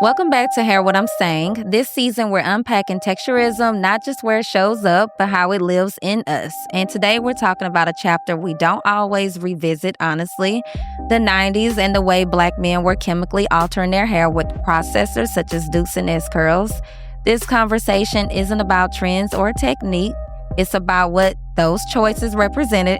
Welcome back to Hear What I'm Saying. This season, we're unpacking texturism, not just where it shows up, but how it lives in us. And today, we're talking about a chapter we don't always revisit, honestly, the 90s and the way Black men were chemically altering their hair with processors such as Dukes and S-curls. This conversation isn't about trends or technique. It's about what those choices represented: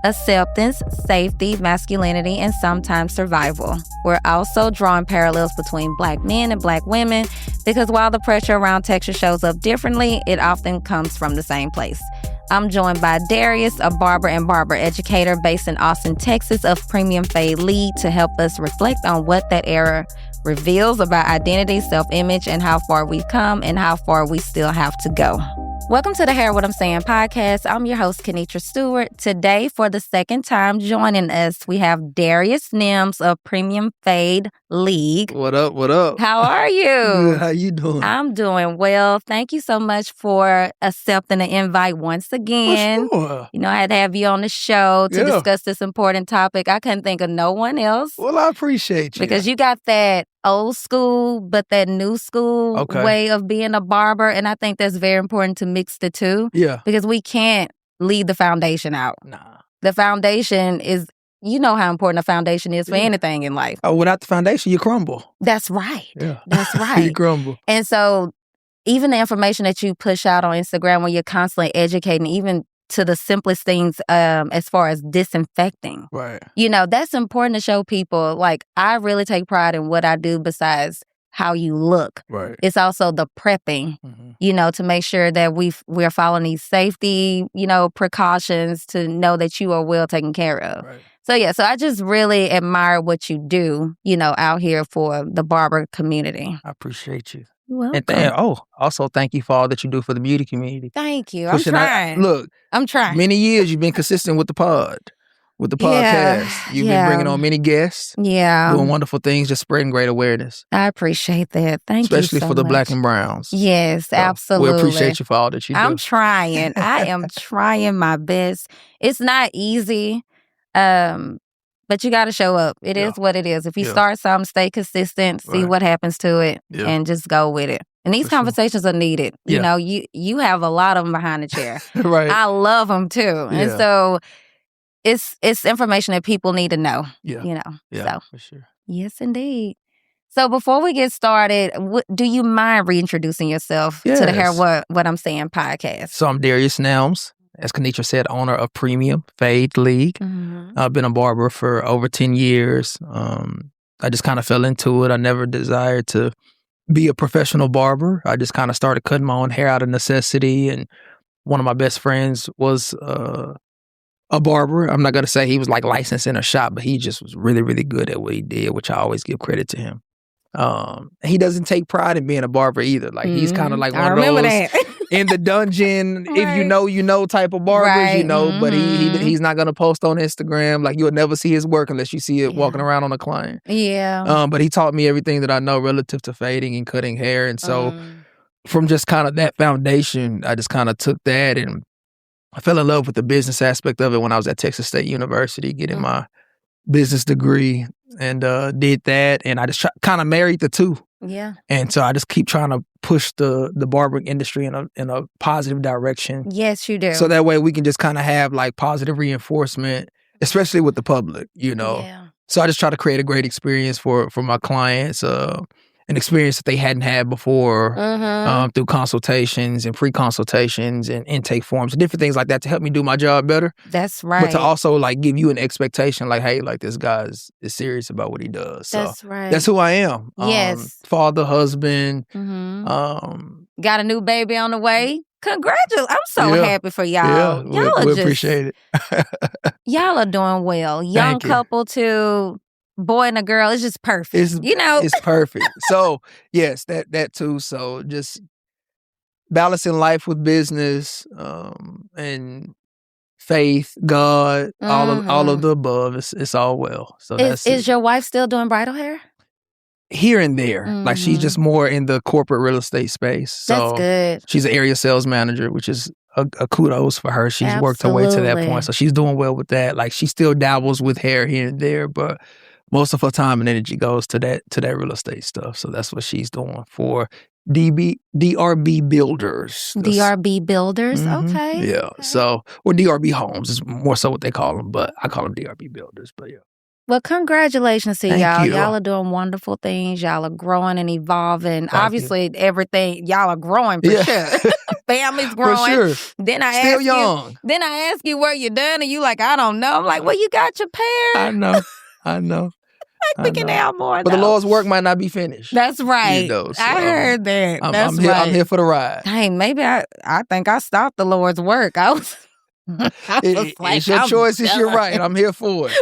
acceptance, safety, masculinity, and sometimes survival. We're also drawing parallels between Black men and Black women because while the pressure around texture shows up differently, it often comes from the same place. I'm joined by Darius, a barber and barber educator based in Austin, Texas, of Premium Fade League, to help us reflect on what that era reveals about identity, self-image, and how far we've come and how far we still have to go. Welcome to the Hear What I'm Saying podcast. I'm your host, Kenitra Stewart. Today, for the second time joining us, we have Darius Nims of Premium Fade League. What up, what up? How are you? Good, how you doing? I'm doing well. Thank you so much for accepting the invite once again. For sure. You know, I had to have you on the show to discuss this important topic. I couldn't think of no one else. Well, I appreciate you. Because you got that old school, but that new school way of being a barber. And I think that's very important to mix the two. Yeah. Because we can't leave the foundation out. Nah. The foundation is, you know how important a foundation is for anything in life. Oh, without the foundation, you crumble. That's right. Yeah. That's right. You crumble. And so even the information that you push out on Instagram where you're constantly educating, even to the simplest things as far as disinfecting. Right. You know, that's important to show people. Like, I really take pride in what I do besides how you look. Right. It's also the prepping, you know, to make sure that we're following these safety, you know, precautions to know that you are well taken care of. Right. So, yeah, so I just really admire what you do, you know, out here for the barber community. I appreciate you. You're welcome. And also thank you for all that you do for the beauty community. Thank you. Pushing I'm trying. Look, I'm trying. Many years you've been consistent with the podcast. You've been bringing on many guests. Yeah. Doing wonderful things, just spreading great awareness. I appreciate that. Thank you Especially so for the much. Black and browns. Yes, So absolutely. We appreciate you for all that you do. I'm trying. I am trying my best. It's not easy, but you got to show up. It is what it is. If you start something, stay consistent, see what happens to it, and just go with it. And these conversations are needed. You know, you have a lot of them behind the chair. Right. I love them too. And so it's information that people need to know. Yeah. You know. Yeah, so, for sure. Yes, indeed. So before we get started, do you mind reintroducing yourself to the Hear What I'm Saying podcast? So I'm Darius Nims, as Kenitra said, owner of Premium Fade League. I've been a barber for over 10 years. I just kind of fell into it. I never desired to be a professional barber. I just kind of started cutting my own hair out of necessity. And one of my best friends was a barber. I'm not going to say he was like licensed in a shop, but he just was really, really good at what he did, which I always give credit to him. He doesn't take pride in being a barber either. Like he's kind of like one of those in the dungeon, if you know type of barbers, you know, but he's not going to post on Instagram. Like you'll never see his work unless you see it walking around on a client. Yeah. But he taught me everything that I know relative to fading and cutting hair. And so from just kind of that foundation, I just kind of took that and I fell in love with the business aspect of it when I was at Texas State University getting my business degree and did that. And I just kind of married the two. Yeah. And so I just keep trying to push the barbering industry in a positive direction. Yes, you do. So that way we can just kind of have like positive reinforcement, especially with the public, you know. Yeah. So I just try to create a great experience for my clients, an experience that they hadn't had before through consultations and pre-consultations and intake forms and different things like that to help me do my job better. That's right. But to also like give you an expectation like, hey, like this guy is serious about what he does. So that's right. That's who I am. Yes. Father, husband. Got a new baby on the way. Congratulations. I'm so happy for y'all. Yeah, we appreciate it. Y'all are doing well. Young couple too. Boy and a girl, it's just perfect. It's perfect. So yes, that too. So just balancing life with business, and faith, God, all of the above. It's all well. So is your wife still doing bridal hair? Here and there. Like she's just more in the corporate real estate space. So that's good. She's an area sales manager, which is a kudos for her. She's worked her way to that point. So she's doing well with that. Like she still dabbles with hair here and there, but most of her time and energy goes to that real estate stuff. So that's what she's doing for DRB Builders. DRB Builders, okay. Yeah. Okay. So, or DRB Homes is more so what they call them, but I call them DRB Builders. But yeah. Well, congratulations to Thank y'all. you. Y'all are doing wonderful things. Y'all are growing and evolving. Thank Obviously, everything, y'all are growing for sure. Family's growing. For sure. Then I Still ask young. you. Then I ask you where you're done, and you like, I don't know. I'm like, well, you got your pair. I know. We can have more. But the Lord's work might not be finished. That's right. You know, so I heard that. That's I'm right. I'm here for the ride. Hey, maybe I think I stopped the Lord's work. I was it's your choice. It's your right. I'm here for it.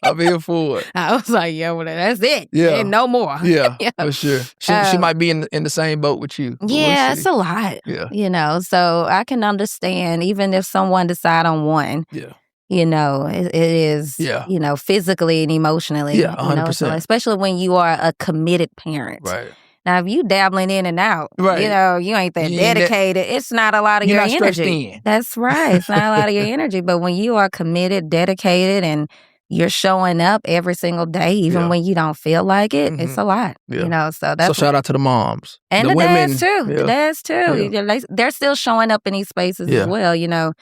I'm here for it. I was like, yeah, well, that's it. Yeah. And no more. Yeah, for sure. She might be in the same boat with you. Yeah, it's a lot. Yeah. You know, so I can understand even if someone decide on one. Yeah. You know, it is, you know, physically and emotionally. Yeah, 100%. You know, so especially when you are a committed parent. Right. Now, if you dabbling in and out, right. you know, you ain't that dedicated. It's not a lot of your energy. In. That's right. It's not a lot of your energy. But when you are committed, dedicated, and you're showing up every single day, even when you don't feel like it, it's a lot. Yeah. You know, so that's shout out to the moms. And the women, dads too. Yeah. The dads too. Yeah. They're still showing up in these spaces as well, you know.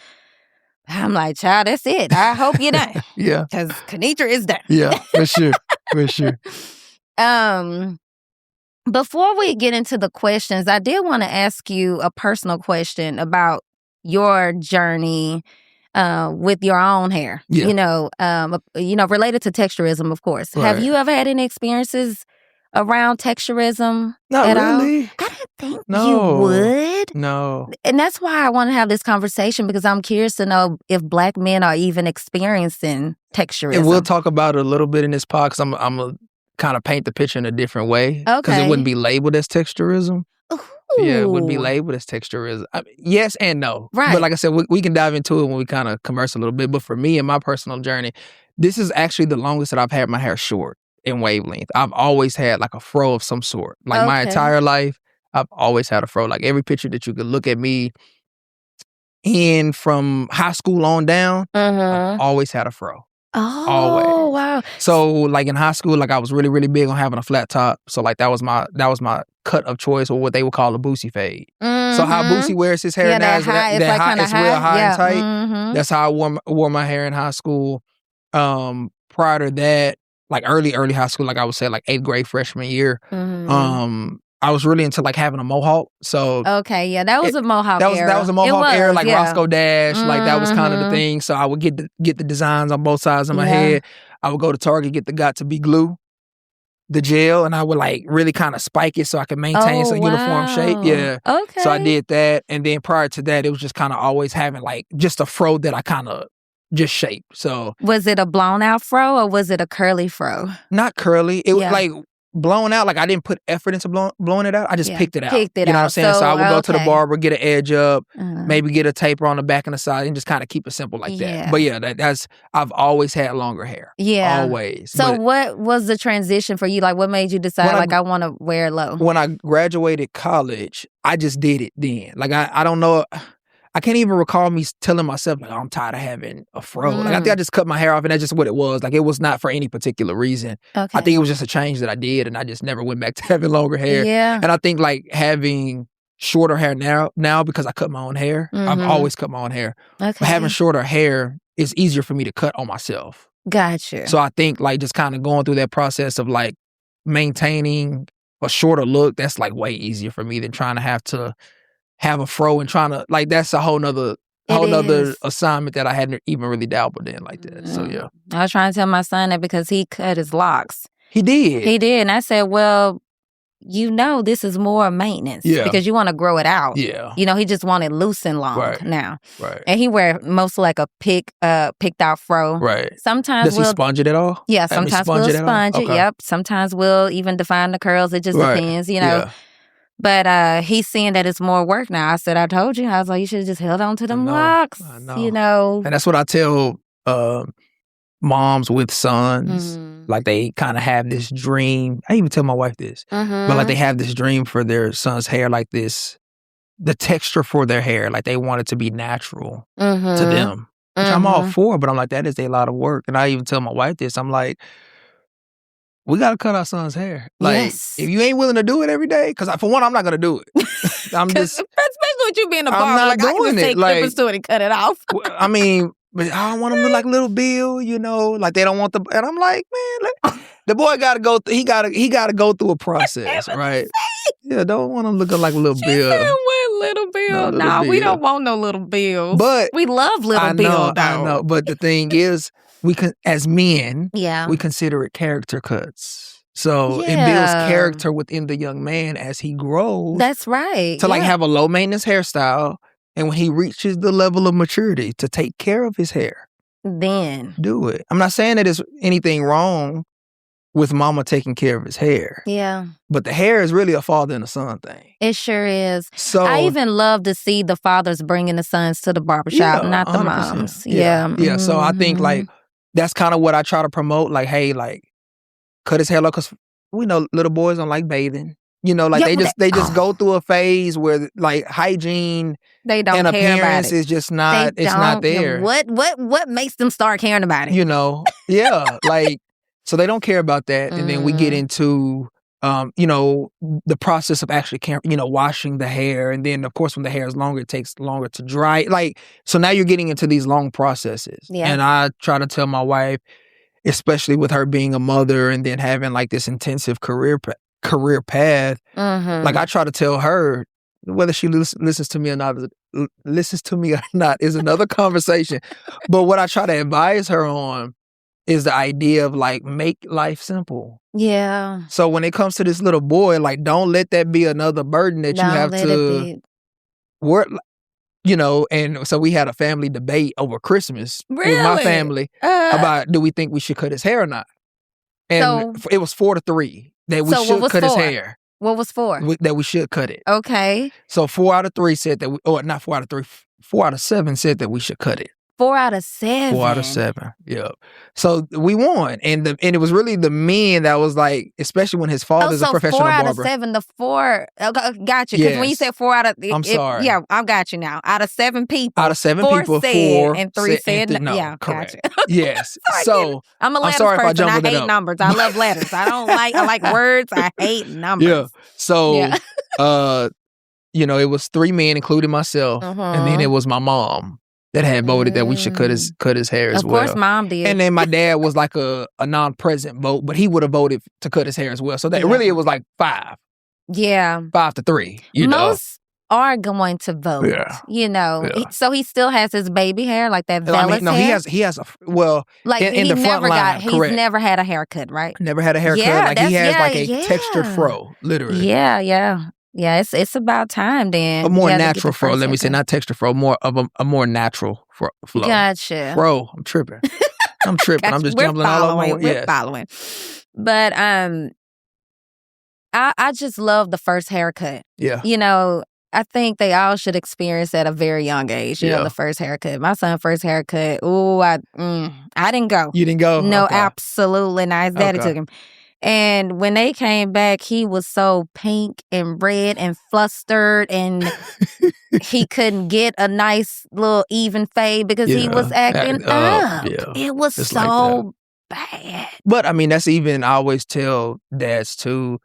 I'm like, child, that's it. I hope you're done. Yeah. Because Kenitra is done. Yeah, for sure. For sure. Before we get into the questions, I did want to ask you a personal question about your journey with your own hair. Yeah. You know, related to texturism, of course. Right. Have you ever had any experiences around texturism Not at really. all? I didn't think you would. No. And that's why I want to have this conversation, because I'm curious to know if Black men are even experiencing texturism. And we'll talk about it a little bit in this pod, because I'm going to kind of paint the picture in a different way. Because it wouldn't be labeled as texturism. Ooh. Yeah, it wouldn't be labeled as texturism. I mean, yes and no. Right. But like I said, we can dive into it when we kind of converse a little bit. But for me and my personal journey, this is actually the longest that I've had my hair short in wavelength. I've always had like a fro of some sort. Like my entire life, I've always had a fro. Like every picture that you could look at me in from high school on down, I've always had a fro. Oh, always. Wow. So like in high school, like I was really, really big on having a flat top. So like that was my cut of choice, or what they would call a Boosie fade. So how Boosie wears his hair now, it's real high and tight. That's how I wore my hair in high school. Prior to that, like early high school, like I would say like 8th grade freshman year, I was really into like having a mohawk. So that was a mohawk era. That was a mohawk era, like Roscoe Dash, like that was kind of the thing. So I would get the designs on both sides of my head. I would go to Target, get the Got2b glue, the gel, and I would like really kind of spike it so I could maintain some uniform shape. Yeah. Okay. So I did that, and then prior to that, it was just kind of always having like just a fro that I kind of just shaped. So was it a blown out fro, or was it a curly fro? Not curly. It was like blown out. Like I didn't put effort into blowing it out. I just picked it out. You know what I'm saying? So I would go to the barber, get an edge up, maybe get a taper on the back and the side, and just kind of keep it simple like that. But yeah, that's I've always had longer hair. Yeah, always. So what was the transition for you? Like, what made you decide I want to wear it low? When I graduated college, I just did it then. Like I don't know. I can't even recall me telling myself, like, oh, I'm tired of having a fro. Like, I think I just cut my hair off, and that's just what it was. Like, it was not for any particular reason. I think it was just a change that I did, and I just never went back to having longer hair. Yeah. And I think, like, having shorter hair now because I cut my own hair, I've always cut my own hair. But having shorter hair is easier for me to cut on myself. Gotcha. So I think, like, just kind of going through that process of, like, maintaining a shorter look, that's, like, way easier for me than trying to have a fro and trying to, like, that's a whole nother assignment that I hadn't even really dabbled in like that. So yeah. I was trying to tell my son that because he cut his locks. He did. And I said, well, you know, this is more maintenance because you want to grow it out. Yeah. You know, he just wanted loose and long now. Right. And he wear mostly like a picked out fro. Right. Sometimes does he sponge it at all? Yeah, sometimes we'll sponge it. Yep. Sometimes we'll even define the curls. It just depends, you know. Yeah. But he's seeing that it's more work now. I said, I told you. I was like, you should have just held on to them locks. I know. You know. And that's what I tell moms with sons. Like, they kind of have this dream. I even tell my wife this. But like, they have this dream for their son's hair, like this, the texture for their hair. Like, they want it to be natural to them. Which I'm all for, but I'm like, that is a lot of work. And I even tell my wife this. I'm like, we got to cut our son's hair. Like, Yes. if you ain't willing to do it every day, because for one, I'm not going to do it. I'm just, especially with you being a barber, not like I can doing just it. take Like, clippers to it and cut it off. I mean, but I don't want him to look like Little Bill, you know, like they don't want the, and I'm like, man, the boy got to go, he got to go through a process, right? Yeah, don't want him looking like Little Bill. Said, what, Little Bill? No, we don't want no Little Bills. But we love Little Bill, though. I know, but the thing is, we can, as men, yeah, we consider it character cuts. So it builds character within the young man as he grows. That's right. To like have a low maintenance hairstyle, and when he reaches the level of maturity to take care of his hair, then do it. I'm not saying that there's anything wrong with mama taking care of his hair. Yeah. But the hair is really a father and a son thing. It sure is. So I even love to see the fathers bringing the sons to the barbershop, not the 100%. Moms. Yeah. Yeah. So I think like that's kind of what I try to promote. Like, hey, like cut his hair low, because we know little boys don't like bathing. You know, like they just go through a phase where like hygiene they don't and care appearance about it. is just not not there. What makes them start caring about it? You know, yeah, like so they don't care about that, and then we get into you know, the process of actually washing the hair, and then of course when the hair is longer, it takes longer to dry. Like so now you're getting into these long processes, and I try to tell my wife, especially with her being a mother and then having like this intensive career path, like I try to tell her, whether she listens to me or not is another conversation. But what I try to advise her on is the idea of like make life simple. Yeah. So when it comes to this little boy, like don't let that be another burden that you have to work. You know, and so we had a family debate over Christmas with my family about do we think we should cut his hair or not. And it was 4-3 that we should cut his hair. What was 4? That we should cut it. Okay. So 4 out of 3 said that not 4 out of 3, 4 out of 7 said that we should cut it. 4 out of 7. 4 out of 7. Yeah. So we won, and it was really the men that was like, especially when his father's a professional barber. 4 out of 7. The 4. Got you. Because when you said 4 out of, I'm sorry. Yeah, I got you now. Out of 7 people. Out of 7 people, 4 and 3 said no. Yeah, correct. Gotcha. Yes. So I'm a letters person. I hate numbers. I love letters. I like words. I hate numbers. Yeah. So, you know, it was 3 men, including myself, and then it was my mom that had voted that we should cut his hair as well. Of course, mom did. And then my dad was like a non-present vote, but he would have voted to cut his hair as well. So that really it was like 5. Yeah. 5-3. Most are going to vote. Yeah. You know. Yeah. So he still has his baby hair, like that Velus hair? he has like in the front line, he's never had a haircut, right? Never had a haircut. Like he has like a textured fro, literally. Yeah. Yeah, it's about time then. A more natural fro, let me say, not texture fro, more of a more natural flow. Gotcha. Fro, I'm tripping. I'm just jumbling all over. We're following. But I just love the first haircut. Yeah. You know, I think they all should experience at a very young age, you know, the first haircut. My son's first haircut, I didn't go. You didn't go? No, absolutely not. His daddy took him. And when they came back, he was so pink and red and flustered, and he couldn't get a nice little even fade because he was acting up. Yeah. It was so bad. But I mean, that's even, I always tell dads too,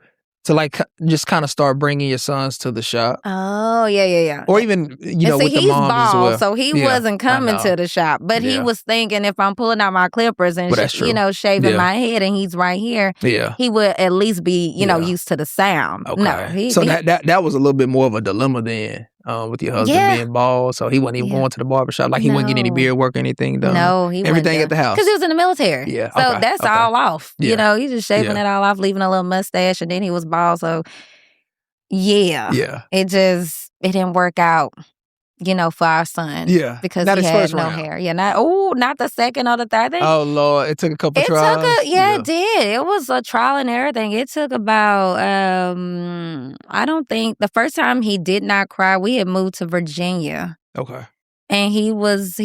to like just kind of start bringing your sons to the shop. Oh, yeah. Or even, you know, with the moms bald, as well. So he wasn't coming to the shop. But he was thinking if I'm pulling out my clippers and, shaving my head and he's right here, he would at least be, you know, used to the sound. Okay. No, so that was a little bit more of a dilemma then. With your husband being bald, so he wasn't even going to the barbershop. Like he wouldn't get any beard work or anything done. No, he everything at the house because he was in the military. Yeah, so that's all off. You know, he's just shaving it all off, leaving a little mustache, and then he was bald. So it didn't work out. You know, for our son. Yeah. Because not he his had first no round. hair. Yeah, not the second or the third. Oh, Lord. It took a couple trials. It did. It was a trial and error thing. It took about, I don't think, the first time he did not cry, we had moved to Virginia. Okay. And he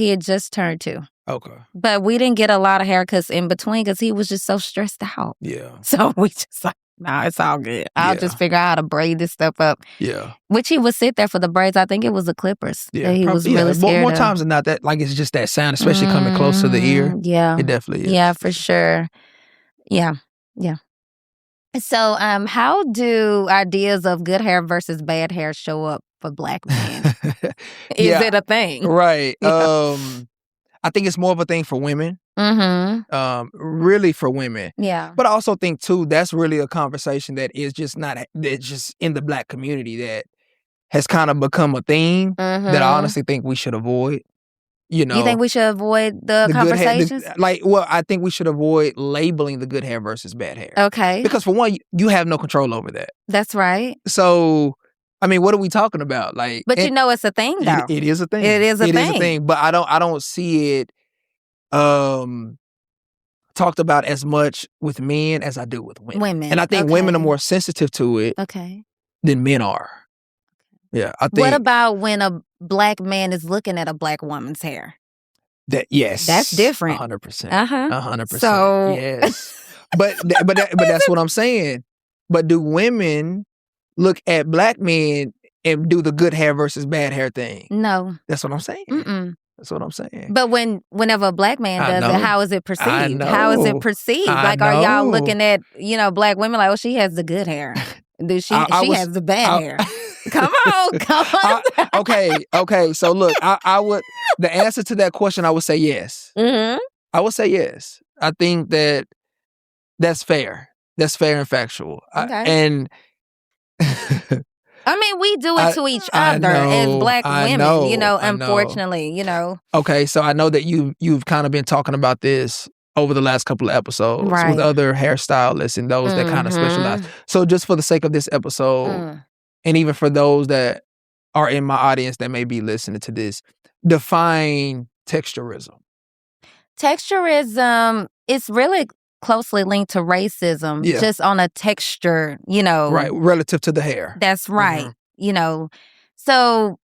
had just turned 2. Okay. But we didn't get a lot of haircuts in between because he was just so stressed out. Yeah. So we just like, nah, it's all good. I'll just figure out how to braid this stuff up. Yeah. Which he would sit there for the braids. I think it was the clippers. Yeah. That he was really scared more of. times than not, that like it's just that sound, especially coming close to the ear. Yeah. It definitely is. Yeah, for sure. Yeah. So, how do ideas of good hair versus bad hair show up for Black men? Is it a thing? Right. Yeah. I think it's more of a thing for women. Really for women. Yeah. But I also think too, that's really a conversation that is just that's just in the Black community that has kind of become a theme that I honestly think we should avoid. You think we should avoid the conversations? I think we should avoid labeling the good hair versus bad hair. Okay. Because for one, you have no control over that. That's right. So, I mean, what are we talking about? But it's a thing, though. It is a thing. It is a thing. But I don't see it talked about as much with men as I do with women. And I think women are more sensitive to it than men are. Yeah, I think. What about when a Black man is looking at a Black woman's hair? Yes, that's different. 100%. 100%. So yes, but that's what I'm saying. But do women look at Black men and do the good hair versus bad hair thing? No, that's what I'm saying. That's what I'm saying. But whenever a Black man does it, how is it perceived? I know. How is it perceived? Like, are y'all looking at Black women like, oh, she has the good hair? She has the bad hair. Come on. Okay. So look, I would. The answer to that question, I would say yes. I would say yes. I think that's fair. That's fair and factual. Okay. I mean, we do it to each other as Black women, unfortunately, Okay, so I know that you've kind of been talking about this over the last couple of episodes with other hairstylists and those that kind of specialize. So just for the sake of this episode, and even for those that are in my audience that may be listening to this, define texturism. Texturism is really closely linked to racism, just on a texture, Right, relative to the hair. That's right. So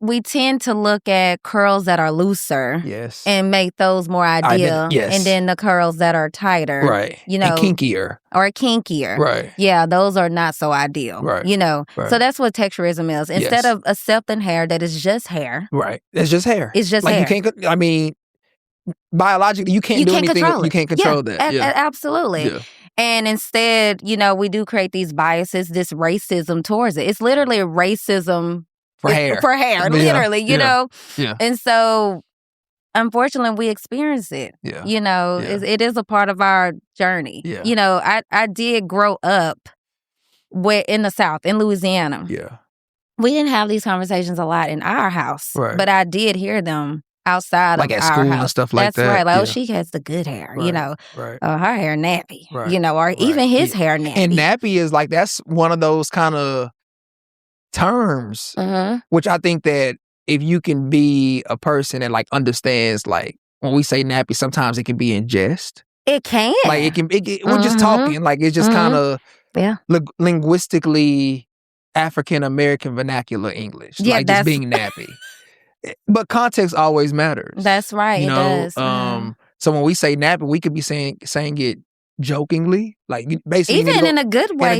we tend to look at curls that are looser and make those more ideal. And then the curls that are tighter. Right. And kinkier. Or kinkier. Right. Yeah, those are not so ideal. Right. So that's what texturism is. Instead of accepting hair that is just hair. Right. It's just hair. It's just hair. You can't, I mean, biologically, you can't do anything. Control it. You can't control that. Absolutely. Yeah. And instead, we do create these biases, this racism towards it. It's literally racism for hair. Literally, Yeah. And so, unfortunately, we experience it. Yeah. It is a part of our journey. Yeah. I did grow up in the South, in Louisiana. Yeah. We didn't have these conversations a lot in our house, but I did hear them outside like of at our school house. And stuff like That's that. Right. Like, oh, she has the good hair, Right. Her hair nappy, right. Or even his hair nappy. And nappy is like, that's one of those kind of terms, which I think that if you can be a person that like understands, like when we say nappy, sometimes it can be in jest. It can. Like we're just talking, like it's just kind of linguistically African American vernacular English, like just being nappy. But context always matters. That's right. It does. So when we say nappy, we could be saying it jokingly, like basically even in a good way.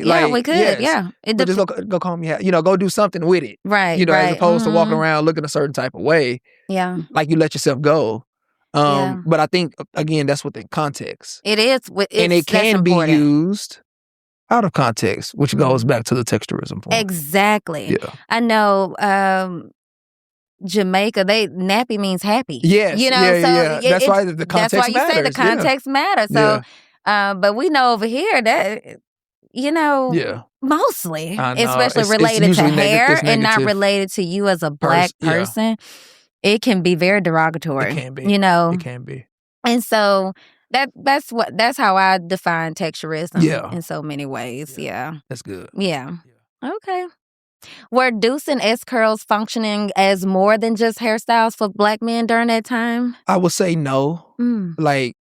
Yeah, we could. Yes. Yeah, but just go comb your hair. Go do something with it. Right. As opposed to walking around looking a certain type of way. Yeah. Like you let yourself go. But I think again, that's within context. It is, and it can be used out of context, which goes back to the texturism point. Exactly. Yeah. I know. Jamaica, nappy means happy. Yes. So that's why the context matters. That's why you say the context matters. So, but we know over here that, mostly, especially related to hair and not related to you as a Black person, it can be very derogatory. It can be. It can be. And so that's how I define texturism in so many ways. Yeah. That's good. Yeah. Okay. Were deuce and S curls functioning as more than just hairstyles for Black men during that time? I would say no. Like,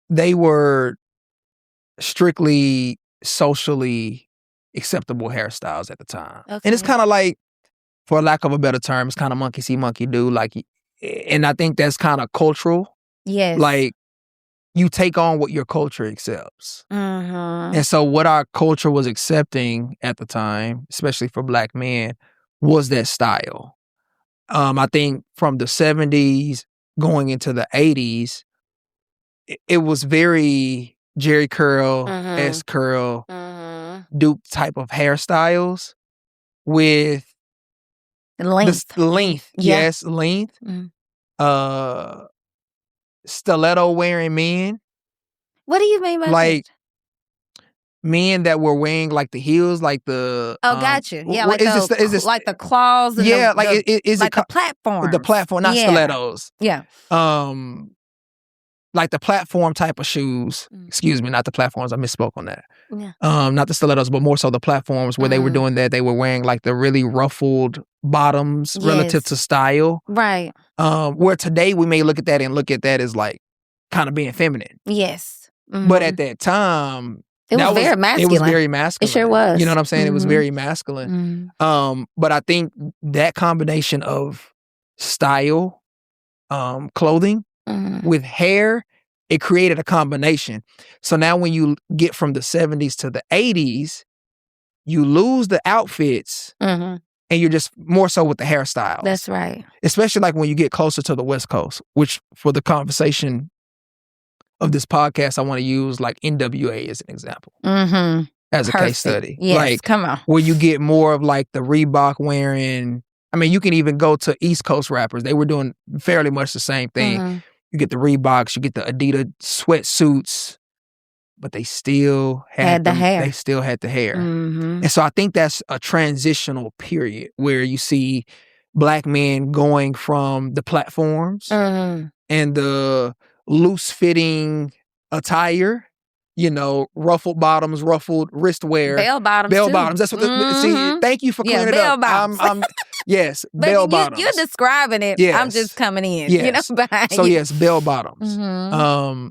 they were strictly socially acceptable hairstyles at the time. Okay. And it's kind of like, for lack of a better term, it's kind of monkey see, monkey do. Like, and I think that's kind of cultural. Yes. Like, you take on what your culture accepts. And so what our culture was accepting at the time, especially for Black men, was that style. I think from the 70s going into the 80s, it was very Jerry curl, S curl, dupe type of hairstyles with length. The length. Yeah. Yes, length. Stiletto wearing men. What do you mean by like that? Men that were wearing like the heels, like the gotcha. Yeah, like like the claws and yeah, is like the platform. The platform, not stilettos. Yeah. Like the platform type of shoes. Excuse me, not the platforms. I misspoke on that. Yeah. Not the stilettos, but more so the platforms where they were doing that. They were wearing like the really ruffled bottoms relative to style. Right. Where today we may look at that as like kind of being feminine. Yes. But at that time, it was very masculine. It was very masculine. It sure was. You know what I'm saying? It was very masculine. But I think that combination of style, clothing with hair, it created a combination. So now when you get from the 70s to the 80s, you lose the outfits and you're just more so with the hairstyles. That's right. Especially like when you get closer to the West Coast, which for the conversation of this podcast, I want to use like NWA as an example. As a case study. Yes, like, come on. Where you get more of like the Reebok wearing, I mean, you can even go to East Coast rappers. They were doing fairly much the same thing. You get the Reeboks, you get the Adidas sweatsuits, but they still had the hair. They still had the hair. And so I think that's a transitional period where you see Black men going from the platforms and the loose-fitting attire, you know, ruffled bottoms, ruffled wristwear. Bell bottoms, Bell too. bottoms. That's what see, thank you for clearing it bell up. Bottoms. Yes, but bell bottoms. You're describing it. Yes. I'm just coming in. Yes. You know, behind so you. Yes, bell bottoms.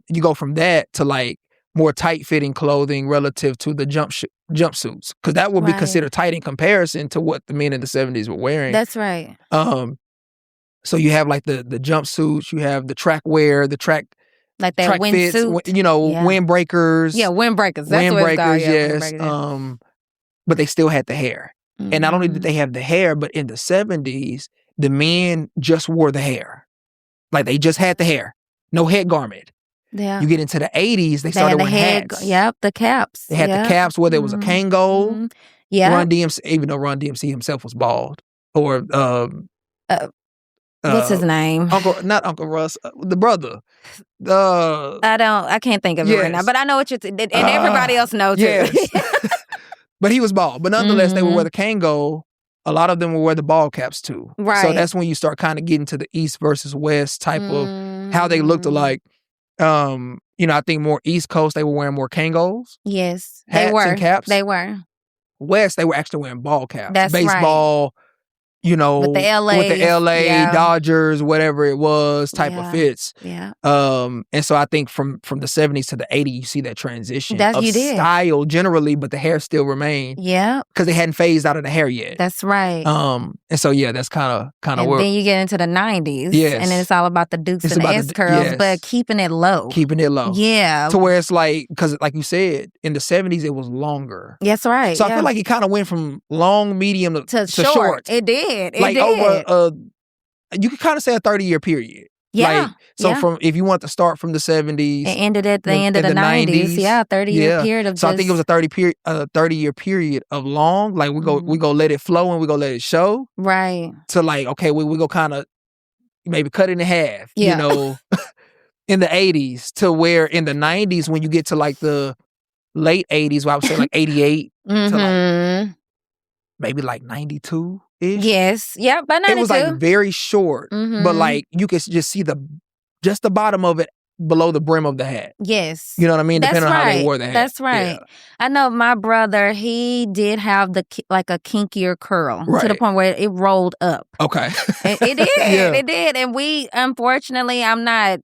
You go from that to like more tight-fitting clothing relative to the jumpsuits. Because that would be considered tight in comparison to what the men in the 70s were wearing. That's right. So you have like the jumpsuits, you have the track wear, the track like that windsuit, you know, windbreakers. Yeah, windbreakers. That's what it's called. Yes. But they still had the hair. And not only did they have the hair, but in the 70s, the men just wore the hair. Like they just had the hair. No head garment. Yeah. You get into the 80s, they started wearing hats. Yep, the caps. They had the caps, whether it was a Kango. Yeah. Run DMC, even though Run DMC himself was bald. Or what's his name? Not Uncle Russ, the brother. I can't think of it right now, but I know what and everybody else knows too. Yes. But he was bald. But nonetheless, they would wear the Kango. A lot of them would wear the ball caps too. Right. So that's when you start kind of getting to the East versus West type of how they looked alike. You know, I think more East Coast, they were wearing more Kangos. Yes. Hats they were. And caps. They were. West, they were actually wearing ball caps. That's baseball, you know, with the LA Dodgers, whatever it was, type of fits. Yeah. And so I think from the 70s to the 80s, you see that transition of style generally, but the hair still remained. Yeah. Because they hadn't phased out of the hair yet. That's right. And so that's kind of where. Then you get into the 90s. Yes. And then it's all about the dukes and the S curls, but keeping it low. Keeping it low. Yeah. To where it's like, because like you said, in the 70s, it was longer. That's right. So I feel like it kind of went from long, medium to short. It did. Over you could kind of say a 30-year period. Yeah. From if you want to start from the 70s. It ended at the end of the 90s. Yeah, 30-year period of So I think it was a 30-year period of long. Like we go let it flow and we go let it show. Right. To like, okay, we go kind of maybe cut it in half. Yeah. You know, in the 80s to where in the 90s when you get to like the late 80s, where I would say like 88 to like maybe like 92. Yes. Yep. By 92. It was like very short, but like you could just see just the bottom of it below the brim of the hat. Yes. You know what I mean? Depending on how they wore the hat. That's right. Yeah. I know my brother, he did have like a kinkier curl to the point where it rolled up. Okay. It did. It did. And we, unfortunately, I'm not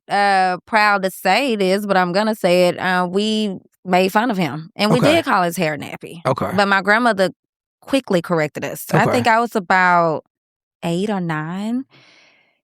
proud to say this, but I'm going to say it. We made fun of him. And we did call his hair nappy. Okay. But my grandmother quickly corrected us. I think I was about 8 or 9.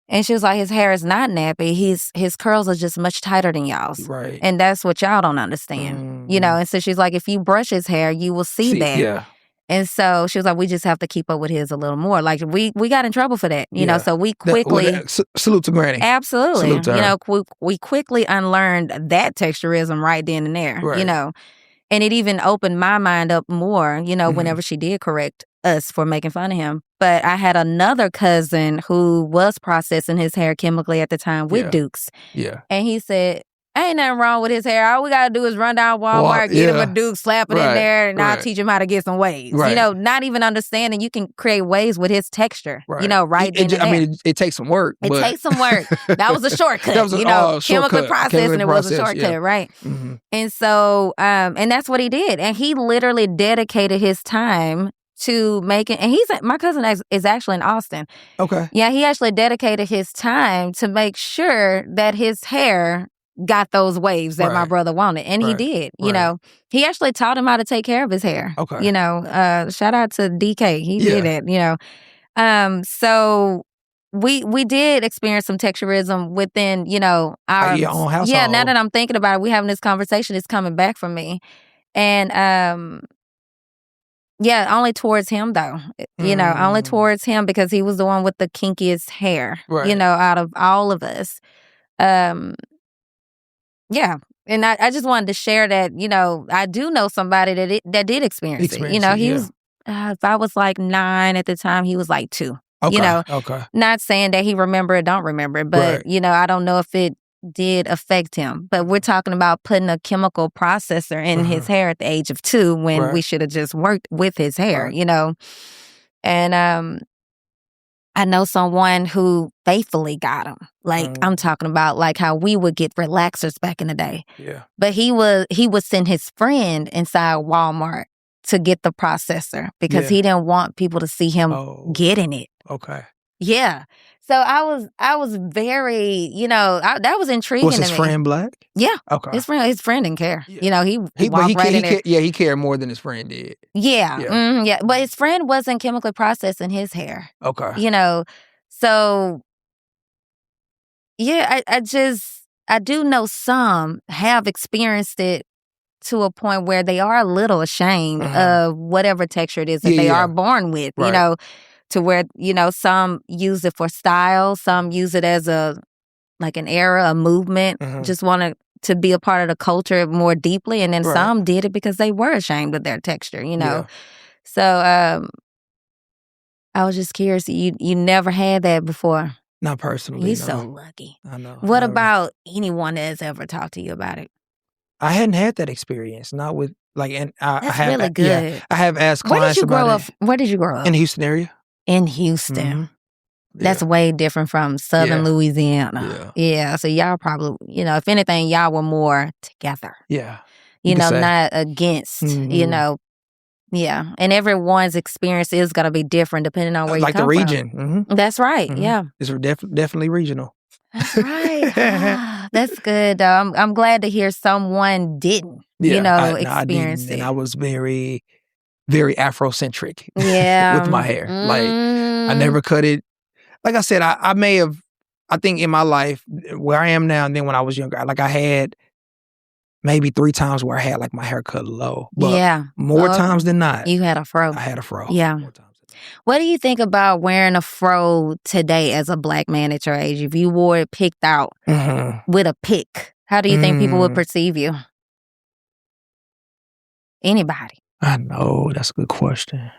And she was like, his hair is not nappy. His curls are just much tighter than y'all's. Right. And that's what y'all don't understand. You know, and so she's like, if you brush his hair, you will see that. Yeah. And so she was like, we just have to keep up with his a little more. Like we got in trouble for that, you know, so we quickly. Salute to Granny. Absolutely. Salute to her. You know, we quickly unlearned that texturism right then and there, you know. And it even opened my mind up more, you know, whenever she did correct us for making fun of him. But I had another cousin who was processing his hair chemically at the time with Dukes. Yeah. And he said, ain't nothing wrong with his hair. All we got to do is run down Walmart, get him a Duke, slap it in there, and I'll teach him how to get some waves. You know, not even understanding you can create waves with his texture, you know, I mean, it takes some work. It takes some work. That was a shortcut. You know, chemically processing it was a shortcut, right? And so, and that's what he did. And he literally dedicated his time to making, and my cousin is actually in Austin. Okay. Yeah, he actually dedicated his time to make sure that his hair got those waves that my brother wanted. And he did, you know. He actually taught him how to take care of his hair. Okay. You know, shout out to DK. He did it, you know. So we did experience some texturism within, you know, our your own household. Yeah, now that I'm thinking about it, we having this conversation, it's coming back from me. And yeah, only towards him though. You know, only towards him because he was the one with the kinkiest hair, you know, out of all of us. Yeah. And I just wanted to share that, you know, I do know somebody that did experience it. You know, he was, if I was like 9 at the time, he was like 2. Okay. You know, Not saying that he remember or don't remember it, but, you know, I don't know if it did affect him. But we're talking about putting a chemical processor in his hair at the age of 2 when we should have just worked with his hair, you know. And I know someone who faithfully got him. Like, I'm talking about like how we would get relaxers back in the day. Yeah. But he would send his friend inside Walmart to get the processor because he didn't want people to see him getting it. Okay. Yeah. So I was very, you know, that was intriguing to me. Was his friend black? Yeah. Okay. His friend didn't care. Yeah. You know, he he cared more than his friend did. Yeah. Yeah. But his friend wasn't chemically processing his hair. Okay. You know, so yeah, I do know some have experienced it to a point where they are a little ashamed of whatever texture it is that they are born with, you know, to where, you know, some use it for style, some use it as an era, a movement, just want to be a part of the culture more deeply. And then some did it because they were ashamed of their texture, you know. So I was just curious, you never had that before? Not personally. You're so lucky. I know. What about anyone that has ever talked to you about it? I hadn't had that experience. Not with That's really good. Yeah, I have asked clients about it. Where did you grow up? In the Houston area. In Houston. That's way different from Southern Louisiana. Yeah. So y'all probably, you know, if anything, y'all were more together. Yeah. You know, not against, you know. Yeah. And everyone's experience is going to be different depending on where you come from. Like the region. That's right. Yeah. It's definitely regional. That's right. That's good, though. I'm glad to hear someone didn't, you know, experience it. And I was very, very Afrocentric with my hair. Like, I never cut it. Like I said, I think in my life, where I am now and then when I was younger, like I had maybe 3 times where I had like my hair cut low. But more times than not. You had a fro. I had a fro. Yeah. More times. What do you think about wearing a fro today as a black man at your age? If you wore it picked out with a pick, how do you think people would perceive you? Anybody? I know. That's a good question.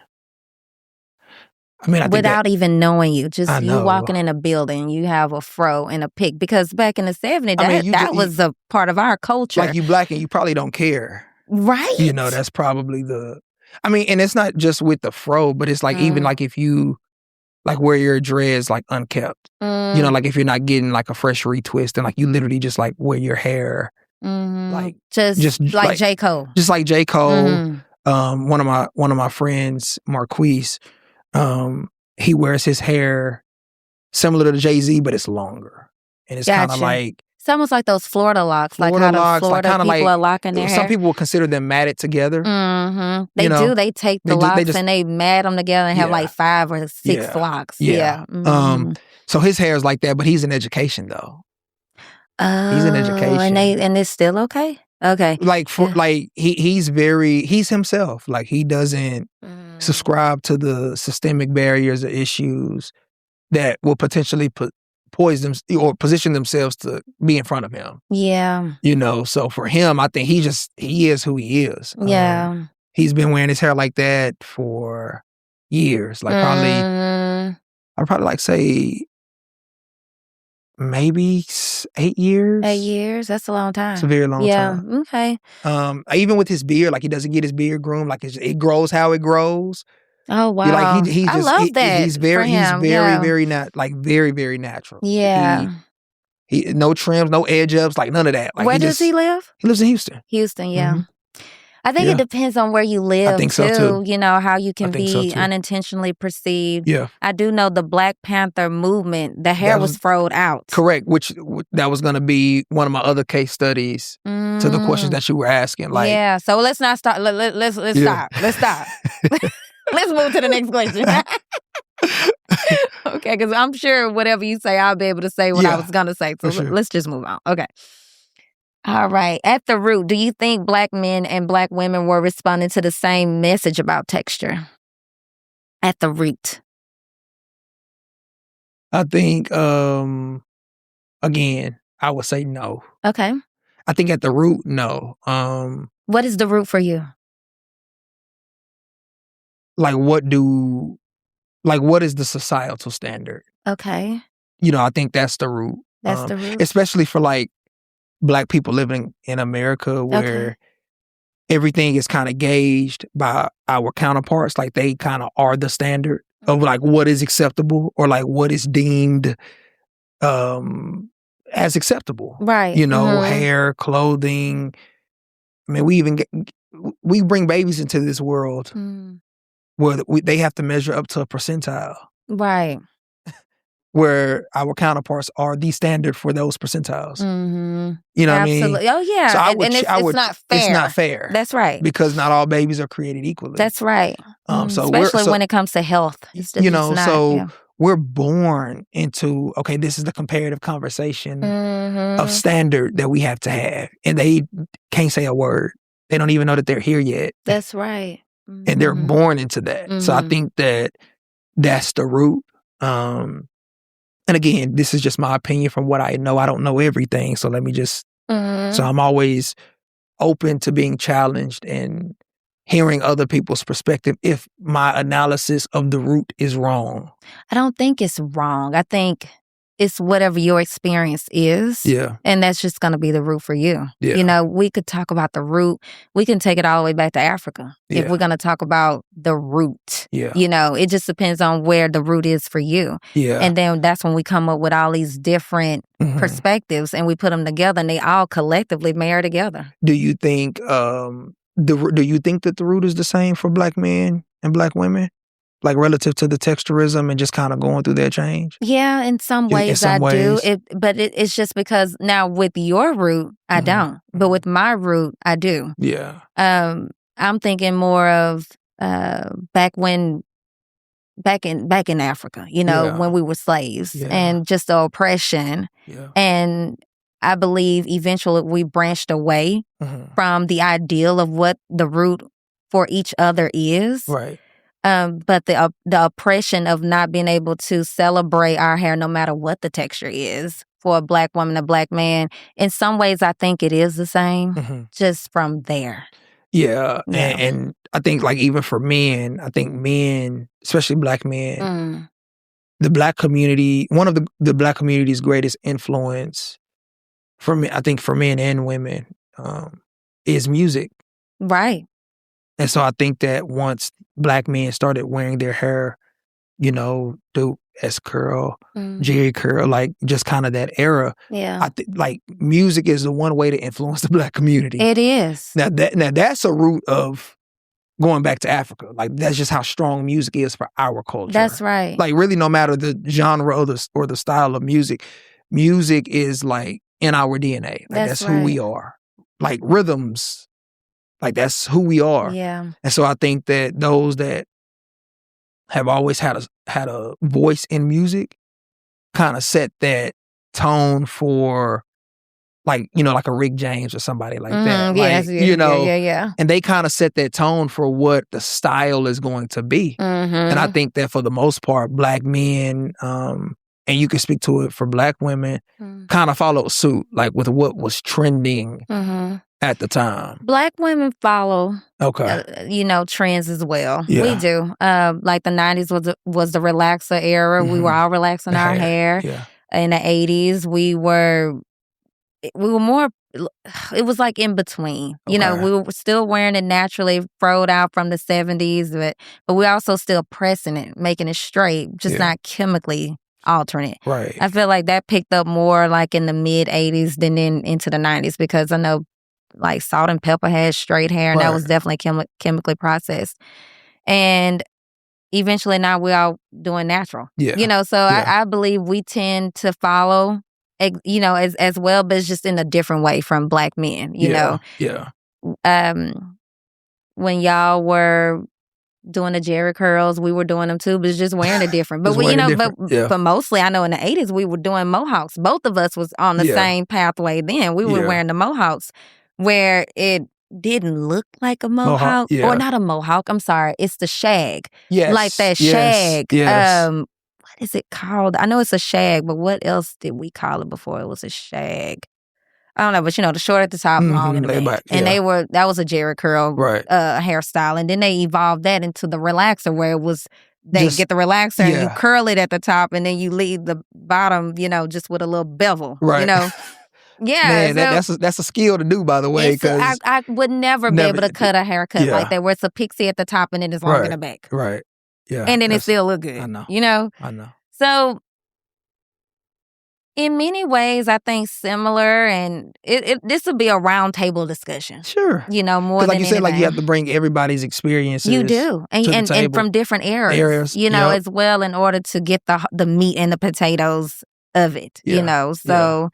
I mean, without even knowing you, just you walking in a building, you have a fro and a pick. Because back in the 70s, that was a part of our culture. Like you black and you probably don't care. Right. You know, that's probably and it's not just with the fro, but it's like even like if you like wear your dreads like unkept. You know, like if you're not getting like a fresh retwist and like you literally just like wear your hair like just like J. Cole. Just like J. Cole. One of my friends, Marquise, he wears his hair similar to Jay-Z, but it's longer. And it's kind of like it's almost like those Florida locks, like how the Florida people are locking their hair. Some people will consider them matted together. They do. They take the locks and they mat them together and have like 5 or 6 locks. Yeah. So his hair is like that, but he's in education though. He's in education, and it's still okay. Okay, like he's himself. Like he doesn't. subscribe to the systemic barriers or issues that will potentially poise them or position themselves to be in front of him. Yeah. So for him, I think he is who he is. Yeah. He's been wearing his hair like that for years. Like I'd probably like say maybe 8 years. 8 years? That's a long time. It's a very long time. Yeah, okay. Even with his beard, like he doesn't get his beard groomed. Like it grows how it grows. Oh, wow. Like I love that He's very, very natural. Yeah. He no trims, no edge ups, like none of that. Like Where does he live? He lives in Houston. Houston, yeah. Mm-hmm. I think it depends on where you live, I think so too. How you can be unintentionally perceived. Yeah. I do know the Black Panther movement, the hair was froed out. Correct, which that was going to be one of my other case studies to the questions that you were asking. Like, yeah, so let's not start. Let's stop. Let's stop. Let's move to the next question. Okay, because I'm sure whatever you say, I'll be able to say what I was going to say. So let's just move on. Okay. All right. At the root, do you think Black men and Black women were responding to the same message about texture? At the root. I think, again, I would say no. Okay. I think at the root, no. What is the root for you? Like, what is the societal standard? Okay. I think that's the root. That's the root. Especially for like Black people living in America where everything is kind of gauged by our counterparts. Like they kind of are the standard of like what is acceptable or like what is deemed as acceptable. Right. Hair, clothing. I mean, we bring babies into this world where they have to measure up to a percentile. Right. Where our counterparts are the standard for those percentiles. Mm-hmm. You know what I mean? Absolutely. Oh, yeah. So it's not fair. It's not fair. That's right. Because not all babies are created equally. That's right. Especially when it comes to health. We're born into, okay, this is the comparative conversation of standard that we have to have. And they can't say a word. They don't even know that they're here yet. That's right. And they're born into that. So I think that's the root. And again, this is just my opinion from what I know. I don't know everything. So let me just, so I'm always open to being challenged and hearing other people's perspective if my analysis of the root is wrong. I don't think it's wrong. I think it's whatever your experience is. Yeah. And that's just going to be the root for you. Yeah. We could talk about the root. We can take it all the way back to Africa if we're going to talk about the root. Yeah. It just depends on where the root is for you. Yeah. And then that's when we come up with all these different perspectives and we put them together and they all collectively marry together. Do you think do you think that the root is the same for Black men and Black women? Like relative to the texturism and just kind of going through their change? Yeah, in some ways I do. But it's just because now with your root, I don't. But with my root, I do. Yeah. I'm thinking more of back in Africa, when we were slaves and just the oppression. Yeah. And I believe eventually we branched away from the ideal of what the root for each other is. Right. But the oppression of not being able to celebrate our hair no matter what the texture is for a Black woman, a Black man, in some ways I think it is the same, just from there. Yeah. And I think like even for men, I think men, especially Black men, the Black community, one of the Black community's greatest influence for me, I think for men and women, is music. Right. And so I think that once Black men started wearing their hair, do S curl, Jerry curl, like just kind of that era. Yeah. I think like music is the one way to influence the Black community. It is. Now that's a root of going back to Africa. Like that's just how strong music is for our culture. That's right. Like really no matter the genre or the style of music is like in our DNA. Like that's who we are. Like rhythms. Like that's who we are. Yeah. And so I think that those that have always had a voice in music kind of set that tone for like, like a Rick James or somebody like that. Yes, Like, yeah. And they kind of set that tone for what the style is going to be. And I think that for the most part, Black men, and you can speak to it for Black women, kind of followed suit, like with what was trending at the time. Black women follow, trends as well. Yeah. We do. Like the 90s was the relaxer era. We were all relaxing our hair. Yeah. In the 80s, we were more, it was like in between. We were still wearing it naturally, froed out from the 70s, but we also still pressing it, making it straight, just not chemically altering it. Right. I feel like that picked up more like in the mid 80s than into the 90s, because I know like Salt and Pepper had straight hair, and that was definitely chemically processed. And eventually now we're all doing natural. Yeah. So I believe we tend to follow, as well, but it's just in a different way from Black men, know. Yeah. When y'all were doing the Jerry curls, we were doing them too, but it's just wearing it different. But but mostly I know in the 80s we were doing mohawks. Both of us was on the same pathway then. We were wearing the mohawks where it didn't look like a mohawk. Or not a mohawk, I'm sorry. It's the shag. Yes. Like that shag. Yes. What is it called? I know it's a shag, but what else did we call it before it was a shag? I don't know, but the short at the top, long in the back. And that was a Jerry curl hairstyle. And then they evolved that into the relaxer, where it was, get the relaxer and you curl it at the top, and then you leave the bottom, just with a little bevel, right. Yeah. Man, that's a skill to do, by the way. Because I would never be able to cut a haircut like that, where it's a pixie at the top and then it's long in the back. Right. Yeah. And then it still look good. I know. I know. So in many ways, I think similar, and this would be a round table discussion. Sure. More than like you said, anything. like you have to bring everybody's experiences. You do, and from different eras, as well, in order to get the meat and the potatoes of it. So.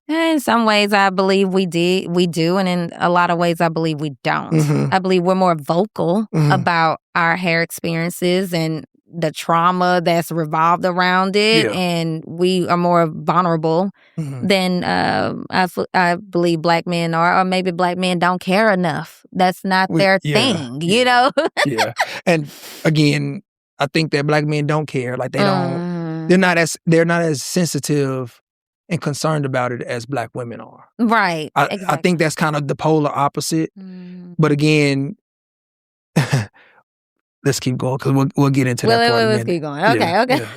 In some ways, I believe we do, and in a lot of ways, I believe we don't. I believe we're more vocal about our hair experiences and the trauma that's revolved around it, and we are more vulnerable than I believe Black men are, or maybe Black men don't care enough. That's not their thing, Yeah. And again, I think that Black men don't care. Like they don't. They're not as sensitive and concerned about it as Black women are. Right. Exactly. I think that's kind of the polar opposite. But again, let's keep going, because we'll get into that part in a minute. Let's keep going. Okay.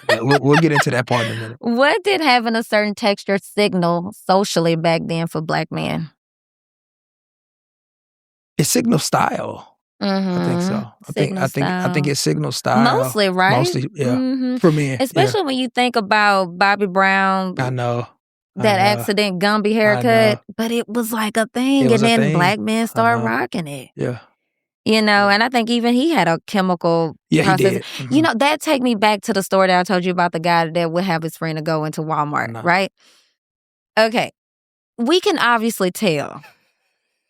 Yeah. We'll get into that part in a minute. What did having a certain texture signal socially back then for Black men? It signals style. I think so. I think it signals style. Mostly, right? Mostly, yeah. For men. Especially when you think about Bobby Brown. I know. That accident Gumby haircut. But it was like a thing. And then Black men started rocking it. Yeah. And I think even he had a chemical process. He did. That take me back to the story that I told you about, the guy that would have his friend to go into Walmart, right? Okay. We can obviously tell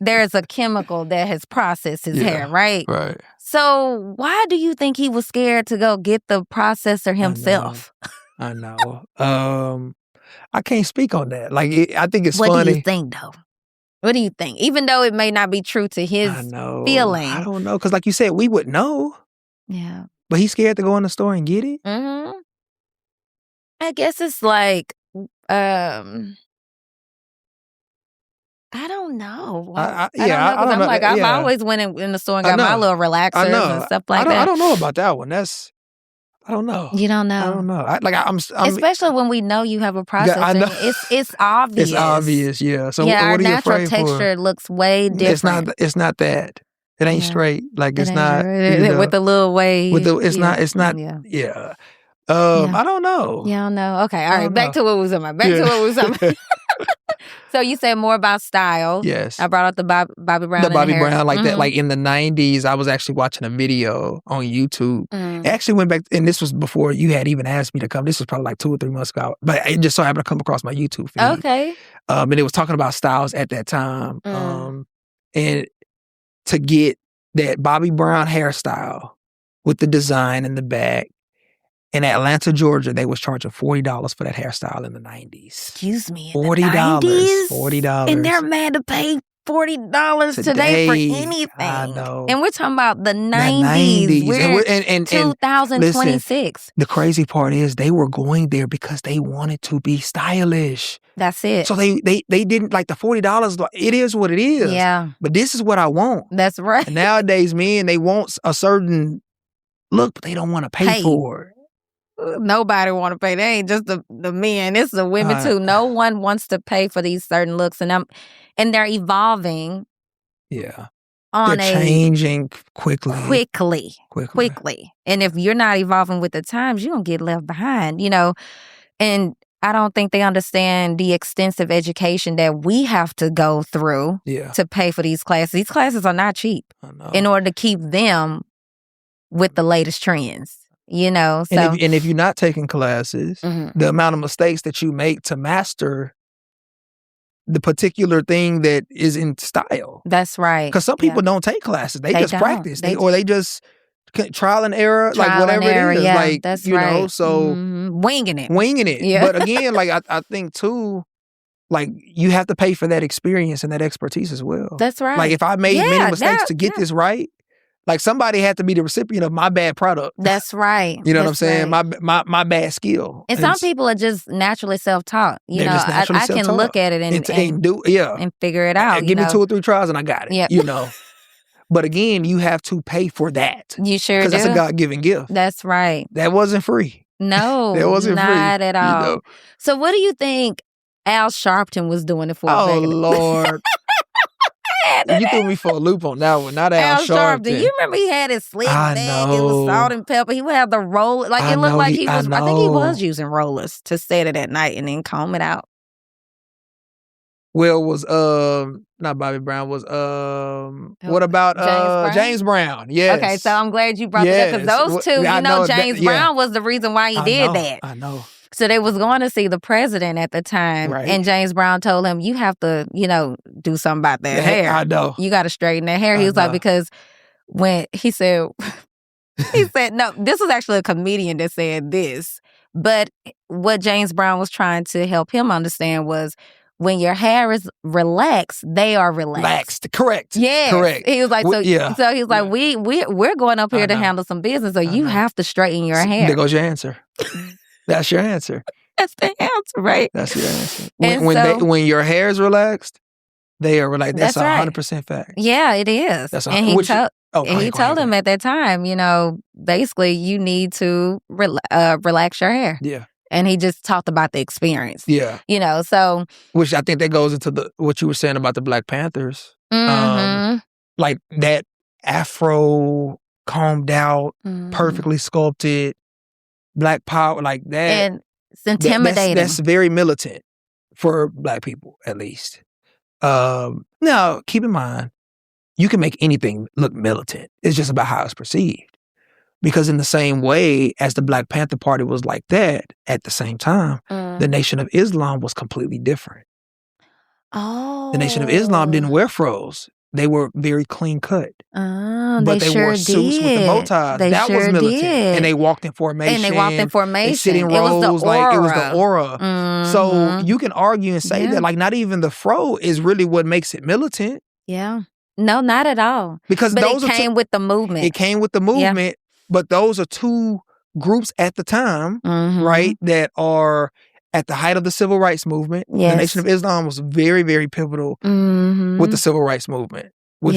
there's a chemical that has processed his hair, right? Right. So why do you think he was scared to go get the processor himself? I know. I can't speak on that. Like, I think it's funny. What do you think, though? What do you think? Even though it may not be true to his feeling. I don't know. Because like you said, we would know. Yeah. But he's scared to go in the store and get it? I guess it's like, I don't know. I don't know. I've always went in the store and got my little relaxers and stuff like that. I don't know about that one. I don't know. You don't know. I don't know. I'm especially when we know you have a process. I know. It's obvious. It's obvious, yeah. So what are you natural afraid texture looks way different. It's not that. It ain't straight. Like it's not with the little wave. It's not. Yeah. I don't know. Yeah, I don't know. Okay, all right. Back to what we was talking. So you said more about style. Yes. I brought up the Bobby Brown. The Bobby Brown, like that. Like in the 90s, I was actually watching a video on YouTube. I actually went back, and this was before you had even asked me to come. This was probably like 2 or 3 months ago. But it just so happened to come across my YouTube feed. Okay. And it was talking about styles at that time. And to get that Bobby Brown hairstyle with the design in the back In Atlanta, Georgia, they was charging $40 for that hairstyle in the 90s. Excuse me, $40. $40. And they're mad to pay $40 today for anything. I know. And we're talking about the 90s. We're and 2026. Listen, the crazy part is they were going there because they wanted to be stylish. That's it. So they didn't like the $40. It is what it is. Yeah. But this is what I want. That's right. And nowadays, men, they want a certain look, but they don't want to pay for it. Nobody want to pay. They ain't just the men. It's the women too. No one wants to pay for these certain looks, and they're evolving. Yeah, they're changing quickly. And if you're not evolving with the times, you're gonna get left behind. And I don't think they understand the extensive education that we have to go through to pay for these classes. These classes are not cheap. I know. In order to keep them with the latest trends. So and if you're not taking classes, the amount of mistakes that you make to master the particular thing that is in style. That's right. Because some people don't take classes; they just practice, or they just trial and error, whatever it is. Yeah, that's right. So winging it. Yeah. But again, I think too, you have to pay for that experience and that expertise as well. That's right. Like if I made many mistakes to get this right. Like somebody had to be the recipient of my bad product. That's right. You know what I'm saying? Right. My bad skill. And some people are just naturally self-taught. I can look at it and figure it out. Give me 2 or 3 tries and I got it. Yep. But again, you have to pay for that. You sure do. Because that's a God-given gift. That's right. That wasn't free. No, that wasn't free. Not at all. So what do you think Al Sharpton was doing it for? Oh, Lord. You threw me for a loop on that one. Not Al Sharpton. You remember he had his slick back, it was salt and pepper. He would have the roller. It looked like he was, I think he was using rollers to set it at night and then comb it out. Well, was not Bobby Brown, was what about James Brown? Yes. Okay, so I'm glad you brought that up because those two, James Brown was the reason why he did that. I know. So they was going to see the president at the time, and James Brown told him, "You have to, do something about that hair. I know. You got to straighten that hair." He was like, because when he said, no, this was actually a comedian that said this, but what James Brown was trying to help him understand was when your hair is relaxed, they are relaxed. Correct. Yeah. Correct. He was like, so he was like, we're going up here to handle some business, so you have to straighten your hair. There goes your answer. That's your answer. That's the answer, right? That's your answer. When your hair is relaxed, they are relaxed. That's 100% fact. Yeah, it is. And he told him at that time, basically you need to relax your hair. Yeah. And he just talked about the experience. Yeah. So. Which I think that goes into what you were saying about the Black Panthers. Like that afro combed out, perfectly sculpted, Black power, like that. And it's intimidating. That's very militant for Black people, at least. Now, keep in mind, you can make anything look militant. It's just about how it's perceived. Because in the same way as the Black Panther Party was like that, at the same time, the Nation of Islam was completely different. Oh. The Nation of Islam didn't wear fros. They were very clean cut. But they wore suits with the bow ties. That was militant. And they walked in formation. They sit in rows. It was the aura. So you can argue and say that not even the fro is really what makes it militant. Yeah. No, not at all. Because it came with the movement. It came with the movement. But those are two groups at the time, right, that are at the height of the civil rights movement. The Nation of Islam was very, very pivotal with the civil rights movement. With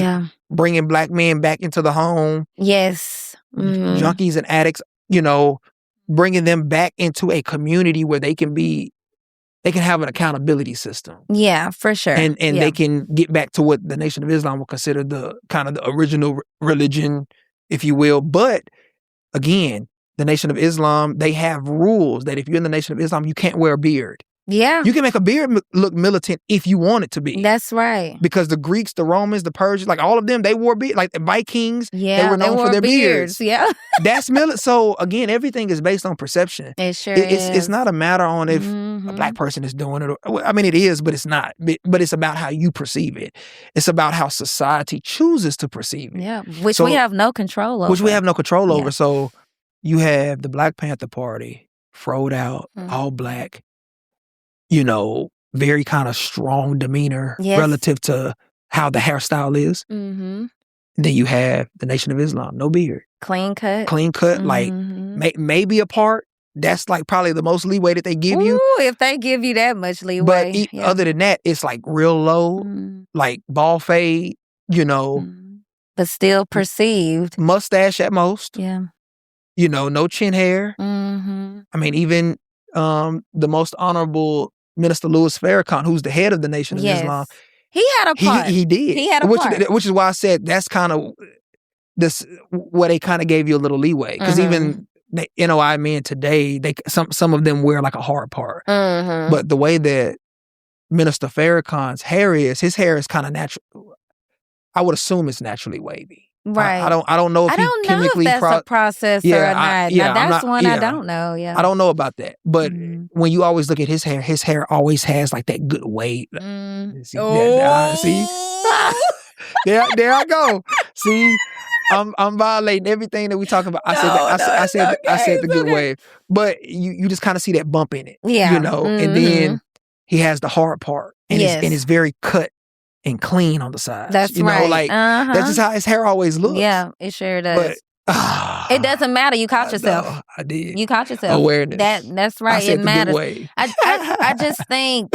bringing Black men back into the home. Yes. Junkies and addicts, bringing them back into a community where they can have an accountability system. Yeah, for sure. And they can get back to what the Nation of Islam will consider the kind of the original religion, if you will. But again, the Nation of Islam, they have rules that if you're in the Nation of Islam, you can't wear a beard. Yeah. You can make a beard look militant if you want it to be. That's right. Because the Greeks, the Romans, the Persians, all of them, they wore beards. Like the Vikings, they were known for their beards. Yeah. That's militant. So again, everything is based on perception. It sure is. It's not a matter on if a Black person is doing it. It is, but it's not. But it's about how you perceive it. It's about how society chooses to perceive it. Yeah. Which we have no control over. So you have the Black Panther Party, froed out, all black, very kind of strong demeanor relative to how the hairstyle is. Mm-hmm. Then you have the Nation of Islam, no beard. Clean cut. Like maybe a part. That's like probably the most leeway that they give you. If they give you that much leeway. But other than that, it's like real low, like ball fade, But still perceived. Mustache at most. Yeah. No chin hair. Mm-hmm. I mean, even the most honorable Minister Louis Farrakhan, who's the head of the Nation of Islam. He had a part. He did. He had a part. Which is why I said that's kind of where they kind of gave you a little leeway. Because even the NOI men today, some of them wear like a hard part. Mm-hmm. But the way that Minister Farrakhan's hair is, his hair is kind of natural. I would assume it's naturally wavy. Right. I don't know if I don't know if that's a process or not. I don't know. Yeah. I don't know about that. But when you always look at his hair always has like that good wave. See? There I go. See, I'm violating everything that we talking about. I said the good wave. But you just kind of see that bump in it. Yeah. And then he has the hard part. And it's very cut and clean on the sides. That's right. Like that's just how his hair always looks. Yeah, it sure does. But it doesn't matter. You caught yourself. I did. You caught yourself. Awareness. That's right. I said it matters. Good way. I just think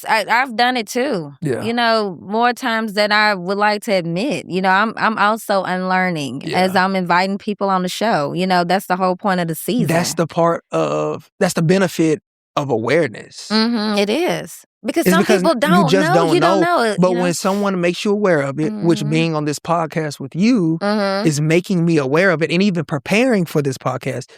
I've done it too. Yeah. More times than I would like to admit. I'm also unlearning as I'm inviting people on the show. That's the whole point of the season. That's the benefit of awareness. Mm-hmm, it is. Because some people don't know. You don't know it. But when someone makes you aware of it, which being on this podcast with you is making me aware of it, and even preparing for this podcast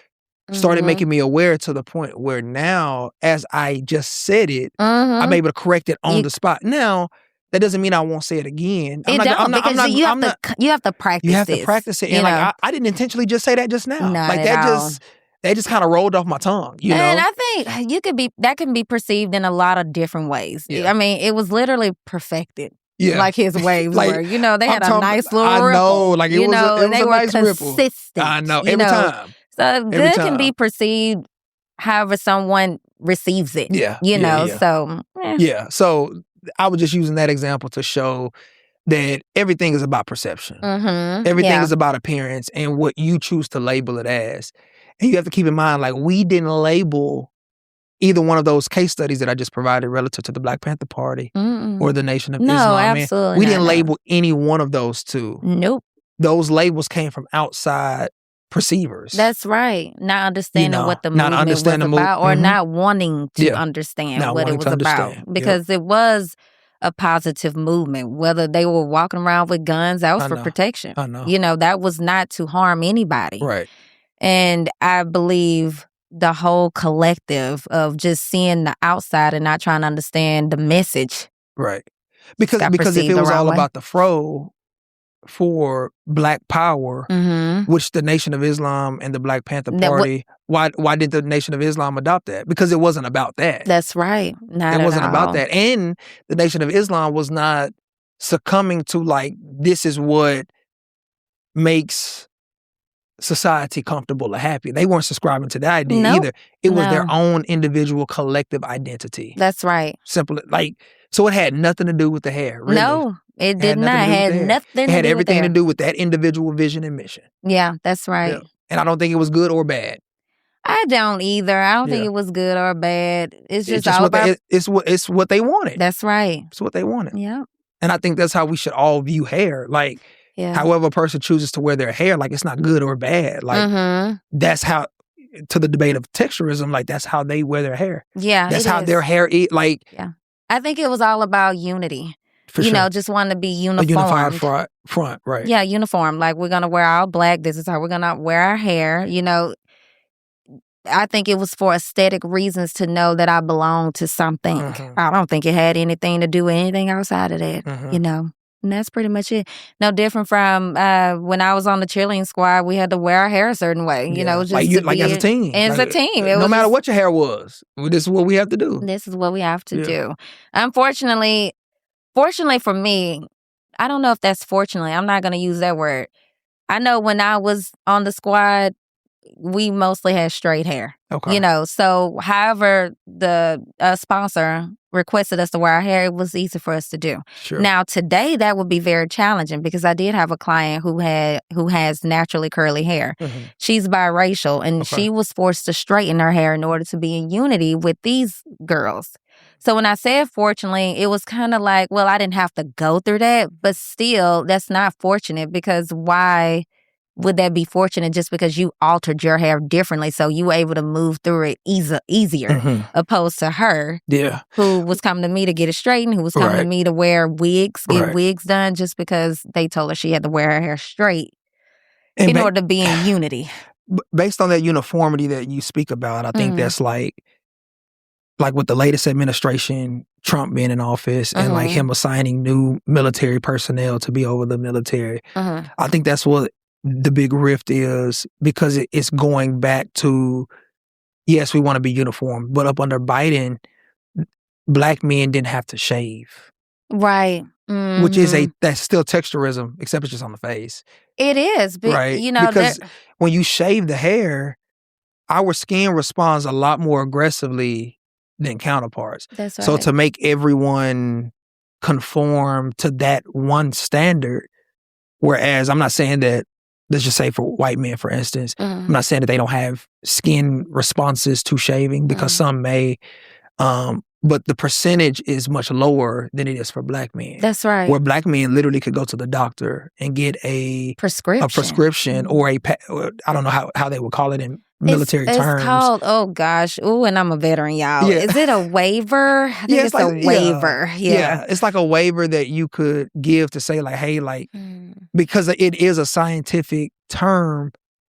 started making me aware to the point where now, as I just said it, I'm able to correct it on the spot. Now, that doesn't mean I won't say it again. You have to practice it. You have to practice it. And I didn't intentionally just say that just now. Not like at that all. That just kind of rolled off my tongue, And I think that can be perceived in a lot of different ways. Yeah. I mean, it was literally perfected. Yeah. Like his waves were. They had a nice little ripple. I know. Like it was a nice ripple. Consistent. I know. Every time. So good can be perceived however someone receives it. Yeah. So. Yeah. So I was just using that example to show that everything is about perception. Mm-hmm. Everything is about appearance and what you choose to label it as. And you have to keep in mind, like, we didn't label either one of those case studies that I just provided relative to the Black Panther Party or the Nation of Islam. No, absolutely we didn't label any one of those two. Nope. Those labels came from outside perceivers. That's right. Not understanding what the movement was about or not wanting to understand what it was about. Because it was a positive movement. Whether they were walking around with guns, that was for protection. I know. That was not to harm anybody. Right. And I believe the whole collective of just seeing the outside and not trying to understand the message. Right. Because if it was all about the fro for Black power, which the Nation of Islam and the Black Panther Party, why did the Nation of Islam adopt that? Because it wasn't about that. That's right. It wasn't about that. And the Nation of Islam was not succumbing to like, this is what makes society comfortable or happy. They weren't subscribing to that idea either. It was their own individual collective identity. That's right. Simple. So it had nothing to do with the hair, really. No, it did not. It had nothing to do with it had everything to do with that individual vision and mission. Yeah, that's right. Yeah. And I don't think it was good or bad. I don't either. I don't think it was good or bad. It's just all about... It's what they wanted. That's right. It's what they wanted. Yeah. And I think that's how we should all view hair. Like, however a person chooses to wear their hair, like, it's not good or bad. Like, that's how, to the debate of texturism, like, that's how they wear their hair. Yeah, that's how their hair is. Like, I think it was all about unity. For sure. Just wanting to be uniform. A unified front, right. Yeah, uniform. Like, we're going to wear all black. This is how we're going to wear our hair. I think it was for aesthetic reasons to know that I belong to something. I don't think it had anything to do with anything outside of that, And that's pretty much it. No different from when I was on the cheerleading squad, we had to wear our hair a certain way. It was just like as a team. As a team. No matter what your hair was, this is what we have to do. This is what we have to do. Unfortunately, fortunately for me, I don't know if that's fortunately, I'm not going to use that word. I know when I was on the squad, we mostly had straight hair. Okay. You know, so however the sponsor requested us to wear our hair, it was easy for us to do. Sure. Now, today, that would be very challenging because I did have a client who has naturally curly hair. Mm-hmm. She's biracial, and she was forced to straighten her hair in order to be in unity with these girls. So when I said fortunately, it was kind of like, well, I didn't have to go through that, but still, that's not fortunate because why would that be fortunate just because you altered your hair differently so you were able to move through it easier opposed to her who was coming to me to get it straightened, who was coming to me to wear wigs, get wigs done just because they told her she had to wear her hair straight in order to be in unity. Based on that uniformity that you speak about, I think that's like with the latest administration, Trump being in office and like him assigning new military personnel to be over the military. I think that's what the big rift is because it's going back to, yes, we want to be uniform, but up under Biden, Black men didn't have to shave. Right. Which is that's still texturism, except it's just on the face. It is. Right. You know, because when you shave the hair, our skin responds a lot more aggressively than counterparts. That's right. So to make everyone conform to that one standard, whereas I'm not saying that, let's just say for white men, for instance, I'm not saying that they don't have skin responses to shaving because some may, but the percentage is much lower than it is for Black men. That's right. Where Black men literally could go to the doctor and get a prescription or I don't know how they would call it in military terms. It's called, oh gosh, and I'm a veteran, y'all. Is it a waiver? I think it's a waiver. Yeah, it's like a waiver that you could give to say like, hey, like, because it is a scientific term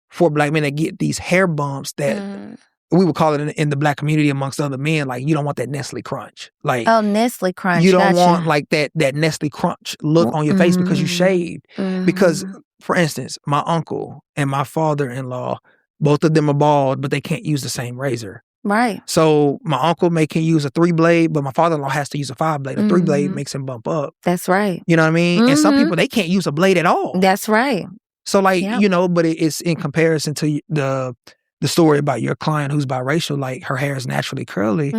for Black men that get these hair bumps that we would call it in the Black community amongst other men, like, you don't want that Nestle Crunch. Like, Nestle Crunch. You don't want like that Nestle Crunch look on your face because you shaved. Because, for instance, my uncle and my father-in-law, both of them are bald, but they can't use the same razor. Right. So my uncle can use a 3-blade, but my father-in-law has to use a 5-blade. A 3-blade makes him bump up. That's right. You know what I mean? And some people, they can't use a blade at all. That's right. So like, you know, but it's in comparison to the story about your client who's biracial, like her hair is naturally curly,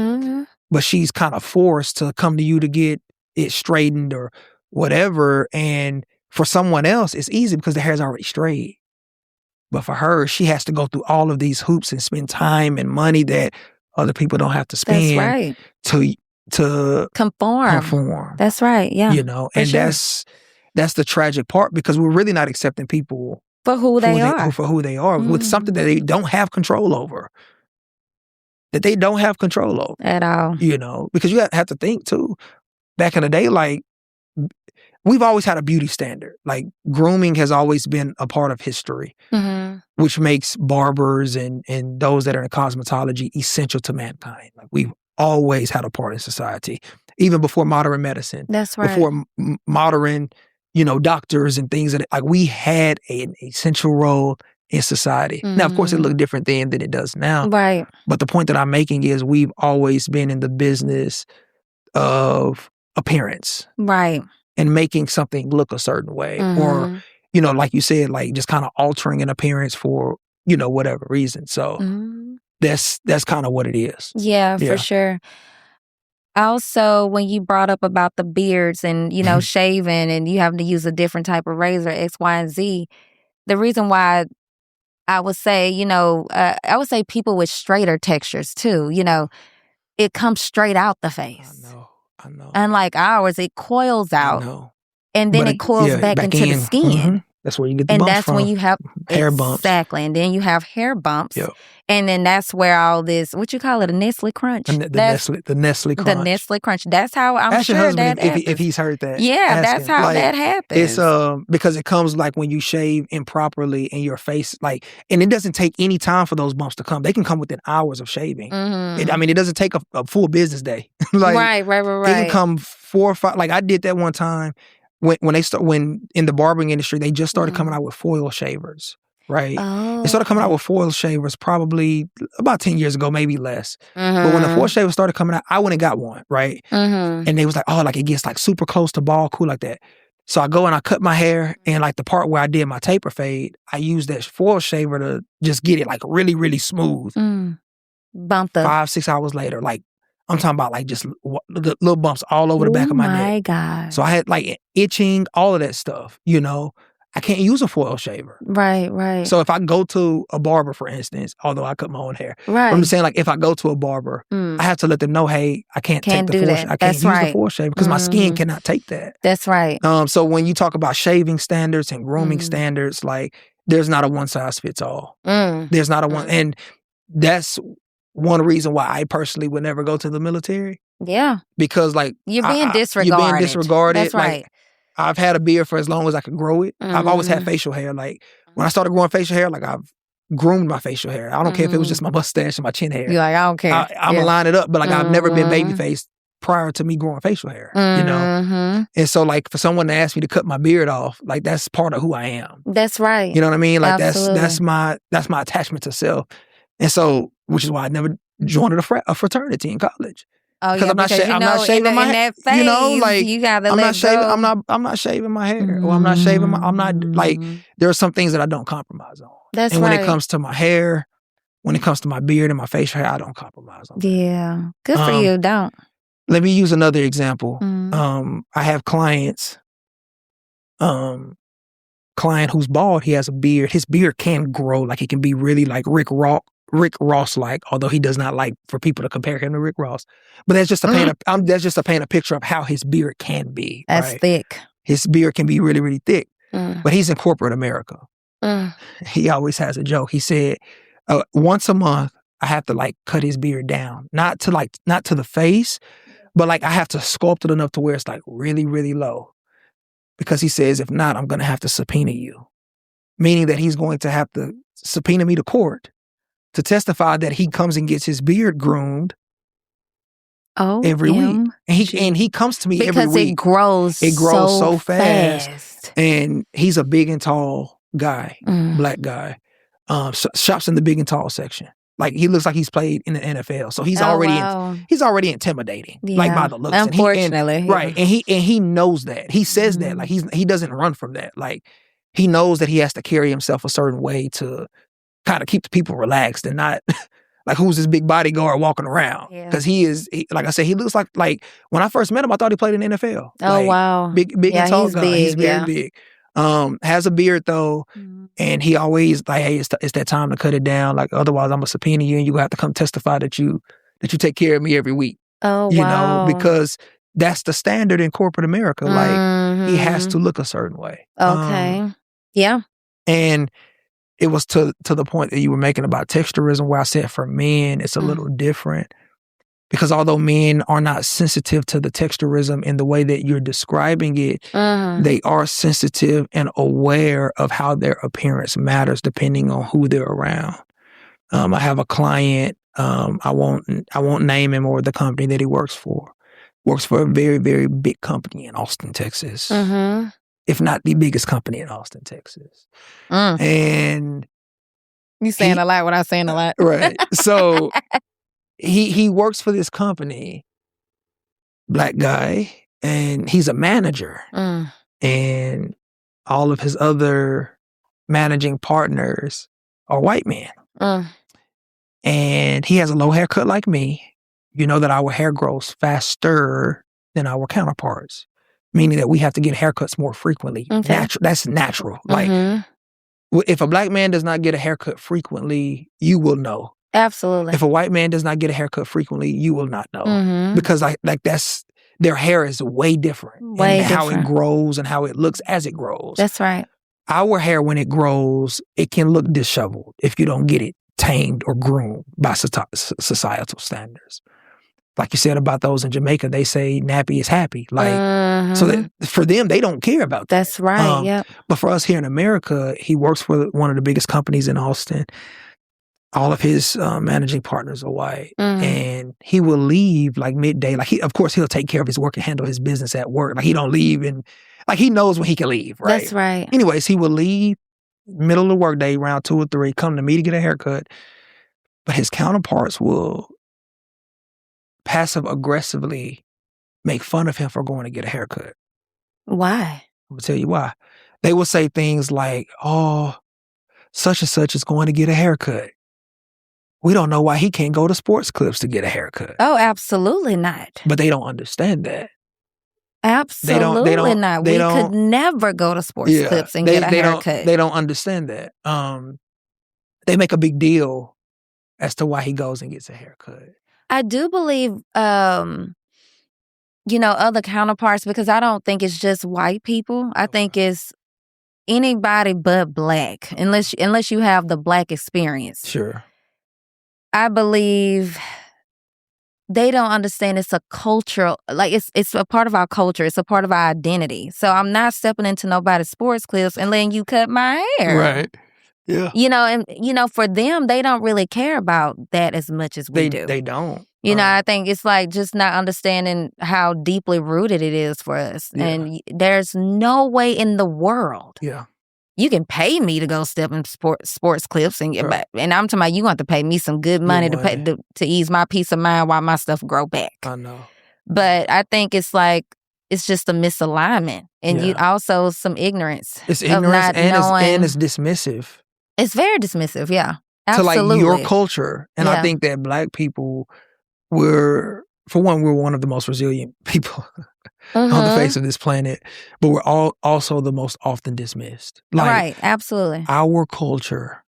but she's kind of forced to come to you to get it straightened or whatever. And for someone else, it's easy because the hair's already straight. But for her, she has to go through all of these hoops and spend time and money that other people don't have to spend to conform. That's right. Yeah. You know, and that's the tragic part because we're really not accepting people for who they are with something that they don't have control over. That they don't have control over. At all. You know, because you have to think too, back in the day, like, we've always had a beauty standard. Like, grooming has always been a part of history, which makes barbers and those that are in cosmetology essential to mankind. Like, we've always had a part in society, even before modern medicine. That's right. Before modern, you know, doctors and things that, like, we had an essential role in society. Now, of course, it looked different then than it does now. Right. But the point that I'm making is we've always been in the business of appearance. Right. And making something look a certain way. Or, you know, like you said, like just kind of altering an appearance for, you know, whatever reason. So that's kind of what it is. Yeah, for sure. Also, when you brought up about the beards and, you know, shaving and you having to use a different type of razor, X, Y, and Z, the reason why I would say, you know, I would say people with straighter textures too, you know, it comes straight out the face. I know. Unlike ours, it coils out. I know. And then it coils back into the skin. That's where you get the bumps from. And that's when you have hair bumps. Exactly. And then you have hair bumps. Yep. And then that's where all this, what you call it, a Nestle Crunch? The Nestle Crunch. The Nestle Crunch. That's how I'm Ask sure your husband that if he's heard that. Yeah, that's how that happens. It's because it comes like when you shave improperly in your face, like, and it doesn't take any time for those bumps to come. They can come within hours of shaving. It doesn't take a full business day. Like, right. It can come 4 or 5. Like, I did that one time when in the barbering industry, they just started coming out with foil shavers. Right. They started coming out with foil shavers probably about 10 years ago, maybe less. But when the foil shavers started coming out, I went and got one. Right. And they was like, oh, like it gets like super close to ball, cool like that. So I go and I cut my hair, and like the part where I did my taper fade, I use that foil shaver to just get it like really, really smooth. Bump the 5-6 hours later, like I'm talking about like just little bumps all over the back of my neck. Oh my God. So I had like itching, all of that stuff, you know. I can't use a foil shaver. Right. So if I go to a barber, for instance, although I cut my own hair, but I'm just saying, like, if I go to a barber, I have to let them know, hey, I can't take the do foil that. shaver. I can't That's use right. the foil shaver because my skin cannot take that. That's right. So when you talk about shaving standards and grooming standards, like, there's not a one size fits all. There's not a one, and that's one reason why I personally would never go to the military. Yeah. Because like you're being disregarded. You're being disregarded. That's right. Like, I've had a beard for as long as I could grow it. I've always had facial hair. Like, when I started growing facial hair, like, I've groomed my facial hair. I don't care if it was just my mustache and my chin hair. You're like, I don't care. I'm gonna line it up, but like, I've never been baby-faced prior to me growing facial hair, you know? And so like, for someone to ask me to cut my beard off, like, that's part of who I am. That's right. You know what I mean? Like, Absolutely. that's my attachment to self. And so, which is why I never joined a fraternity in college. Oh, because yeah, I'm not shaving my hair. Phase, you know, like, you gotta I'm let not shaving. go. I'm not shaving my hair, or I'm not shaving my. I'm not like. There are some things that I don't compromise on. That's and right. when it comes to my hair, when it comes to my beard and my facial hair, I don't compromise on. Yeah, good for you. Don't. Let me use another example. I have clients. Client who's bald, he has a beard. His beard can grow, like, it can be really like Rick Ross like, although he does not like for people to compare him to Rick Ross. But that's just to paint a picture of how his beard can be. That's right? thick. His beard can be really, really thick. But he's in corporate America. He always has a joke. He said, once a month, I have to like cut his beard down. Not to the face, but like I have to sculpt it enough to where it's like really, really low. Because he says, if not, I'm going to have to subpoena you. Meaning that he's going to have to subpoena me to court to testify that he comes and gets his beard groomed every week. And he comes to me every week. Because it grows so fast. And he's a big and tall guy, black guy. Shops in the big and tall section. Like, he looks like he's played in the NFL. So he's already intimidating, like, by the looks. Unfortunately. Right. And he knows that. He says that. Like, he doesn't run from that. Like, he knows that he has to carry himself a certain way to kind of keep the people relaxed and not like, who's this big bodyguard walking around? Because like I said, he looks like when I first met him, I thought he played in the NFL. Oh, like, wow. Big and tall guy. He's very big. Has a beard though, and he always like, hey, it's that time to cut it down. Like, otherwise, I'm gonna subpoena you, and you have to come testify that you take care of me every week. Oh, you wow. know, because that's the standard in corporate America. Like, he has to look a certain way. Okay. Yeah. And it was to the point that you were making about texturism, where I said for men, it's a little different. Because although men are not sensitive to the texturism in the way that you're describing it, they are sensitive and aware of how their appearance matters depending on who they're around. I have a client, I won't name him or the company that he works for. Works for a very, very big company in Austin, Texas. If not the biggest company in Austin, Texas. And you saying a lot without saying a lot. Right. So he works for this company, black guy, and he's a manager. And all of his other managing partners are white men. And he has a low haircut like me. You know that our hair grows faster than our counterparts, meaning that we have to get haircuts more frequently. Okay. That's natural. Like, if a black man does not get a haircut frequently, you will know. Absolutely. If a white man does not get a haircut frequently, you will not know. Because that's their hair is way different. How it grows and how it looks as it grows. That's right. Our hair, when it grows, it can look disheveled if you don't get it tamed or groomed by societal standards. Like you said about those in Jamaica, they say nappy is happy. Like, so that for them, they don't care about that. That's right. Yep. But for us here in America, he works for one of the biggest companies in Austin. All of his managing partners are white, and he will leave like midday. Like, of course, he'll take care of his work and handle his business at work. Like, he don't leave, and like, he knows when he can leave. Right. That's right. Anyways, he will leave middle of the workday, around 2 or 3, come to me to get a haircut. But his counterparts will passive aggressively make fun of him for going to get a haircut. Why? I'm gonna tell you why. They will say things like, "Oh, such and such is going to get a haircut. We don't know why he can't go to Sports Clips to get a haircut." Oh, absolutely not. But they don't understand that. Absolutely not. They We don't, could never go to Sports Clips and get a haircut. They don't understand that. They make a big deal as to why he goes and gets a haircut. I do believe, other counterparts, because I don't think it's just white people. I think it's anybody but Black, unless you have the Black experience. Sure. I believe they don't understand it's a cultural, like it's a part of our culture. It's a part of our identity. So I'm not stepping into nobody's Sports Clips and letting you cut my hair. Right. Yeah. And for them, they don't really care about that as much as we do. They don't. I think it's like just not understanding how deeply rooted it is for us. Yeah. And there's no way in the world. Yeah. You can pay me to go step in Sports Clips and get back. And I'm talking about you going to pay me some good money to ease my peace of mind while my stuff grow back. I know. But I think it's like, it's just a misalignment. And you also some ignorance. It's ignorance and it's dismissive. It's very dismissive, yeah. Absolutely. To like your culture. And I think that Black people we're one of the most resilient people on the face of this planet, but we're also the most often dismissed. Like, right, absolutely. Our culture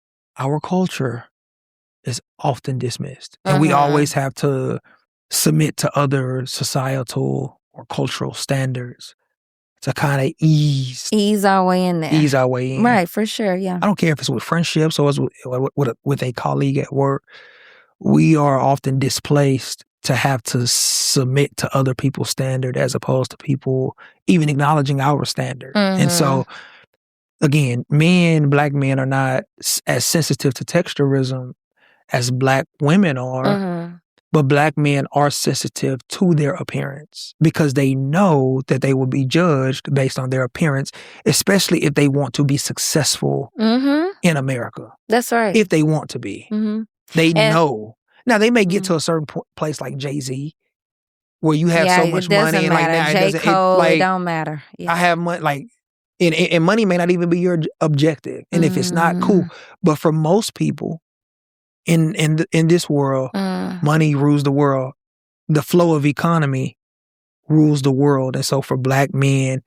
is often dismissed. And we always have to submit to other societal or cultural standards to kind of ease our way in there. Ease our way in. Right, for sure, yeah. I don't care if it's with friendships or it's with a colleague at work. We are often displaced to have to submit to other people's standard as opposed to people even acknowledging our standard. And so, again, Black men are not as sensitive to texturism as Black women are, but Black men are sensitive to their appearance because they know that they will be judged based on their appearance, especially if they want to be successful in America. That's right. If they want to be. They know. Now, they may get to a certain place like Jay-Z where you have so much money. And like now, it don't matter. Yeah. I have money, like, and money may not even be your objective. And if it's not, cool. But for most people in this world, money rules the world. The flow of economy rules the world. And so for Black men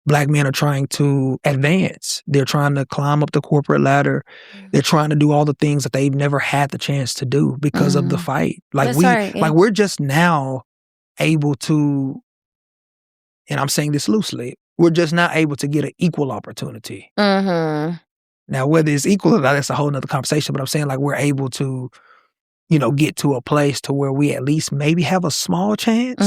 are trying to advance. They're trying to climb up the corporate ladder. They're trying to do all the things that they've never had the chance to do because of the fight. Like we're just now able to, and I'm saying this loosely, we're just not able to get an equal opportunity. Now, whether it's equal or not, that's a whole nother conversation, but I'm saying like we're able to, get to a place to where we at least maybe have a small chance.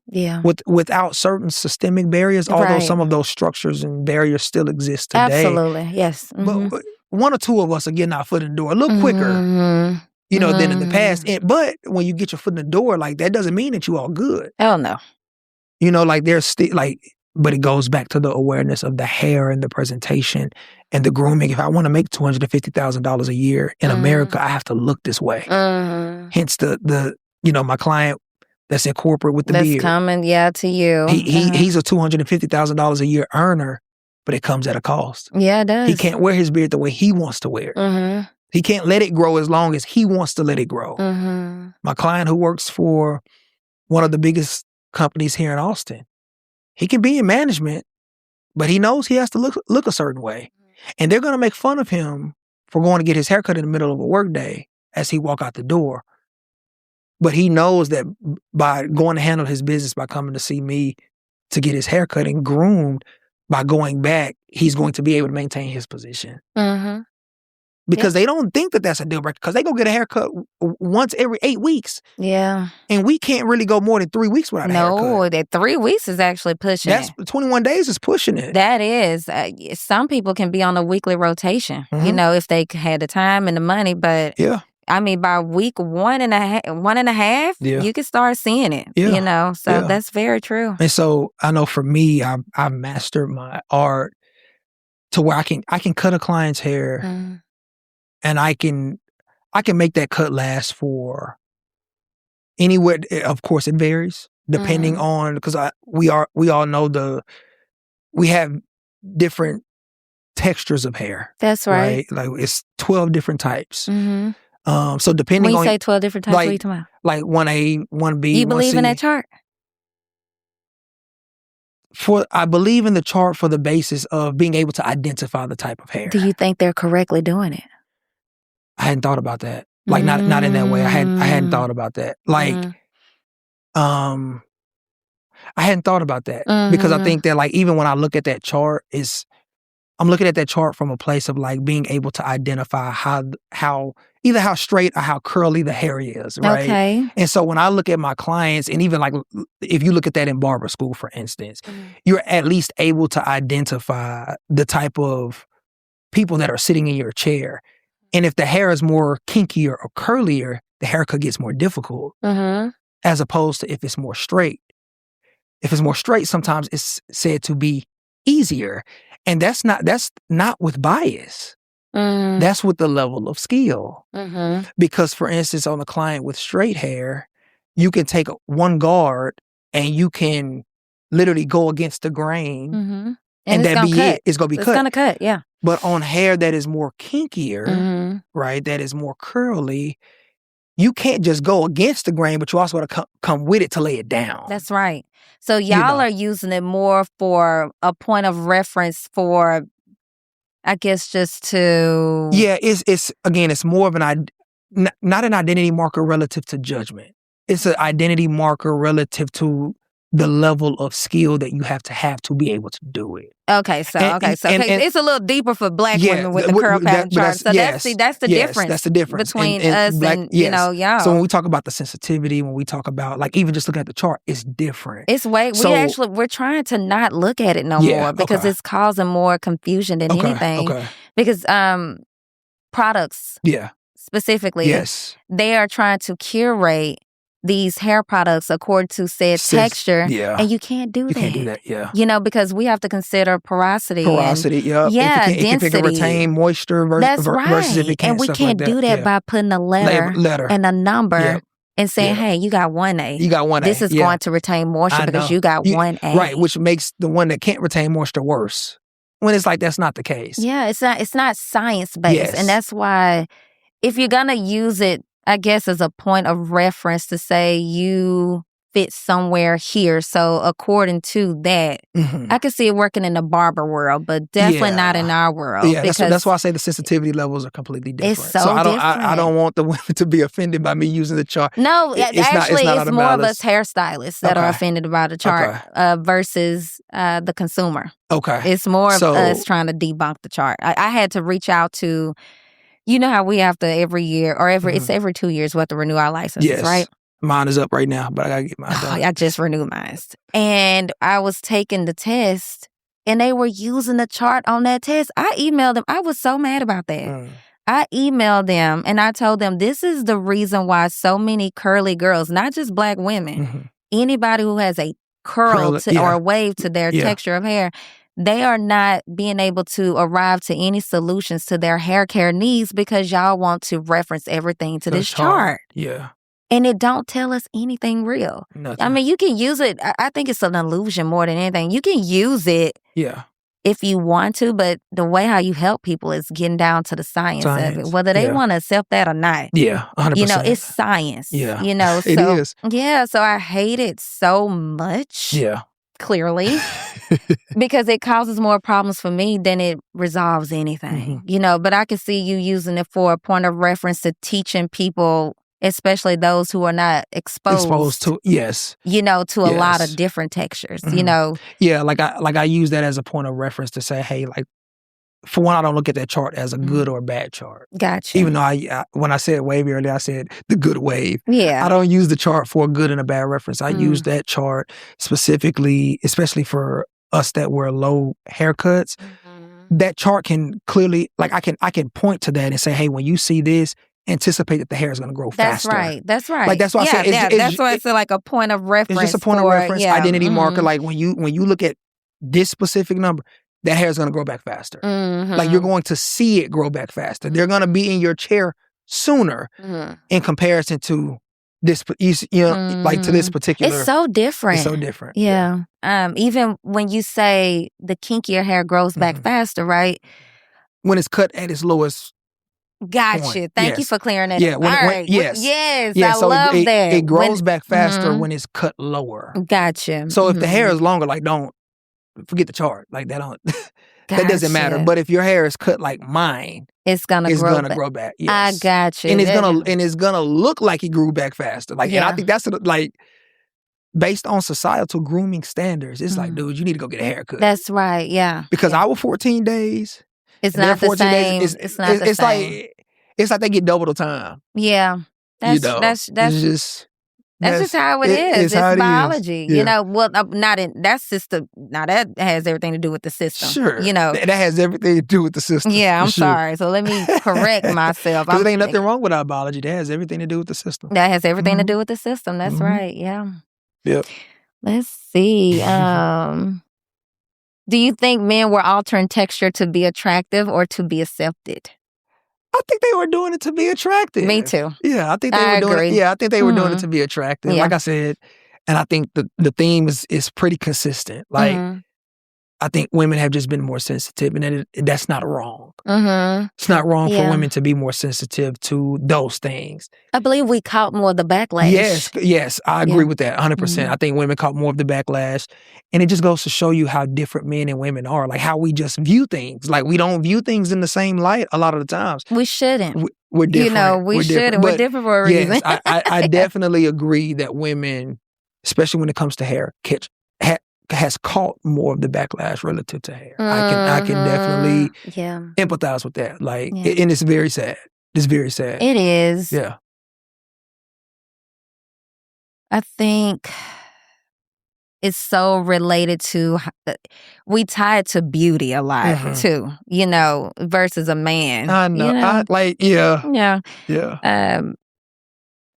Yeah. Without certain systemic barriers, although some of those structures and barriers still exist today. Absolutely, yes. But one or two of us are getting our foot in the door a little quicker, than in the past. But when you get your foot in the door, like that doesn't mean that you all good. Hell no. Like there's still but it goes back to the awareness of the hair and the presentation and the grooming. If I want to make $250,000 a year in America, I have to look this way. Hence the my client that's in corporate with the beard. That's coming, to you. He's a $250,000 a year earner, but it comes at a cost. Yeah, it does. He can't wear his beard the way he wants to wear it. He can't let it grow as long as he wants to let it grow. My client who works for one of the biggest companies here in Austin, he can be in management, but he knows he has to look a certain way. And they're going to make fun of him for going to get his haircut in the middle of a workday as he walk out the door. But he knows that by going to handle his business, by coming to see me to get his haircut and groomed, by going back, he's going to be able to maintain his position. Because they don't think that that's a deal breaker because they go get a haircut once every 8 weeks. Yeah. And we can't really go more than 3 weeks without a haircut. No, that 3 weeks is actually pushing it. 21 days is pushing it. That is. Some people can be on a weekly rotation, if they had the time and the money. But I mean, by week one and a half, you can start seeing it, So that's very true. And so I know for me, I've mastered my art to where I can cut a client's hair and I can make that cut last for anywhere. Of course, it varies depending on, because we all know we have different textures of hair. That's right. Like it's 12 different types. Mm-hmm. So depending when on you say 12 different types, what are you talking about? Like 1A, 1B. You believe 1C. in that chart? I believe in the chart for the basis of being able to identify the type of hair. Do you think they're correctly doing it? I hadn't thought about that. Like not in that way. I hadn't thought about that. Like, I hadn't thought about that because I think that like even when I look at that chart, I'm looking at that chart from a place of like being able to identify how either how straight or how curly the hair is, right? Okay. And so when I look at my clients, and even like if you look at that in barber school, for instance, you're at least able to identify the type of people that are sitting in your chair. And if the hair is more kinkier or curlier, the haircut gets more difficult as opposed to if it's more straight. If it's more straight, sometimes it's said to be easier. And that's not with bias. That's with the level of skill. Because, for instance, on a client with straight hair, you can take one guard and you can literally go against the grain. And that be it. It's going to be cut. It's going to cut, yeah. But on hair that is more kinkier, right, that is more curly, you can't just go against the grain, but you also got to come with it to lay it down. That's right. So y'all are using it more for a point of reference for, I guess, just to... Yeah, it's more of not an identity marker relative to judgment. It's an identity marker relative to the level of skill that you have to be able to do it. Okay, so it's a little deeper for Black women with the curl pattern chart. So that's the difference. That's the difference between us and y'all. So when we talk about the sensitivity, when we talk about like even just looking at the chart, it's different. It's we're trying to not look at it more because it's causing more confusion than anything. Okay. Because products, specifically, they are trying to curate these hair products according to said texture, and you can't do that. You can't do that, because we have to consider porosity. Density. If it can retain moisture versus if it can't. And we can't do that by putting a letter and a number and saying, hey, you got 1A. You got 1A. This is going to retain moisture because you got 1A. Right, which makes the one that can't retain moisture worse. When it's like that's not the case. Yeah, it's not science-based. And that's why if you're going to use it, I guess, as a point of reference to say you fit somewhere here. So according to that, I can see it working in the barber world, but definitely not in our world. Yeah, that's why I say the sensitivity levels are completely different. It's so different. I don't want the women to be offended by me using the chart. No, it's more of us hairstylists that are offended by the chart versus the consumer. Okay. It's more of us trying to debunk the chart. I had to reach out to... You know how we have to every year or it's every 2 years we have to renew our licenses, right? Mine is up right now, but I gotta get mine done. I just renewed mine. And I was taking the test and they were using the chart on that test. I emailed them. I was so mad about that. I emailed them and I told them this is the reason why so many curly girls, not just Black women, anybody who has a curl or a wave to their texture of hair, they are not being able to arrive to any solutions to their hair care needs because y'all want to reference everything to this chart. Yeah. And it don't tell us anything real. Nothing. I mean, you can use it. I think it's an illusion more than anything. You can use it if you want to, but the way how you help people is getting down to the science of it, whether they want to accept that or not. Yeah, 100%. It's science. Yeah. So, it is. Yeah, so I hate it so much. Yeah. Clearly, because it causes more problems for me than it resolves anything, but I can see you using it for a point of reference to teaching people, especially those who are not exposed to, to a lot of different textures, Yeah, like I use that as a point of reference to say, hey, like, for one, I don't look at that chart as a good or bad chart. Gotcha. Even though when I said wave earlier, I said the good wave. Yeah. I don't use the chart for a good and a bad reference. I use that chart specifically, especially for us that wear low haircuts. That chart can clearly, like I can point to that and say, hey, when you see this, anticipate that the hair is going to grow faster. That's right. Like that's why I said that's why it's like a point of reference. It's just a point of reference, identity marker. Like when you look at this specific number, that hair is going to grow back faster. Like you're going to see it grow back faster. They're going to be in your chair sooner in comparison to this, like to this particular. It's so different. It's so different. Yeah. Even when you say the kinkier hair grows back faster, right? When it's cut at its lowest. Gotcha. Thank you for clearing that up. All right. Yes. I love that. It grows back faster when it's cut lower. Gotcha. So if the hair is longer, like don't forget the chart. Like that don't that doesn't matter. But if your hair is cut like mine, it's gonna grow back. Yes. I gotcha. And it's gonna look like it grew back faster. Like and I think that's like based on societal grooming standards, it's like, dude, you need to go get a haircut. That's right. Yeah. Because our 14 days. It's not the same. It's not the same. It's like they get double the time. Yeah. That's just how it is. It's biology. Yeah. You know, well, not in that system. Now that has everything to do with the system. Sure. You know. That has everything to do with the system. Yeah, I'm sorry. So let me correct myself. Because there ain't nothing wrong with our biology. That has everything to do with the system. That has everything to do with the system. That's right. Yeah. Yep. Let's see. Do you think men were altering texture to be attractive or to be accepted? I think they were doing it to be attractive. Me too. Yeah, I think they were doing it. Yeah, I think they were doing it to be attractive. Yeah. Like I said, and I think the theme is pretty consistent. Like I think women have just been more sensitive, and that's not wrong. It's not wrong for women to be more sensitive to those things. I believe we caught more of the backlash. Yes, I agree with that 100%. I think women caught more of the backlash, and it just goes to show you how different men and women are, like how we just view things. Like we don't view things in the same light a lot of the times. We shouldn't. We're different. You know, we shouldn't. We're different for a reason. Yes, I definitely agree that women, especially when it comes to hair, has caught more of the backlash relative to hair. I can definitely empathize with that. Like, and it's very sad. It's very sad. It is. Yeah. I think it's so related to, we tie it to beauty a lot too, you know, versus a man. I know. You know? Yeah.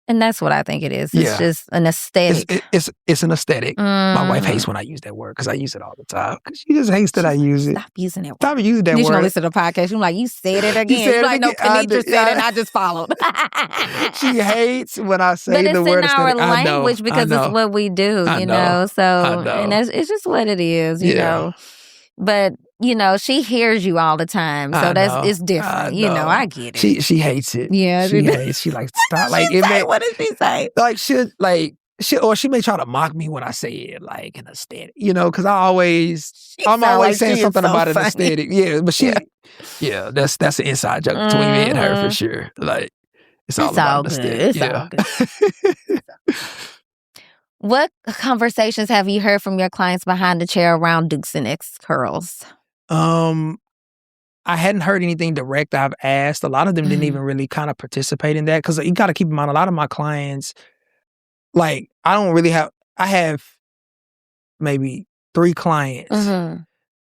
And that's what I think it is. It's just an aesthetic. It's an aesthetic. My wife hates when I use that word because I use it all the time. Because she just hates that I use it. Stop using that word. Stop using that word. You should listen to the podcast. You're like, you said it again. You're like, no, Kenitra said it and I just followed. She hates when I say the word aesthetic. But it's in our language because it's what we do, you know. So, and it's just what it is, you know. But, you know, she hears you all the time. So it's different. You know, I get it. She hates it. Yeah. She like, stop. Like, what does she say? Like, she may try to mock me when I say it, like, an aesthetic, you know, because I'm always saying something about an aesthetic. Yeah, but that's an inside joke between me and her for sure. Like, it's all about aesthetic. It's all good. What conversations have you heard from your clients behind the chair around Dukes and X curls? I hadn't heard anything direct. I've asked. A lot of them didn't even really kind of participate in that because you got to keep in mind, a lot of my clients, like, I have maybe 3 clients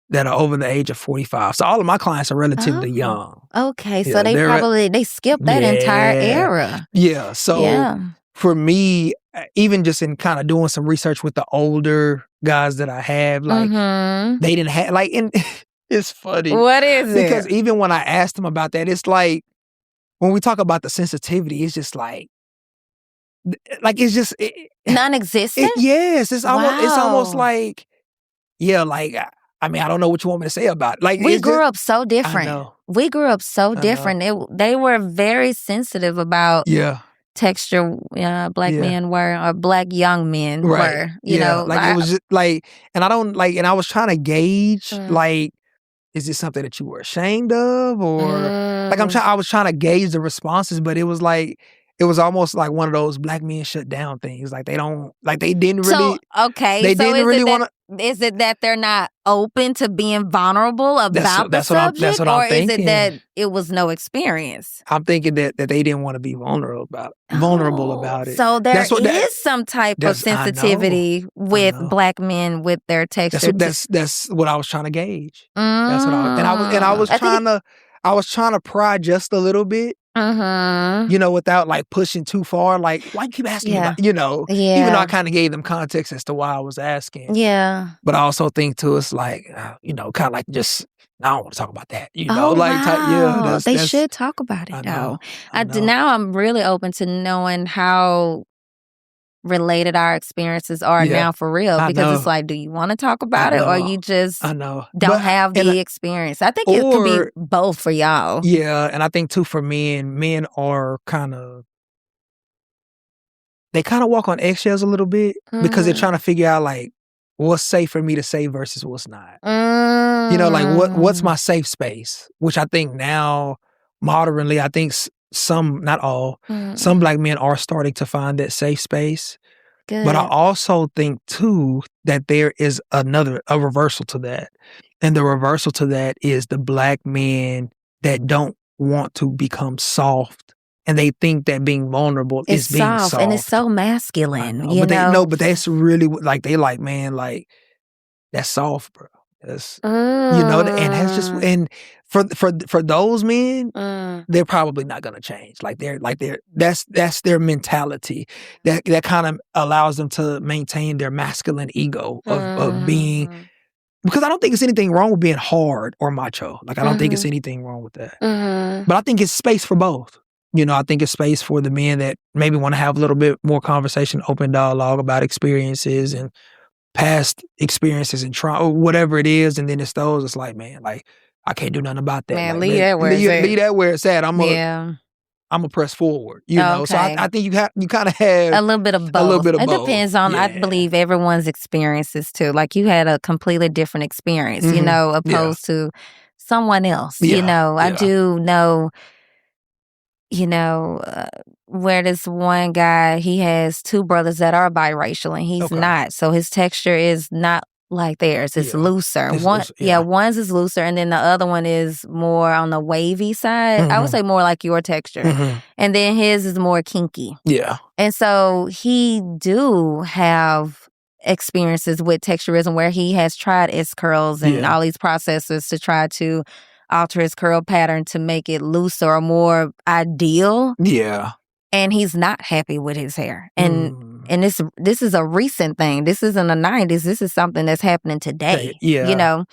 that are over the age of 45. So all of my clients are relatively young. Okay, so they skipped that entire era. Yeah, so for me, even just in kind of doing some research with the older guys that I have, like, they didn't have, like, and it's funny. What is it? Because even when I asked them about that, it's like, when we talk about the sensitivity, it's just like it's just non-existent. Yes, it's almost like, like, I mean, I don't know what you want me to say about it. Like, we grew up so different. I know. We grew up so different. They were very sensitive about texture. Black men were, or black young men were. You know, like it was just like, and I don't like, and I was trying to gauge like, is this something that you were ashamed of, or like I was trying to gauge the responses, but it was like, it was almost like one of those black men shut down things. Like they didn't really. So, okay. They didn't really want to. Is it that they're not open to being vulnerable about the subject? That's what I'm thinking. Or is it that it was no experience? I'm thinking that they didn't want to be vulnerable about it. So there is some type of sensitivity with black men with their texture. That's what I was trying to gauge. That's what I was trying to pry just a little bit. You know, without like pushing too far. Like, why you keep asking about, you know, even though I kind of gave them context as to why I was asking. Yeah. But I also think too, it's like, you know, kind of like just, I don't want to talk about that. You know, they should talk about it though. Now I'm really open to knowing how related our experiences are now for real. Because it's like, do you want to talk about it or you just don't have the experience? I think it could be both for y'all. Yeah, and I think too for men are they kind of walk on eggshells a little bit because they're trying to figure out like what's safe for me to say versus what's not. You know, like what's my safe space? Which I think now, modernly, I think some, not all, some Black men are starting to find that safe space. Good. But I also think too that there is a reversal to that. And the reversal to that is the Black men that don't want to become soft. And they think that being vulnerable is being soft. And it's so masculine, but that's really like, they like, man, like, that's soft, bro. That's, and that's just, and for those men, they're probably not gonna change. That's their mentality. That kind of allows them to maintain their masculine ego of being, because I don't think it's anything wrong with being hard or macho. Like, I don't think it's anything wrong with that. But I think it's space for both. I think it's space for the men that maybe want to have a little bit more conversation, open dialogue about experiences and past experiences and trauma, or whatever it is. And then it's those, it's like, man, like, I can't do nothing about that. Man, like, leave that where it's at. Leave that where it's at. I'm gonna press forward, know. So I think you kind of have a little bit of both. It depends on, I believe, everyone's experiences too. Like, you had a completely different experience, opposed to someone else. I do know, where this one guy, he has two brothers that are biracial and he's not. So his texture is not like theirs. It's looser. One's is looser and then the other one is more on the wavy side. I would say more like your texture. And then his is more kinky. Yeah. And so he do have experiences with texturism where he has tried S-curls and all these processes to try to alter his curl pattern to make it looser or more ideal. Yeah. And he's not happy with his hair. And this is a recent thing. This isn't the 90s. This is something that's happening today. Yeah.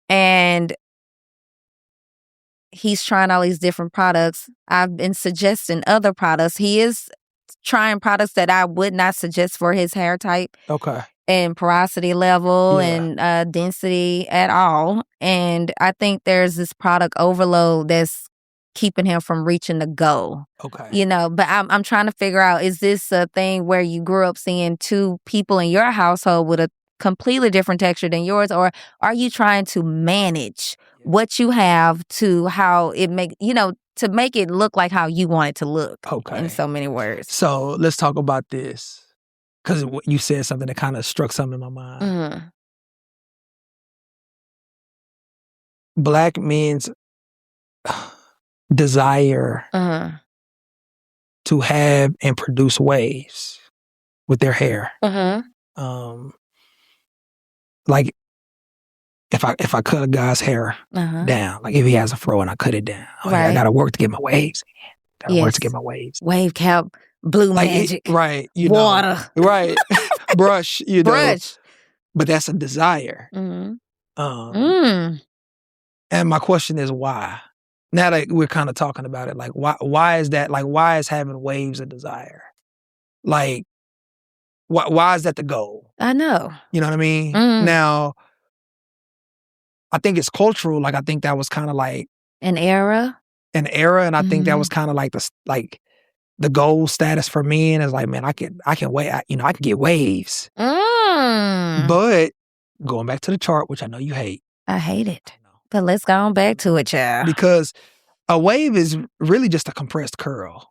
And he's trying all these different products. I've been suggesting other products. He is trying products that I would not suggest for his hair type. Okay. And porosity level and density at all. And I think there's this product overload that's keeping him from reaching the goal. Okay. But I'm trying to figure out, is this a thing where you grew up seeing two people in your household with a completely different texture than yours? Or are you trying to manage what you have to how it to make it look like how you want it to look? Okay. In so many words. So let's talk about this. Because you said something that kind of struck something in my mind. Black men's desire to have and produce waves with their hair. Like, if I cut a guy's hair down, like if he has a fro and I cut it down, I gotta work to get my waves. Work to get my waves. Wave cap. Blue magic. Right. Water. Right. Brush, Brush. But that's a desire. And my question is why? Now that we're kind of talking about it, like why is that? Like, why is having waves a desire? Like, why is that the goal? I know. You know what I mean? Now, I think it's cultural. Like, I think that was kind of like an era. And I think that was kind of like the goal status for men is like, man, I can wait. I can get waves. But going back to the chart, which I know you hate. I hate it. But let's go on back to it, child. Because a wave is really just a compressed curl.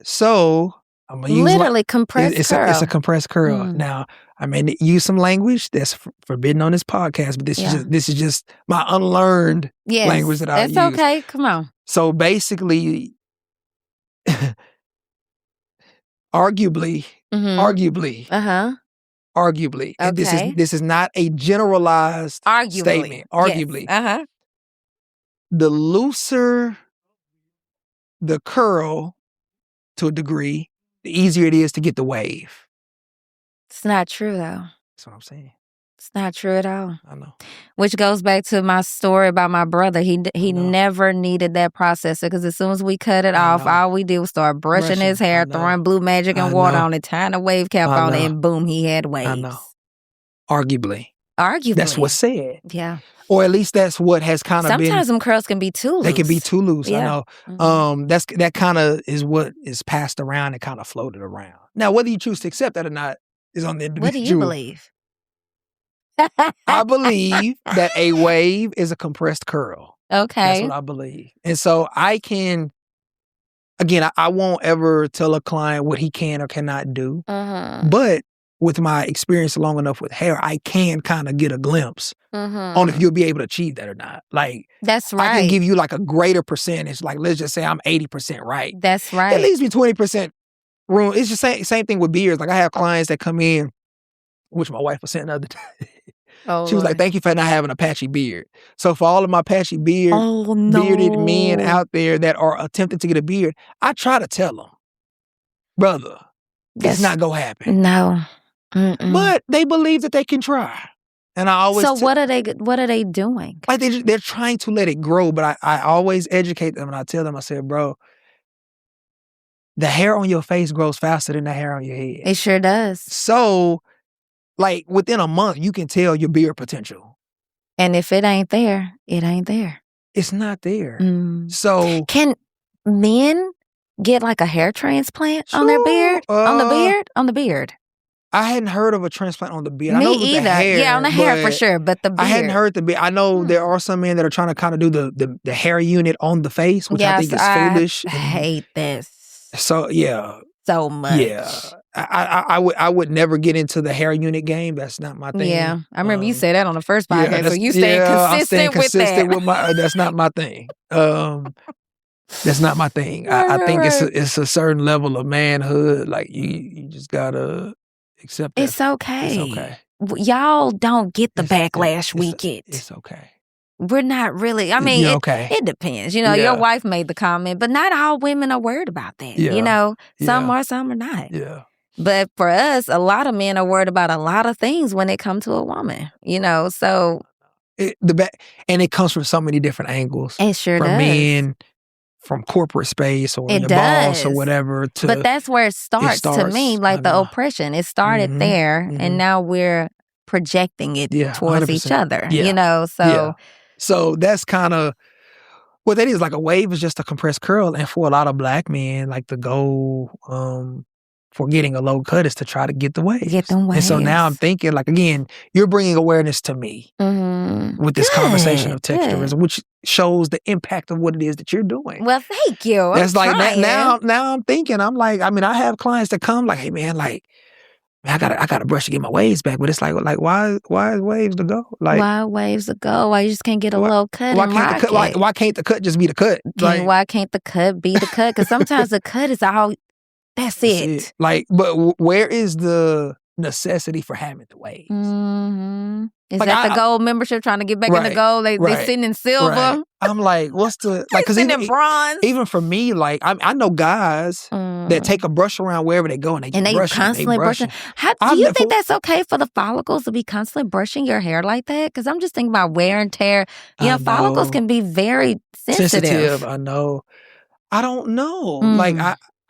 So I'm gonna use literally compressed curl. It's a compressed curl. Now, I may use some language that's forbidden on this podcast, but this is just my unlearned language that I use. That's okay. Come on. So basically, arguably, okay. This is not a generalized statement. Arguably, yes. The looser the curl to a degree, the easier it is to get the wave. It's not true though. That's what I'm saying. It's not true at all. I know. Which goes back to my story about my brother. He never needed that processor because as soon as we cut it off, all we did was start brushing his hair, throwing blue magic and water on it, tying a wave cap on it, and boom, he had waves. I know. Arguably. That's what's said. Yeah. Or at least that's what has kind of been. Sometimes them curls can be too loose. They can be too loose. Yeah. I know. That kind of is what is passed around and kind of floated around. Now, whether you choose to accept that or not is on the individual. What do you believe? I believe that a wave is a compressed curl. Okay. That's what I believe. And so I can, again, I won't ever tell a client what he can or cannot do. But with my experience long enough with hair, I can kind of get a glimpse on if you'll be able to achieve that or not. Like, that's right. I can give you like a greater percentage. Like, let's just say I'm 80% right. That's right. It leaves me 20% room. It's just same thing with beards. Like, I have clients that come in, which my wife was saying the other day. She was like, thank you for not having a patchy beard. So for all of my patchy bearded men out there that are attempting to get a beard, I try to tell them, brother, it's not going to happen. No. But they believe that they can try. And I always what are they doing? Like they're trying to let it grow, but I always educate them and I tell them, I said, bro, the hair on your face grows faster than the hair on your head. It sure does. So, like, within a month, you can tell your beard potential. And if it ain't there, it ain't there. It's not there. So, can men get like a hair transplant on their beard? On the beard? I hadn't heard of a transplant on the beard. Me I know either. The hair, yeah, on the hair for sure, but the beard. I hadn't heard the beard. I know there are some men that are trying to kind of do the hair unit on the face, which I think is foolish. I hate this. So, yeah. So much. Yeah. I would never get into the hair unit game. That's not my thing. Yeah. I remember you said that on the first podcast. So you staying consistent with that. With that's not my thing. That's not my thing. I think it's a certain level of manhood. Like you just gotta accept that. It's okay. It's okay. Y'all don't get the backlash we get. It's okay. We're not really. I mean, okay. It depends. You know, your wife made the comment, but not all women are worried about that. Yeah. You know, some are, some are not. Yeah. But for us, a lot of men are worried about a lot of things when it comes to a woman. You know, so and it comes from so many different angles. It sure does. From men, from corporate space, or your boss, or whatever. But that's where it starts to me, like the oppression. It started there, and now we're projecting it towards 100%. Each other. You know, so. Yeah. So that's kind of what that is. Like a wave is just a compressed curl. And for a lot of black men, like the goal for getting a low cut is to try to get the waves. Get them waves. And so now I'm thinking, like, again, you're bringing awareness to me with this conversation of texturism, which shows the impact of what it is that you're doing. Well, thank you. That's like now I'm thinking, I'm like, I mean, I have clients that come like, hey man, like, I gotta brush to get my waves back, but it's like why is waves to go? Like why waves to go? Why you just can't get a low cut? Why can't the cut just be the cut? Like, why can't the cut be the cut? Because sometimes the cut is all. That's it. Like, but where is the necessity for having the waves? Is like that the gold membership trying to get back in the gold? They sitting in silver. Right. I'm like, what's the like? Because in bronze. Even for me, like I know guys that take a brush around wherever they go and they constantly brushing. Do you think that's okay for the follicles to be constantly brushing your hair like that? Because I'm just thinking about wear and tear. You know, follicles can be very sensitive. I know. I don't know. Like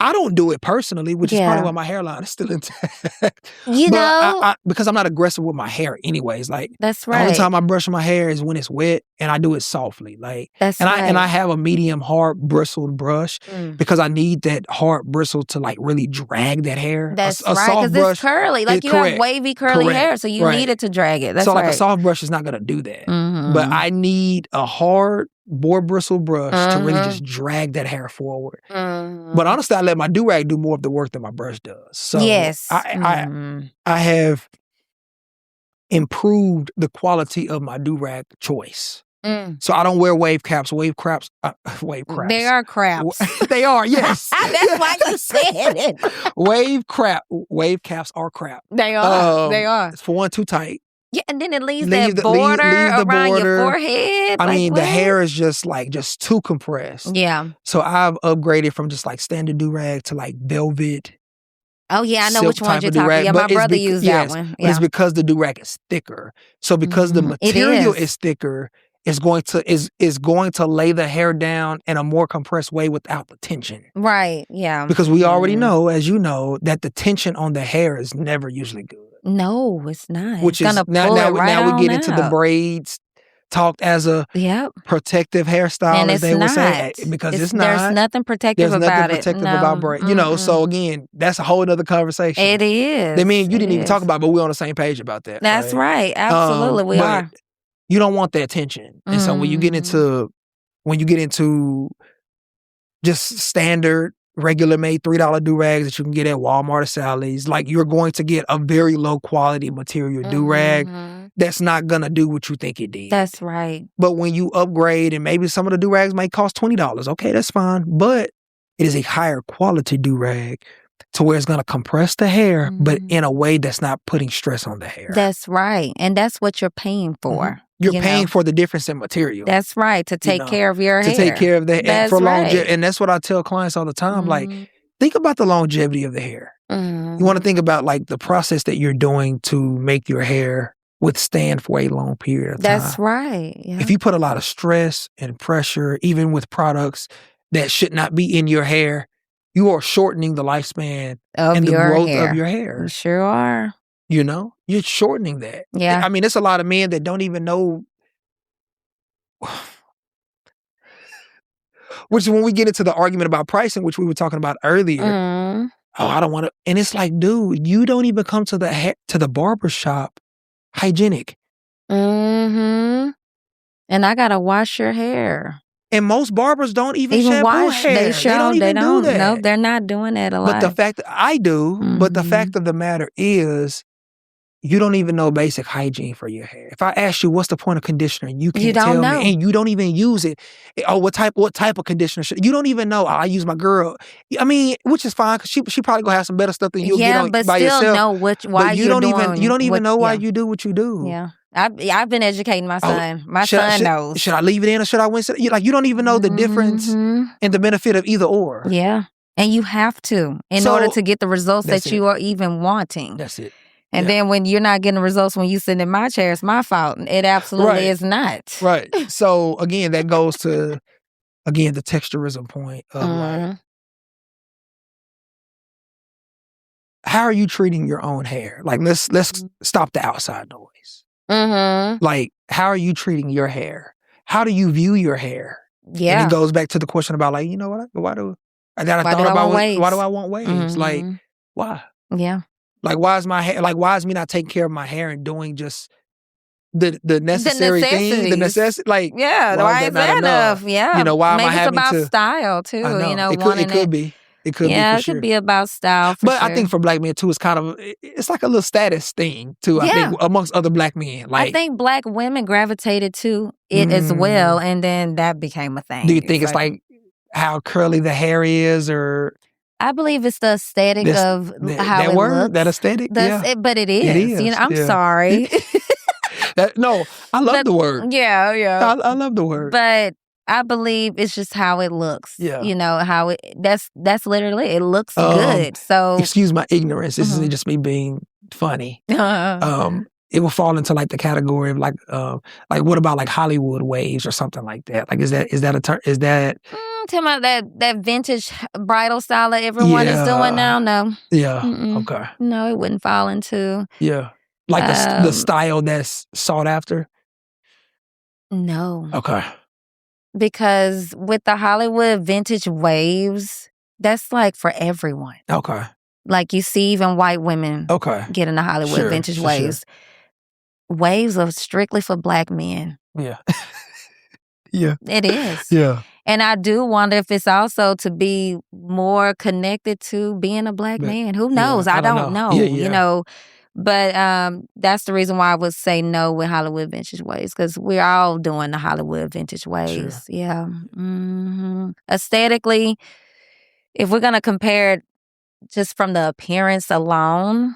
I don't do it personally, which is probably why my hairline is still intact. You know? Because I'm not aggressive with my hair anyways. Like, that's right. The only time I brush my hair is when it's wet, and I do it softly. Like, that's right. I have a medium hard bristled brush because I need that hard bristle to like really drag that hair. That's right, because it's curly. Like you have wavy curly hair, so you need it to drag it. That's so right. Like a soft brush is not going to do that. But I need a hard boar bristle brush to really just drag that hair forward. But honestly, I let my do-rag do more of the work than my brush does. So yes. I have improved the quality of my do-rag choice. So I don't wear wave caps. Wave craps. They are craps. They are, yes. That's why you said it. Wave caps are crap. They are. They are. It's for one, too tight. Yeah, and then it leaves that border around your forehead. I mean, the hair is just too compressed. Yeah. So I've upgraded from just like standard do-rag to like velvet Oh, yeah, I know silk which one type you're of talking about. do-rag. Yeah, But my it's brother used that one. but it's Yeah. because the do-rag is thicker. So because the It material is. is thicker, it's going to lay the hair down in a more compressed way without the tension. Right, yeah. Because we already know, as you know, that the tension on the hair is never usually good. No, it's not. Which it's is gonna pull it right now we on get into the out. braids talked as a Yep. protective hairstyle, And as it's they would say, not. because it's There's not. nothing protective There's nothing about it. protective No. about braid. You know, so again, that's a whole other conversation. It is. That mean you didn't It even is. talk about, but we're on the same page about that. That's right. Absolutely, we but are. you don't want that tension. And so when you get into just standard regular made $3 do-rags that you can get at Walmart or Sally's, like, you're going to get a very low quality material do-rag that's not gonna do what you think it did. That's right. But when you upgrade, and maybe some of the do-rags might cost $20, okay, that's fine. But it is a higher quality do-rag to where it's gonna compress the hair, but in a way that's not putting stress on the hair. That's right. And that's what you're paying for. You're paying for the difference in material. That's right. To take care of your hair. To take care of the hair. That's For right. longevity. And that's what I tell clients all the time. Like, think about the longevity of the hair. You want to think about, like, the process that you're doing to make your hair withstand for a long period of time. That's right. Yeah. If you put a lot of stress and pressure, even with products that should not be in your hair, you are shortening the lifespan and the growth of your hair. You sure are. You know, you're shortening that. Yeah. I mean, it's a lot of men that don't even know. Which is when we get into the argument about pricing, which we were talking about earlier. Oh, I don't want to. And it's like, dude, you don't even come to the barber shop hygienic. And I gotta wash your hair. And most barbers don't even shampoo wash hair. They don't even do that. No, they're not doing that a lot. But the fact that I do, but the fact of the matter is, you don't even know basic hygiene for your hair. If I ask you what's the point of conditioner, you can't tell me, and you don't even use it. Oh, what type of conditioner you don't even know. I use my girl. I mean, which is fine, because she probably gonna have some better stuff than you'll get on, but by still yourself. know why you don't even know why you do what you do. Yeah. I've been educating my son. My son knows. Should I leave it in or should I rinse it? You don't even know the difference and the benefit of either or. Yeah. And you have to in order to get the results that you are even wanting. That's it. And then when you're not getting the results when you sit in my chair, it's my fault. It absolutely is not. Right. So again, that goes to the texturism point of like, how are you treating your own hair? Like, let's stop the outside noise. Like, how are you treating your hair? How do you view your hair? Yeah. And it goes back to the question about, like, you know what? Why do I want waves? Like, why? Yeah. Like, why is my hair? Like, why is me not taking care of my hair and doing just the necessary thing? The necessity. Like, why is that enough? Yeah. You know, why am I Maybe having it's about style too. I know. You know, it could be. It could be. Yeah, for it sure. could be about style. But I think for black men too, it's kind of like a little status thing too. I think amongst other black men. Like, I think black women gravitated to it as well, and then that became a thing. Do you think it's like how curly the hair is, or? I believe it's the aesthetic of how it looks. That aesthetic? But it is. It is. You know, I'm sorry. No, I love the word. Yeah. I love the word. But I believe it's just how it looks. Yeah. You know, how that's literally, it looks good. So. Excuse my ignorance. This isn't just me being funny. It will fall into like the category of like what about like Hollywood waves or something like that? Like, is that a term? Is that? Talking about that vintage bridal style that everyone is doing now? No. Yeah. Mm-mm. Okay. No, it wouldn't fall into. Yeah. Like the style that's sought after? No. Okay. Because with the Hollywood vintage waves, that's like for everyone. Okay. Like, you see even white women getting the Hollywood vintage waves. Sure. Waves are strictly for black men. Yeah. Yeah. It is. Yeah. And I do wonder if it's also to be more connected to being a black man. Who knows? I don't know. Yeah. You know, but that's the reason why I would say no with Hollywood vintage waves, because we're all doing the Hollywood vintage waves. Sure. Yeah. Aesthetically, if we're going to compare it just from the appearance alone,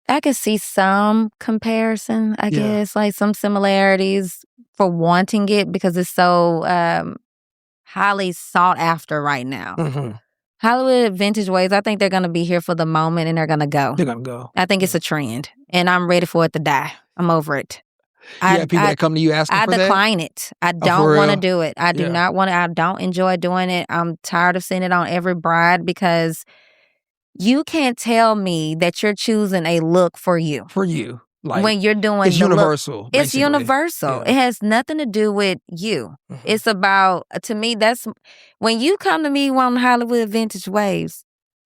I could see some comparison, I guess, like some similarities for wanting it, because it's so highly sought after right now. Hollywood vintage waves, I think they're going to be here for the moment and they're going to go. They're going to go. I think it's a trend and I'm ready for it to die. I'm over it. People that come to you asking for that? I decline it. I don't want to do it. I do not want to. I don't enjoy doing it. I'm tired of seeing it on every bride because you can't tell me that you're choosing a look for you. For you. Like, when you're doing it's universal. It's universal. Yeah. It has nothing to do with you. Mm-hmm. It's about, to me, that's when you come to me wanting Hollywood vintage waves,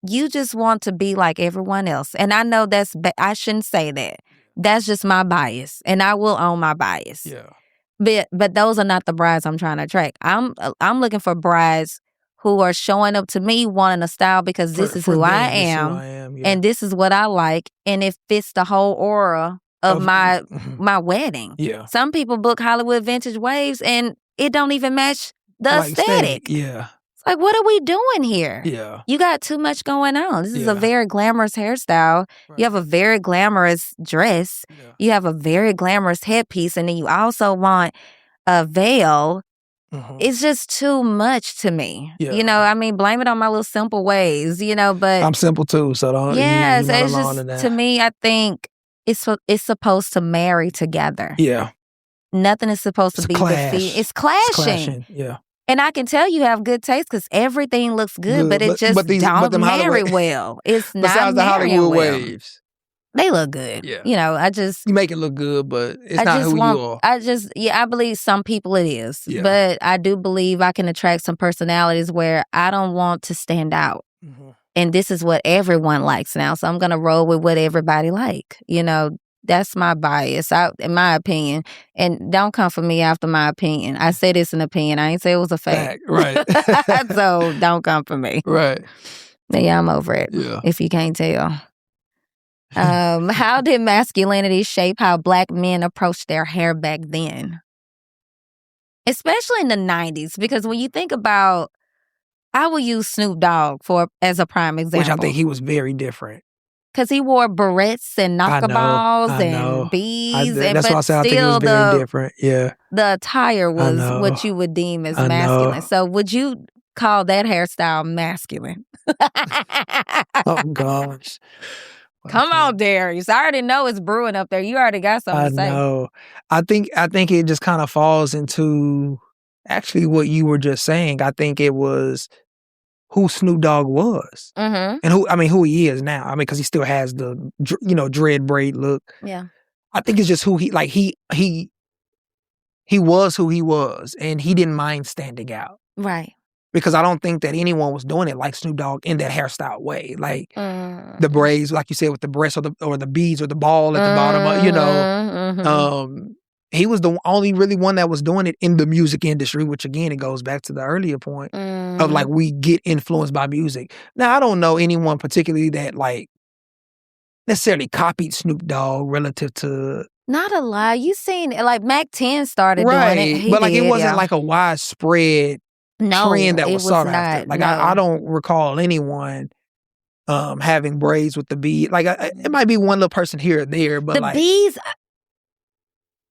you just want to be like everyone else. And I know I shouldn't say that. That's just my bias. And I will own my bias. Yeah. But those are not the brides I'm trying to attract. I'm looking for brides who are showing up to me wanting a style because this is who I am. And this is what I like. And it fits the whole aura of my wedding. Yeah. Some people book Hollywood vintage waves and it don't even match the aesthetic. Yeah. It's like, what are we doing here? Yeah. You got too much going on. This is a very glamorous hairstyle. Right. You have a very glamorous dress. Yeah. You have a very glamorous headpiece. And then you also want a veil. Mm-hmm. It's just too much to me. Yeah. You know, I mean, blame it on my little simple ways, you know, but I'm simple too, so don't. Yes, it's just, to me, I think it's supposed to marry together. Yeah. Nothing is supposed to be defeated. It's clashing. Yeah. And I can tell you have good taste because everything looks good, but it just don't marry well. It's not besides the Hollywood waves. They look good. Yeah. You know, you make it look good, but it's not who you are. I believe some people it is. Yeah. But I do believe I can attract some personalities where I don't want to stand out. Mm-hmm. And this is what everyone likes now. So I'm going to roll with what everybody like. You know, that's my bias, in my opinion. And don't come for me after my opinion. I said it's an opinion. I ain't say it was a fact. Right. So don't come for me. Right. But yeah, I'm over it. Yeah. If you can't tell. How did masculinity shape how Black men approached their hair back then? Especially in the 90s. Because when you think about, I will use Snoop Dogg as a prime example. Which I think he was very different. Because he wore barrettes and knockaballs and beads. That's why I said I think he was very different. Yeah. The attire was what you would deem as masculine. So would you call that hairstyle masculine? Oh, gosh. Come on, Darius. I already know it's brewing up there. You already got something to say. I know. I think it just kind of falls into actually what you were just saying. I think it was who Snoop Dogg was, and who he is now. I mean, because he still has the dread braid look. Yeah, I think it's just who he was who he was, and he didn't mind standing out. Right. Because I don't think that anyone was doing it like Snoop Dogg in that hairstyle way, like the braids, like you said, with the breast or the beads or the ball at the bottom. He was the only really one that was doing it in the music industry, which again, it goes back to the earlier point of like we get influenced by music. Now, I don't know anyone particularly that like necessarily copied Snoop Dogg relative to. Not a lot. You seen like Mac 10 started doing it. But like it wasn't like a widespread trend that was sought after. Like I don't recall anyone having braids with the bead. Like it might be one little person here or there, but the beads.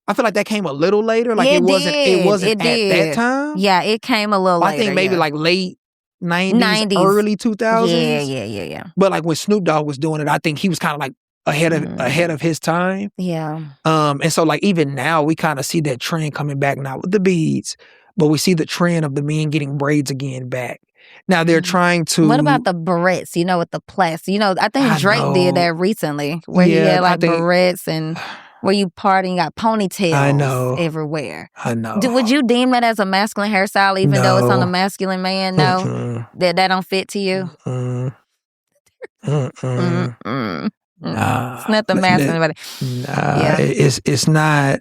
I feel like that came a little later. Like it wasn't at that time. Yeah, it came a little later. I think maybe like late 90s, early 2000s. Yeah. But like when Snoop Dogg was doing it, I think he was kind of like ahead of his time. Yeah. And so like even now we kind of see that trend coming back now with the beads, but we see the trend of the men getting braids again back. Now they're trying to. What about the barrettes? You know, with the plastic. You know, I think Drake did that recently, where he had like barrettes and where you party and got ponytails everywhere. I know. Would you deem that as a masculine hairstyle, even though it's on a masculine man? No, that don't fit to you. Nah, it's not the masculine. It's not.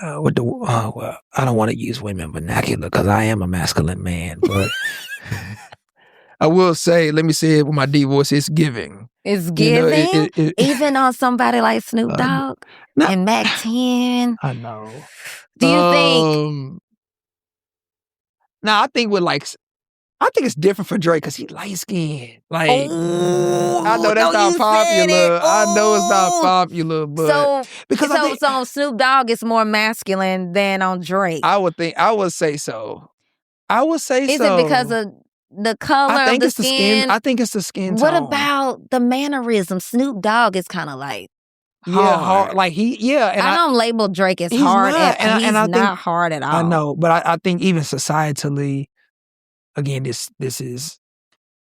Well, I don't want to use women vernacular because I am a masculine man, but I will say, let me say it with my D voice, it's giving. It's giving? Even on somebody like Snoop Dogg and Mac 10? I know. Do you think? Now, I think it's different for Drake because he's light skinned. Like, I know that's not popular. I know it's not popular, but so on Snoop Dogg, it's more masculine than on Drake. I would say so. Is it because of the color I think of the it's the skin. I think it's the skin tone. What about the mannerism? Snoop Dogg is kind of like hard. Like and I don't label Drake as he's hard. Not, He's I not think, hard at all. I know, but I think even societally, again, this is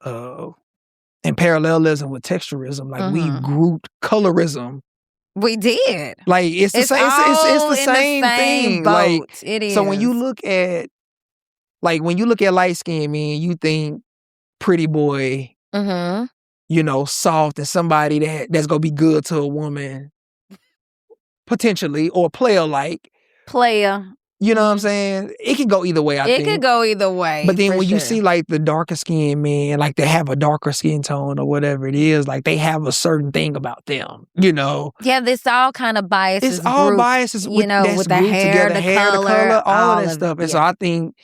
in parallelism with texturism. Like we grouped colorism. We did. Like it's the same. It's the same thing. Boat. Like it is. So when you look at light skinned men, you think pretty boy. You know, soft and somebody that's gonna be good to a woman, potentially, or player. You know what I'm saying? It can go either way. I think it could go either way. But then when you see like the darker skinned men, like they have a darker skin tone or whatever it is, like they have a certain thing about them. You know? Yeah, this all kind of biases. It's all biases. With the hair, the color, all of that stuff. And so I think,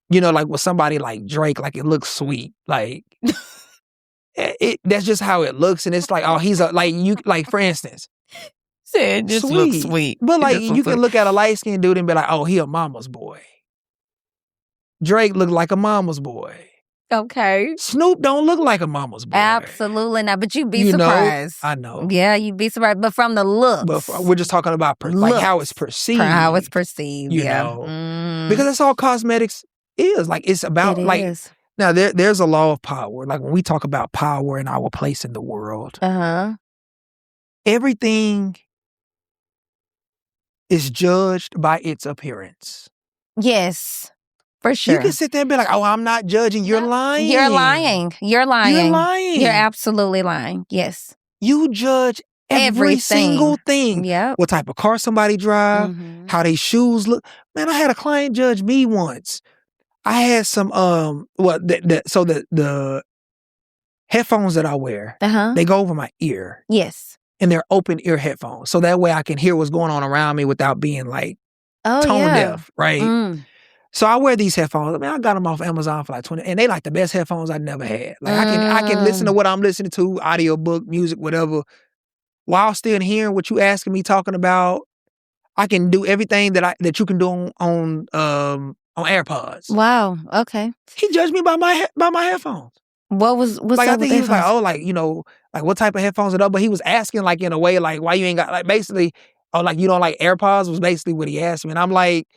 you know, like with somebody like Drake, like it looks sweet, like. That's just how it looks, and it's like, oh, he's for instance, it just looks sweet. But like, you can look at a light skinned dude and be like, oh, he a mama's boy. Drake looked like a mama's boy. Okay. Snoop don't look like a mama's boy. Absolutely not. But you'd be surprised. I know. Yeah, you'd be surprised. But from the looks, but we're just talking about like how it's perceived. How it's perceived. You know, because that's all cosmetics is. Like it's about Now, there's a law of power. Like when we talk about power and our place in the world, everything is judged by its appearance. Yes, for sure. You can sit there and be like, oh, I'm not judging. You're lying. You're lying. You're lying. You're absolutely lying. Yes. You judge every single thing. Yeah. What type of car somebody drive, how they shoes look. Man, I had a client judge me once. I had some the headphones that I wear, they go over my ear. Yes. And they're open ear headphones. So that way I can hear what's going on around me without being like tone deaf, right? So I wear these headphones. I mean, I got them off Amazon for like 20, and they like the best headphones I never had. Like I can listen to what I'm listening to, audiobook, music, whatever, while still hearing what you asking me talking about. I can do everything that you can do on AirPods. Wow. Okay. He judged me by my headphones. What's like? Up I think he was like, oh, like, you know, like what type of headphones are up? But he was asking like in a way like why you ain't got, like, basically, oh, like you don't like AirPods was basically what he asked me, and I'm like,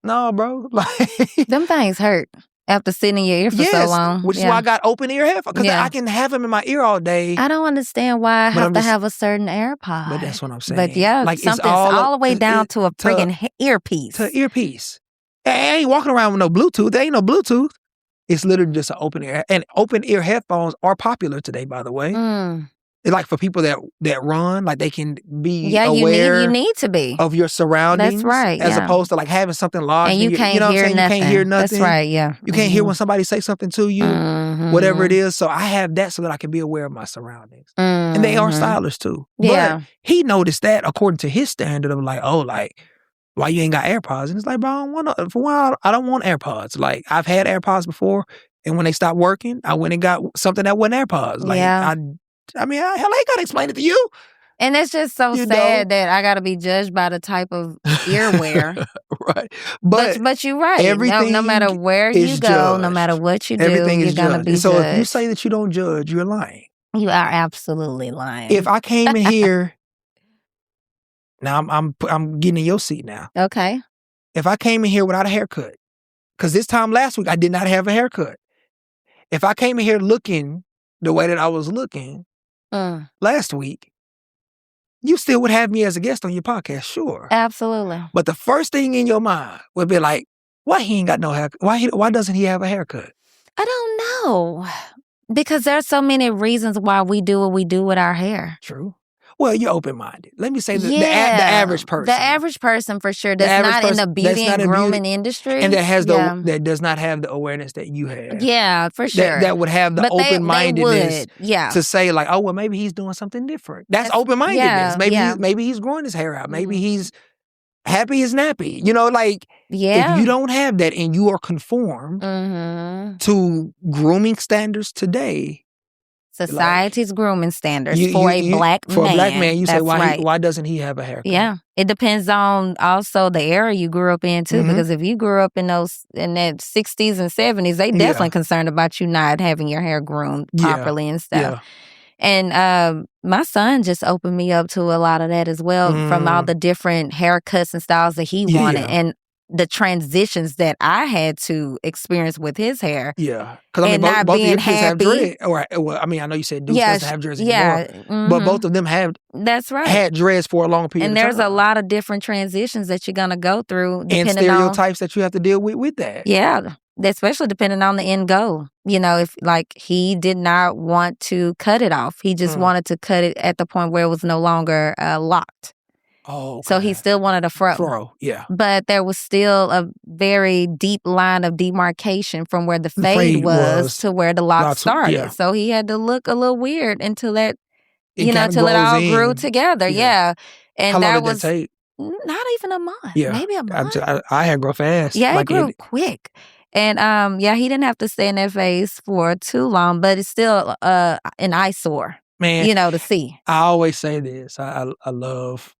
no, bro, like them things hurt after sitting in your ear for so long. Which is why I got open ear headphones, because I can have them in my ear all day. I don't understand why I have to have a certain AirPod. But that's what I'm saying. But yeah, like something's all the way down to a friggin' earpiece. To earpiece. I ain't walking around with no Bluetooth. There ain't no Bluetooth. It's literally just an open ear. And open ear headphones are popular today, by the way. It's like for people that run, like they can be aware. You need to be of your surroundings. That's right. As opposed to like having something lodged. And you can't know hear what I'm saying? nothing. You can't hear nothing. That's right. Yeah. You can't hear when somebody say something to you, whatever it is. So I have that so that I can be aware of my surroundings. And they are stylish too. Yeah. But he noticed that according to his standard of like, oh, like, why you ain't got AirPods? And it's like, bro, I don't want AirPods. Like, I've had AirPods before, and when they stopped working, I went and got something that wasn't AirPods. Like, I mean, hell, I ain't gotta explain it to you. And it's just so sad that I gotta be judged by the type of earwear. Right. But you're right. Everything no matter where you go, judged. No matter what you do, everything you're is gonna judged. be and so judged. If you say that you don't judge, you're lying. You are absolutely lying. If I came in here, now I'm getting in your seat now. Okay. If I came in here without a haircut, because this time last week I did not have a haircut. If I came in here looking the way that I was looking last week, you still would have me as a guest on your podcast, sure. Absolutely. But the first thing in your mind would be like, why he ain't got no haircut? Why doesn't he have a haircut? I don't know. Because there's so many reasons why we do what we do with our hair. True. Well, you're open-minded. Let me say the average person. The average person, for sure, that's not in the beauty and grooming industry. And that does not have the awareness that you have. Yeah, for sure. That would have the open-mindedness they to say like, oh, well, maybe he's doing something different. That's open-mindedness. Maybe he's growing his hair out. Maybe he's happy as nappy. You know, like, if you don't have that and you are conformed to grooming standards today, Society's grooming standards for a black man. For a black man, you say, right. why doesn't he have a haircut? Yeah. It depends on also the era you grew up in, too, because if you grew up in that 60s and 70s, they definitely concerned about you not having your hair groomed properly and stuff. Yeah. And my son just opened me up to a lot of that as well, from all the different haircuts and styles that he wanted. And the transitions that I had to experience with his hair. Yeah. Because, I mean, both of your kids have dread. Well, I mean, I know you said Deuce doesn't have dreads anymore. But both of them had dreads for a long period of time. And there's a lot of different transitions that you're going to go through. And stereotypes that you have to deal with that. Yeah. Especially depending on the end goal. You know, if like he did not want to cut it off. He just wanted to cut it at the point where it was no longer locked. Oh, okay. So he still wanted a fro. Yeah. But there was still a very deep line of demarcation from where the fade was to where the lock started. Yeah. So he had to look a little weird until that, till it all grew together. Yeah. And how long did that take? Not even a month. Yeah. Maybe a month. I had grow fast. Yeah, it grew quick. And he didn't have to stay in that phase for too long, but it's still an eyesore, to see. I always say this. I love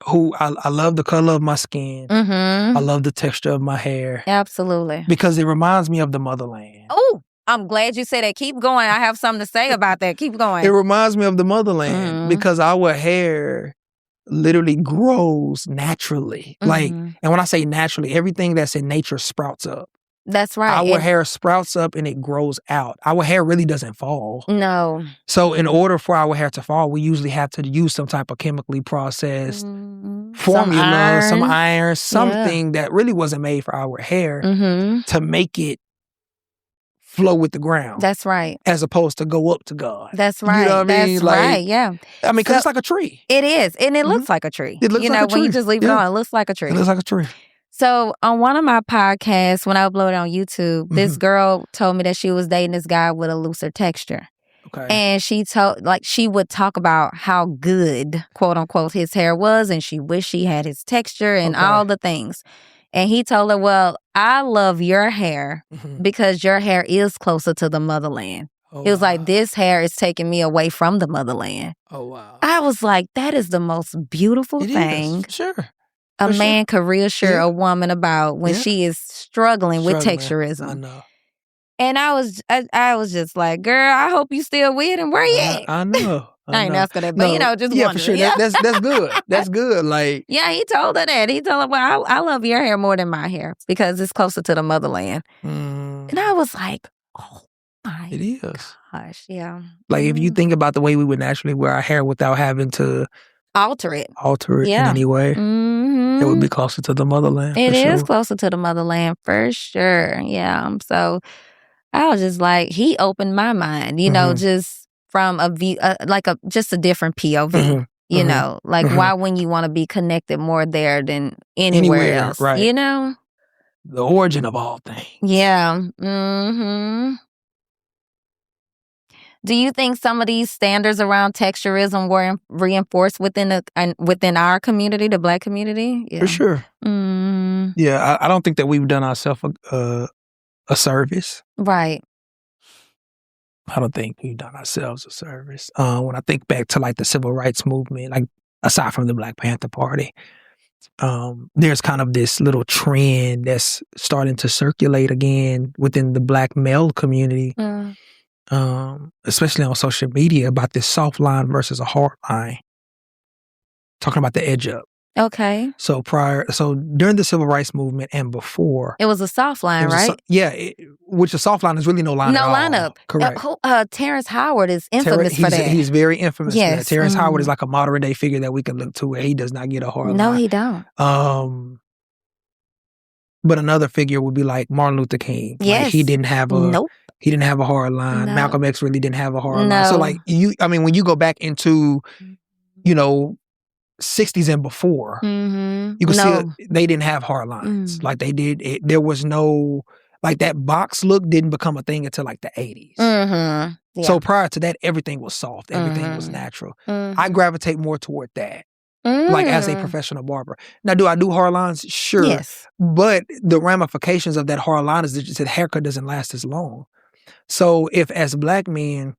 I love the color of my skin. I love the texture of my hair. Absolutely. Because it reminds me of the motherland. Oh, I'm glad you said that. Keep going. I have something to say about that. Keep going. It reminds me of the motherland because our hair literally grows naturally. Like, and when I say naturally, everything that's in nature sprouts up. That's right. Our hair sprouts up and it grows out. Our hair really doesn't fall. No. So in order for our hair to fall, we usually have to use some type of chemically processed formula, some iron, something that really wasn't made for our hair to make it flow with the ground. That's right. As opposed to go up to God. That's right. You know what I mean? That's right, yeah. I mean, because it's like a tree. It is. And it looks like a tree. It looks like a tree. When you just leave it on, it looks like a tree. It looks like a tree. So on one of my podcasts, when I uploaded on YouTube, this girl told me that she was dating this guy with a looser texture. Okay. And she would talk about how good, quote unquote, his hair was, and she wished she had his texture and all the things. And he told her, well, I love your hair because your hair is closer to the motherland. It was like, this hair is taking me away from the motherland. Oh, wow. I was like, that is the most beautiful thing. Sure. A man could reassure a woman about when she is struggling with texturism. I know. And I was just like, girl, I hope you still with him. Where you at? I know. I ain't asking that, but just wondering. For sure. That's good. That's good. Like, yeah, he told her that. He told her, well, I love your hair more than my hair because it's closer to the motherland. And I was like, oh my gosh, yeah. Like if you think about the way we would naturally wear our hair without having to alter it in any way, it would be closer to the motherland. It is closer to the motherland for sure. Yeah. So I was just like, he opened my mind, just from a view, just a different POV, like why wouldn't you want to be connected more there than anywhere else, right. The origin of all things. Yeah. Do you think some of these standards around texturism were reinforced within our community, the Black community? Yeah. For sure. Yeah, I don't think that we've done ourselves a service. Right. I don't think we've done ourselves a service. When I think back to like the civil rights movement, like aside from the Black Panther Party, there's kind of this little trend that's starting to circulate again within the Black male community. Especially on social media, about this soft line versus a hard line. Talking about the edge up. Okay. So during the civil rights movement and before, it was a soft line, right? Which a soft line is really no line at all. No line up. Correct. Terrence Howard is infamous for that. He's very infamous for that. Yes. Terrence Howard is like a modern day figure that we can look to where he does not get a hard line. No, he don't. But another figure would be like Martin Luther King. Yes. Like he didn't have a hard line. No. Malcolm X really didn't have a hard line. So like when you go back into, 60s and before, you can see they didn't have hard lines. Like they did. There was no, like that box look didn't become a thing until like the 80s. Yeah. So prior to that, everything was soft. Everything was natural. I gravitate more toward that. Like as a professional barber. Now, do I do hard lines? Sure. Yes. But the ramifications of that hard line is that the haircut doesn't last as long. So if as Black men,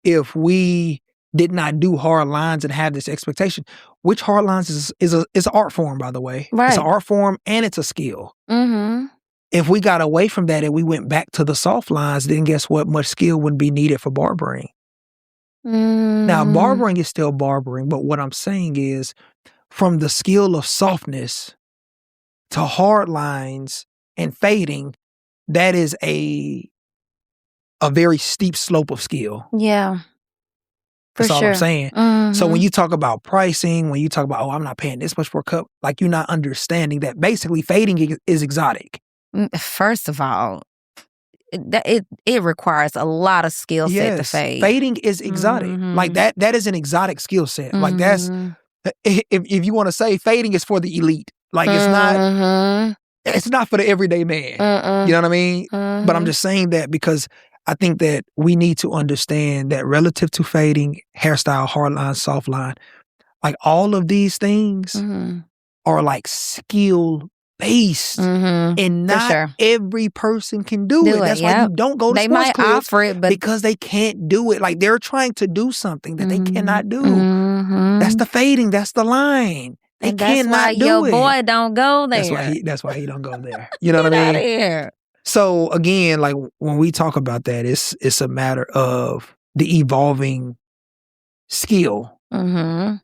if we did not do hard lines and have this expectation, which hard lines is an art form, by the way. Right. It's an art form and it's a skill. Mm-hmm. If we got away from that and we went back to the soft lines, then guess what? Much skill wouldn't be needed for barbering. Mm-hmm. Now, barbering is still barbering, but what I'm saying is from the skill of softness to hard lines and fading, that is a very steep slope of skill. Yeah. That's all I'm saying. Mm-hmm. So when you talk about pricing, when you talk about, I'm not paying this much for a cup, like you're not understanding that basically fading is exotic. First of all, it requires a lot of skill set to fade. Fading is exotic. Mm-hmm. Like that is an exotic skill set. Mm-hmm. Like that's, if you want to say fading is for the elite, like it's not for the everyday man. You know what I mean? But I'm just saying that because I think that we need to understand that relative to fading, hairstyle, hard line, soft line, like all of these things are like skill based, and not every person can do it. That's why you don't go to they sports might clips offer it, but because they can't do it. Like they're trying to do something that they cannot do. That's the fading. That's the line. They cannot do your it. Boy don't go there. That's why he don't go there. You know what I mean? Get out of here. So again, like when we talk about that, it's a matter of the evolving skill of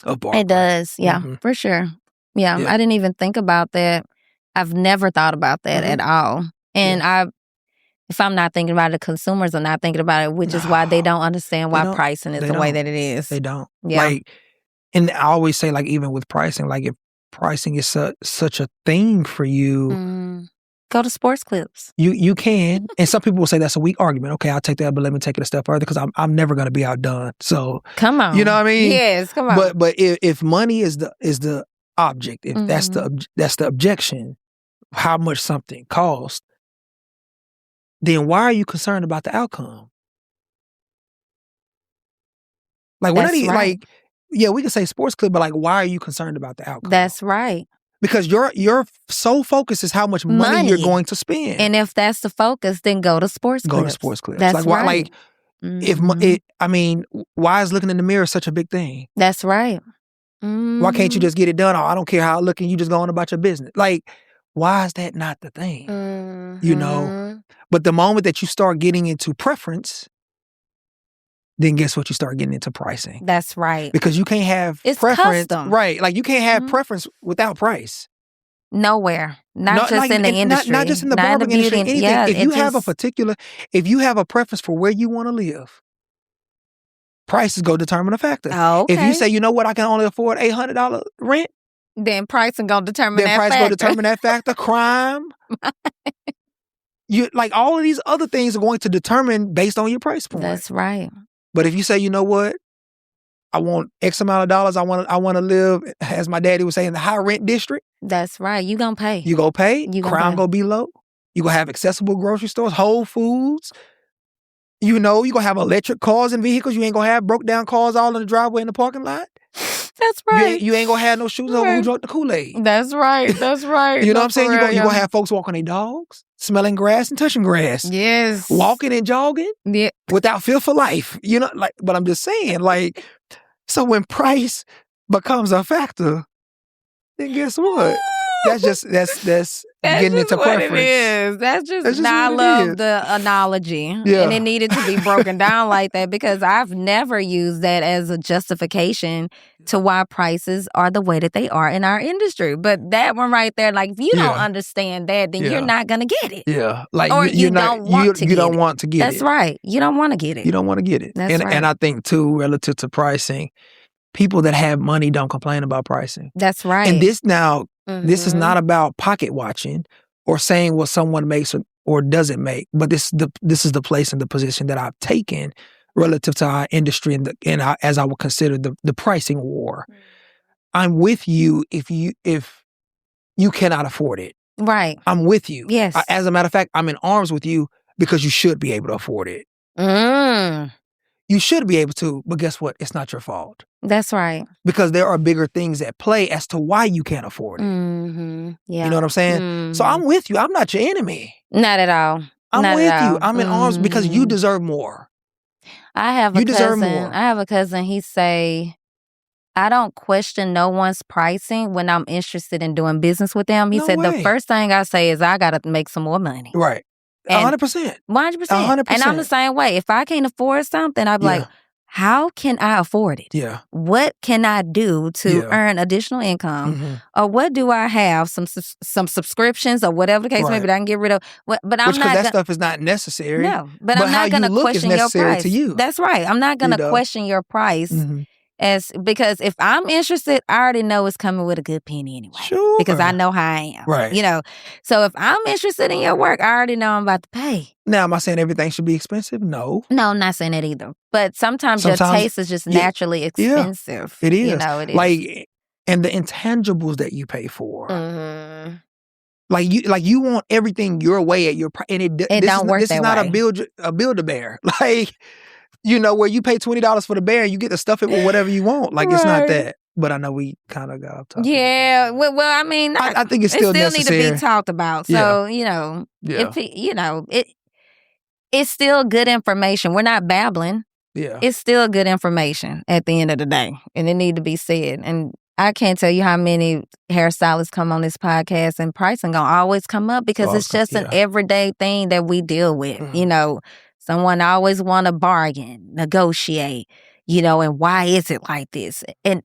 barbering. It does, yeah, for sure. Yeah, I didn't even think about that. I've never thought about that at all. And if I'm not thinking about it, consumers are not thinking about it, which is why they don't understand why pricing is the way that it is. They don't. Yeah. Like, and I always say, like, even with pricing, like if pricing is such a thing for you, go to sports clips. You can. And some people will say that's a weak argument. Okay, I'll take that, but let me take it a step further because I'm never going to be outdone. So come on. You know what I mean? Yes, come on. But if money is the object, if that's the objection, how much something costs, then why are you concerned about the outcome? Like we're not even like, we can say sports clip, but like, why are you concerned about the outcome? That's right. Because your sole focus is how much money you're going to spend. And if that's the focus, then go to sports clips. Go to sports clips. That's like, right. Why, why is looking in the mirror such a big thing? That's right. Why can't you just get it done? Oh, I don't care how I look and you just go on about your business. Like, why is that not the thing? You know? But the moment that you start getting into preference, then guess what? You start getting into pricing. That's right. Because you can't have preference. Custom. Right. Like you can't have preference without price. Nowhere. Not just in the industry. Not just in the barbering industry. Anything. Yeah, if you have a preference for where you want to live, prices go determine a factor. Oh, okay. If you say, you know what, I can only afford $800 rent, then pricing gonna determine that factor. Then price gonna determine that factor. Crime. You like all of these other things are going to determine based on your price point. That's right. But if you say, you know what, I want X amount of dollars, I want to live, as my daddy would say, in the high rent district. That's right. You gonna pay. You gonna pay. Crime gonna be low. You gonna have accessible grocery stores, Whole Foods. You know, you gonna have electric cars and vehicles. You ain't gonna have broke down cars all in the driveway in the parking lot. That's right. You ain't gonna have no shoes over who drunk the Kool-Aid. That's right. That's right. You know what I'm saying? You're gonna have folks walking their dogs, smelling grass and touching grass. Yes. Walking and jogging without fear for life. You know, like, but I'm just saying, like, so when price becomes a factor, then guess what? That's getting into preference. It is. That's just I love the analogy. Yeah. And it needed to be broken down like that because I've never used that as a justification to why prices are the way that they are in our industry. But that one right there, like if you don't understand that, then you're not gonna get it. Yeah. Like or you don't want to get it. That's right. You don't want to get it. You don't want to get it. That's right. And I think too, relative to pricing, people that have money don't complain about pricing. That's right. And this now, this is not about pocket watching or saying what someone makes or doesn't make, but this is the place and the position that I've taken relative to our industry and as I would consider the pricing war. I'm with you if you cannot afford it. Right. I'm with you. Yes. As a matter of fact, I'm in arms with you because you should be able to afford it. You should be able to, but guess what? It's not your fault. That's right. Because there are bigger things at play as to why you can't afford it. Yeah. You know what I'm saying? So I'm with you. I'm not your enemy. Not at all. I'm with you. I'm in arms because you deserve more. I have a You deserve cousin. more. I have a cousin. He say, I don't question no one's pricing when I'm interested in doing business with them. He No said the way. first thing I say is I gotta make some more money. Right. And 100%. 100%. 100%. And I'm the same way. If I can't afford something, I'd be like, how can I afford it? Yeah. What can I do to earn additional income? Mm-hmm. Or what do I have? Some subscriptions or whatever the case may be that I can get rid of. But I'm Which, not that stuff is not necessary. No, but I'm how not going you to look question is your necessary price. to you. That's right. I'm not going to question your price because if I'm interested, I already know it's coming with a good penny anyway. Sure. Because I know how I am. Right. You know, so if I'm interested in your work, I already know I'm about to pay. Now, am I saying everything should be expensive? No. No, I'm not saying that either. But sometimes your taste is just naturally expensive. It is. You know, it is. Like, and the intangibles that you pay for. Mm-hmm. Like you want everything your way at your price, and this is not a Build-A-Bear. Like, you know, where you pay $20 for the bear and you get to stuff it with whatever you want. Like, it's not that. But I know we kind of got off topic. Yeah. Well, I mean, I think it's still necessary. Need to be talked about. So, you know, it's still good information. We're not babbling. Yeah. It's still good information at the end of the day. And it need to be said. And I can't tell you how many hairstylists come on this podcast and pricing gonna always come up because it's just an everyday thing that we deal with. Mm-hmm. You know, someone always want to bargain, negotiate, you know, and why is it like this? And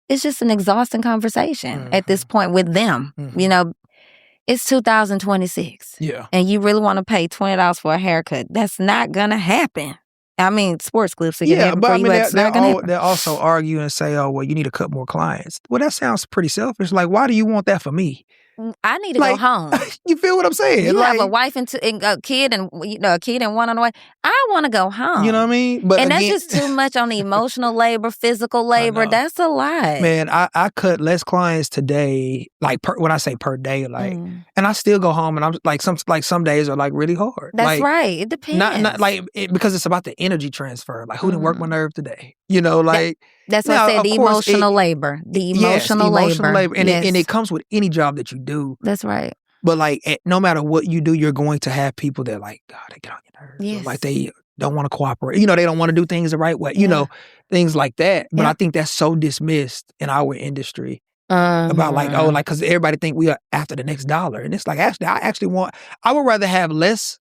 it's just an exhausting conversation at this point with them. Mm-hmm. You know, it's 2026. Yeah. And you really want to pay $20 for a haircut. That's not gonna happen. I mean, sports clips. So but I mean, they'll also argue and say, "Oh, well, you need to cut more clients." Well, that sounds pretty selfish. Like, why do you want that for me? I need to go home. You feel what I'm saying? You have a wife and a kid, and a kid and one on the way. I want to go home. You know what I mean? But that's just too much on the emotional labor, physical labor. That's a lot. Man, I cut less clients today. Like when I say per day, like, and I still go home, and I'm like some days are like really hard. That's right. It depends. Not because it's about the energy transfer. Like, who didn't work my nerve today? You know, like. That's what I said, the emotional labor. The emotional labor. And it comes with any job that you do. That's right. But like, no matter what you do, you're going to have people that like, God, they get on your nerves. Yes. Like they don't want to cooperate. You know, they don't want to do things the right way. You know, things like that. But I think that's so dismissed in our industry. About like, because everybody think we are after the next dollar. And it's like, I would rather have less.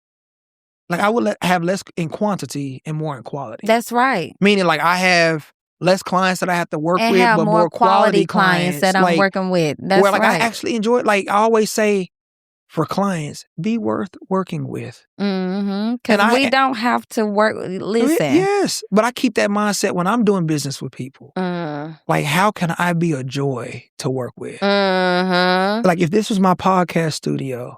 Like, I would have less in quantity and more in quality. That's right. Meaning like I have less clients that I have to work and with, have but more quality clients that I'm like, working with. That's where like right. I actually enjoy it. Like I always say for clients, be worth working with. Because we don't have to work. Listen. Yes. But I keep that mindset when I'm doing business with people. Like, how can I be a joy to work with? Like if this was my podcast studio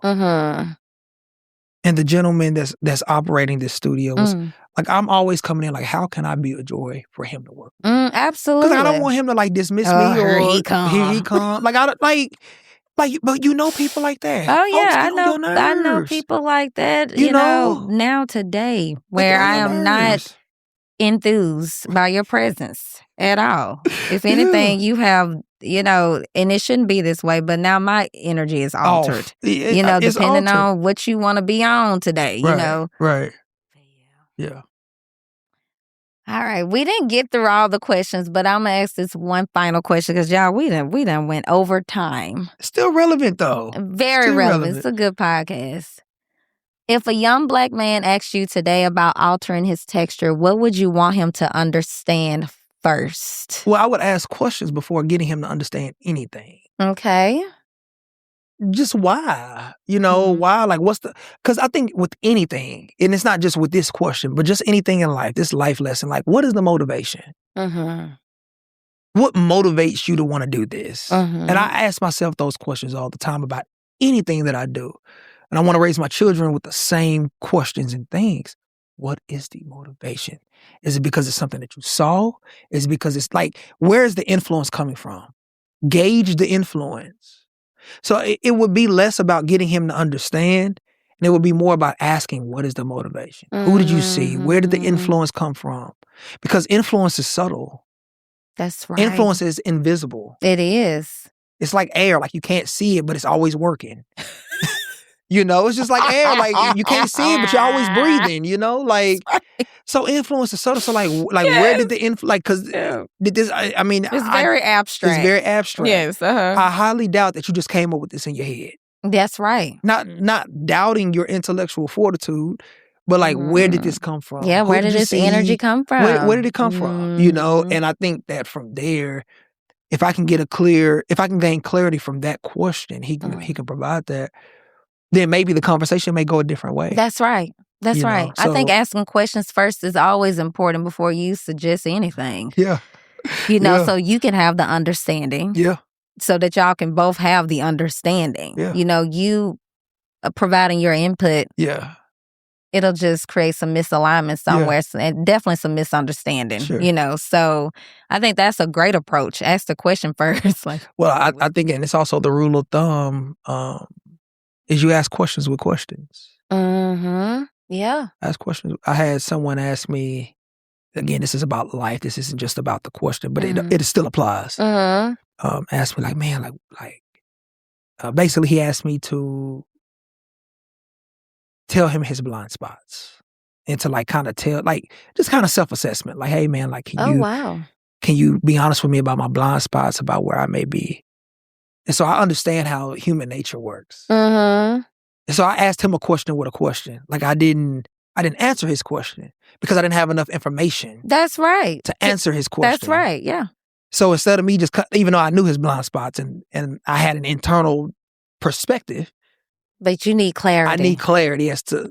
and the gentleman that's operating this studio was like, I'm always coming in like, how can I be a joy for him to work with? Absolutely. Because I don't want him to like dismiss me or here he come. Like I don't but you know people like that. Oh yeah, I know people like that. You know now today where I am not enthused by your presence at all. If anything, you have. And it shouldn't be this way, but now my energy is altered. Depending on what you want to be on today, Right. Yeah. All right. We didn't get through all the questions, but I'm going to ask this one final question because, y'all, we done went over time. Still relevant, though. Very relevant. It's a good podcast. If a young Black man asked you today about altering his texture, what would you want him to understand first? Well, I would ask questions before getting him to understand anything. Okay. Just why? Why? Like, because I think with anything, and it's not just with this question, but just anything in life, this life lesson, like, what is the motivation? What motivates you to want to do this? And I ask myself those questions all the time about anything that I do. And I want to raise my children with the same questions and things. What is the motivation? Is it because it's something that you saw? Is it because it's like, where is the influence coming from? Gauge the influence. So it would be less about getting him to understand, and it would be more about asking, what is the motivation? Who did you see? Where did the influence come from? Because influence is subtle. That's right. Influence is invisible. It is. It's like air, like you can't see it, but it's always working. You know, it's just like air. Like you can't see it, but you're always breathing. You know, like so influence is subtle. So like where did the influence? Like because did this? I mean, it's very abstract. It's very abstract. Yes, I highly doubt that you just came up with this in your head. That's right. Not doubting your intellectual fortitude, but like where did this come from? Yeah, where did this energy come from? Where did it come from? You know, and I think that from there, if I can gain clarity from that question, he can provide that. Then maybe the conversation may go a different way. That's right. That's right. I think asking questions first is always important before you suggest anything. Yeah. You know, so you can have the understanding. Yeah. So that y'all can both have the understanding. Yeah. You know, you providing your input. Yeah. It'll just create some misalignment somewhere and definitely some misunderstanding, you know. So I think that's a great approach. Ask the question first. Well, I think, and it's also the rule of thumb, is you ask questions with questions. Mm-hmm. Yeah. Ask questions. I had someone ask me, again, this is about life. This isn't just about the question, but it still applies. Asked me like, man, basically he asked me to tell him his blind spots and to like kind of tell, like just kind of self-assessment. Like, hey man, like, can you be honest with me about my blind spots, about where I may be? And so I understand how human nature works. And so I asked him a question with a question. Like I didn't answer his question because I didn't have enough information. That's right. To answer his question. That's right. Yeah. So instead of me just, even though I knew his blind spots and I had an internal perspective. But you need clarity. I need clarity as to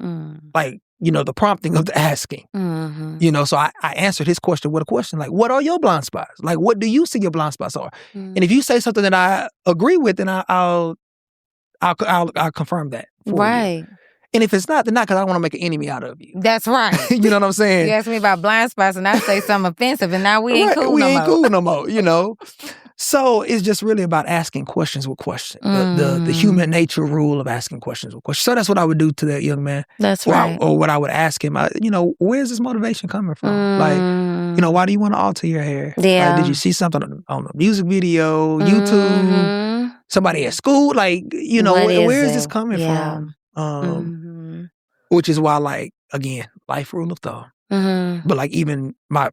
like, you know, the prompting of the asking. You know, so I answered his question with a question like, what are your blind spots? Like, what do you see your blind spots are? And if you say something that I agree with, then I'll confirm that for you. And if it's not, then not, because I don't want to make an enemy out of you. That's right. You know what I'm saying? You ask me about blind spots and I say something offensive and now we ain't cool no more. We ain't cool no more, you know? So it's just really about asking questions with questions. The human nature rule of asking questions with questions. So that's what I would do to that young man. That's right. Or what I would ask him, you know, where's this motivation coming from? Like, you know, why do you want to alter your hair? Yeah. Like, did you see something on a music video, YouTube, somebody at school? Like, you know, where is this coming from? Which is why, like, again, life rule of thumb. But like even my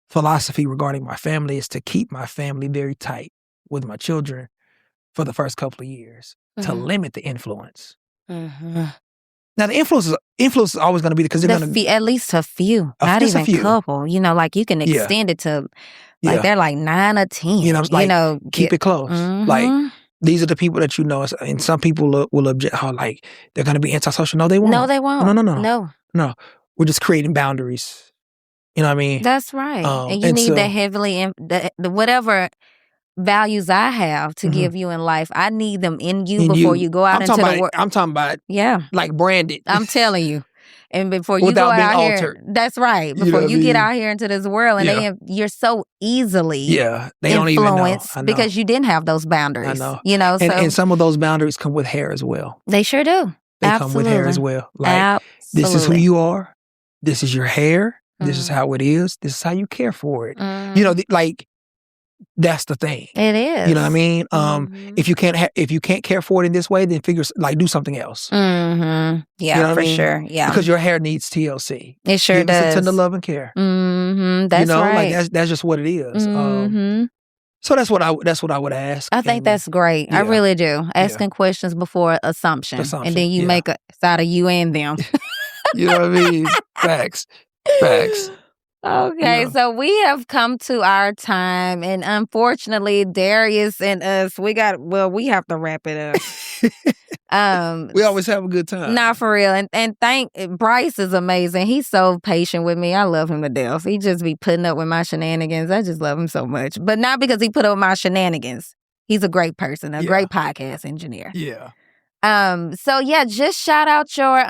philosophy regarding my family is to keep my family very tight with my children for the first couple of years to limit the influence. Now the influence is always going to be because they're going to at least a few, not even a couple. You know, like you can extend it to like they're like 9 or 10. You know, like, keep it close. Like these are the people that you know, and some people will object. How like they're going to be antisocial? No, they won't. No, they won't. No. We're just creating boundaries. You know what I mean? That's right. And you need that heavily, the whatever values I have to give you in life, I need them in you before you go out into the world. I'm talking about, like branded. I'm telling you. And before you go out here, that's right. Before you get out here into this world, and you're so easily they don't even know. Because you didn't have those boundaries. I know. You know, and some of those boundaries come with hair as well. They sure do. They come with hair as well. Like, this is who you are. This is your hair. This is how it is. This is how you care for it. You know, like that's the thing. It is. You know what I mean? If you can't care for it in this way, then do something else. Yeah, you know for sure. Yeah, because your hair needs TLC. It sure does. Give it tender love and care. That's you know, right. Like that's just what it is. So that's what I would ask. I think that's great. I really do. Asking questions before assumption, and then you make a side of you and them. You know what I mean? Facts. Okay, so we have come to our time, and unfortunately, Darius and us, we have to wrap it up. We always have a good time. Nah, for real. And Bryce is amazing. He's so patient with me. I love him to death. He just be putting up with my shenanigans. I just love him so much. But not because he put up with my shenanigans. He's a great person, a great podcast engineer. Yeah. So just shout out your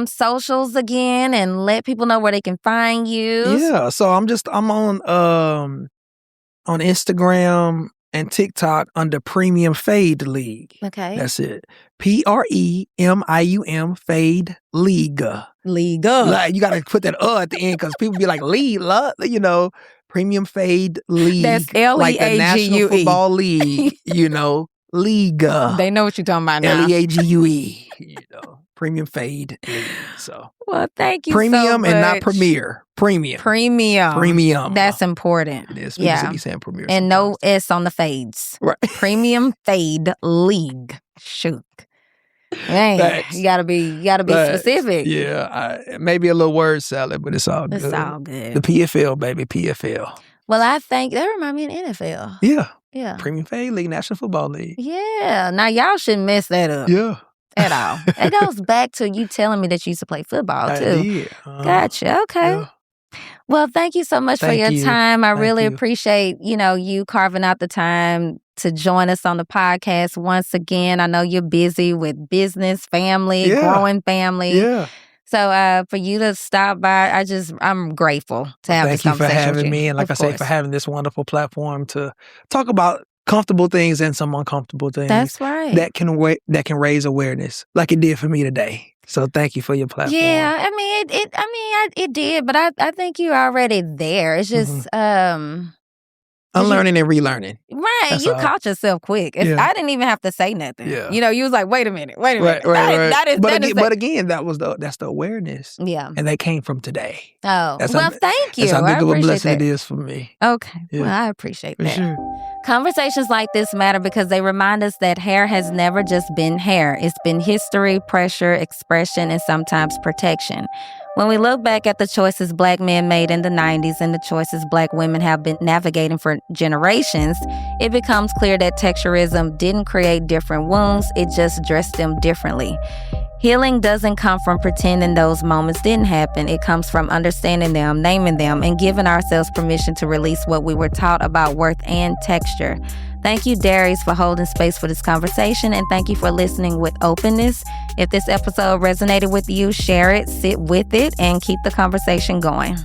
socials again and let people know where they can find you. Yeah, so I'm on Instagram and TikTok under Premium Fade League. Okay. That's it. PREMIUM Fade League. League. Like, you gotta put that at the end because people be like, league, you know, Premium Fade League. That's LEAGUE. Like the National Football League, you know. League. They know what you're talking about now. League. Premium fade league. So well, thank you premium so much. And not premier. Premium. That's important. It is. We should be saying premier. And no S on the fades. Right. Premium fade league. Shoot. Man, you gotta be specific. Yeah, maybe a little word salad, but it's all good. It's all good. The PFL, baby, PFL. Well, I think that remind me of NFL. Yeah. Premium Fade League, National Football League. Yeah. Now y'all shouldn't mess that up. Yeah. At all. It goes back to you telling me that you used to play football too. I did. Gotcha. Okay. Yeah. Well, thank you so much for your time. I really appreciate, you carving out the time to join us on the podcast once again. I know you're busy with business, family, growing family. Yeah. So for you to stop by, I'm grateful to have this conversation with you. Thank you for having me. And like I say, for having this wonderful platform to talk about comfortable things and some uncomfortable things. That's right. That can raise awareness like it did for me today. So thank you for your platform. Yeah, I mean, it did, but I think you're already there. It's just unlearning and relearning. Right. That's you caught yourself quick. I didn't even have to say nothing. Yeah. You was like, wait a minute. Right. But again, that's the awareness. Yeah. And that came from today. Oh. Thank you. That's how big of a blessing it is for me. Okay. Yeah. Well, I appreciate that. For sure. Conversations like this matter because they remind us that hair has never just been hair. It's been history, pressure, expression, and sometimes protection. When we look back at the choices Black men made in the 90s and the choices Black women have been navigating for generations, it becomes clear that texturism didn't create different wounds, it just dressed them differently. Healing doesn't come from pretending those moments didn't happen. It comes from understanding them, naming them, and giving ourselves permission to release what we were taught about worth and texture. Thank you, Darius, for holding space for this conversation, and thank you for listening with openness. If this episode resonated with you, share it, sit with it, and keep the conversation going.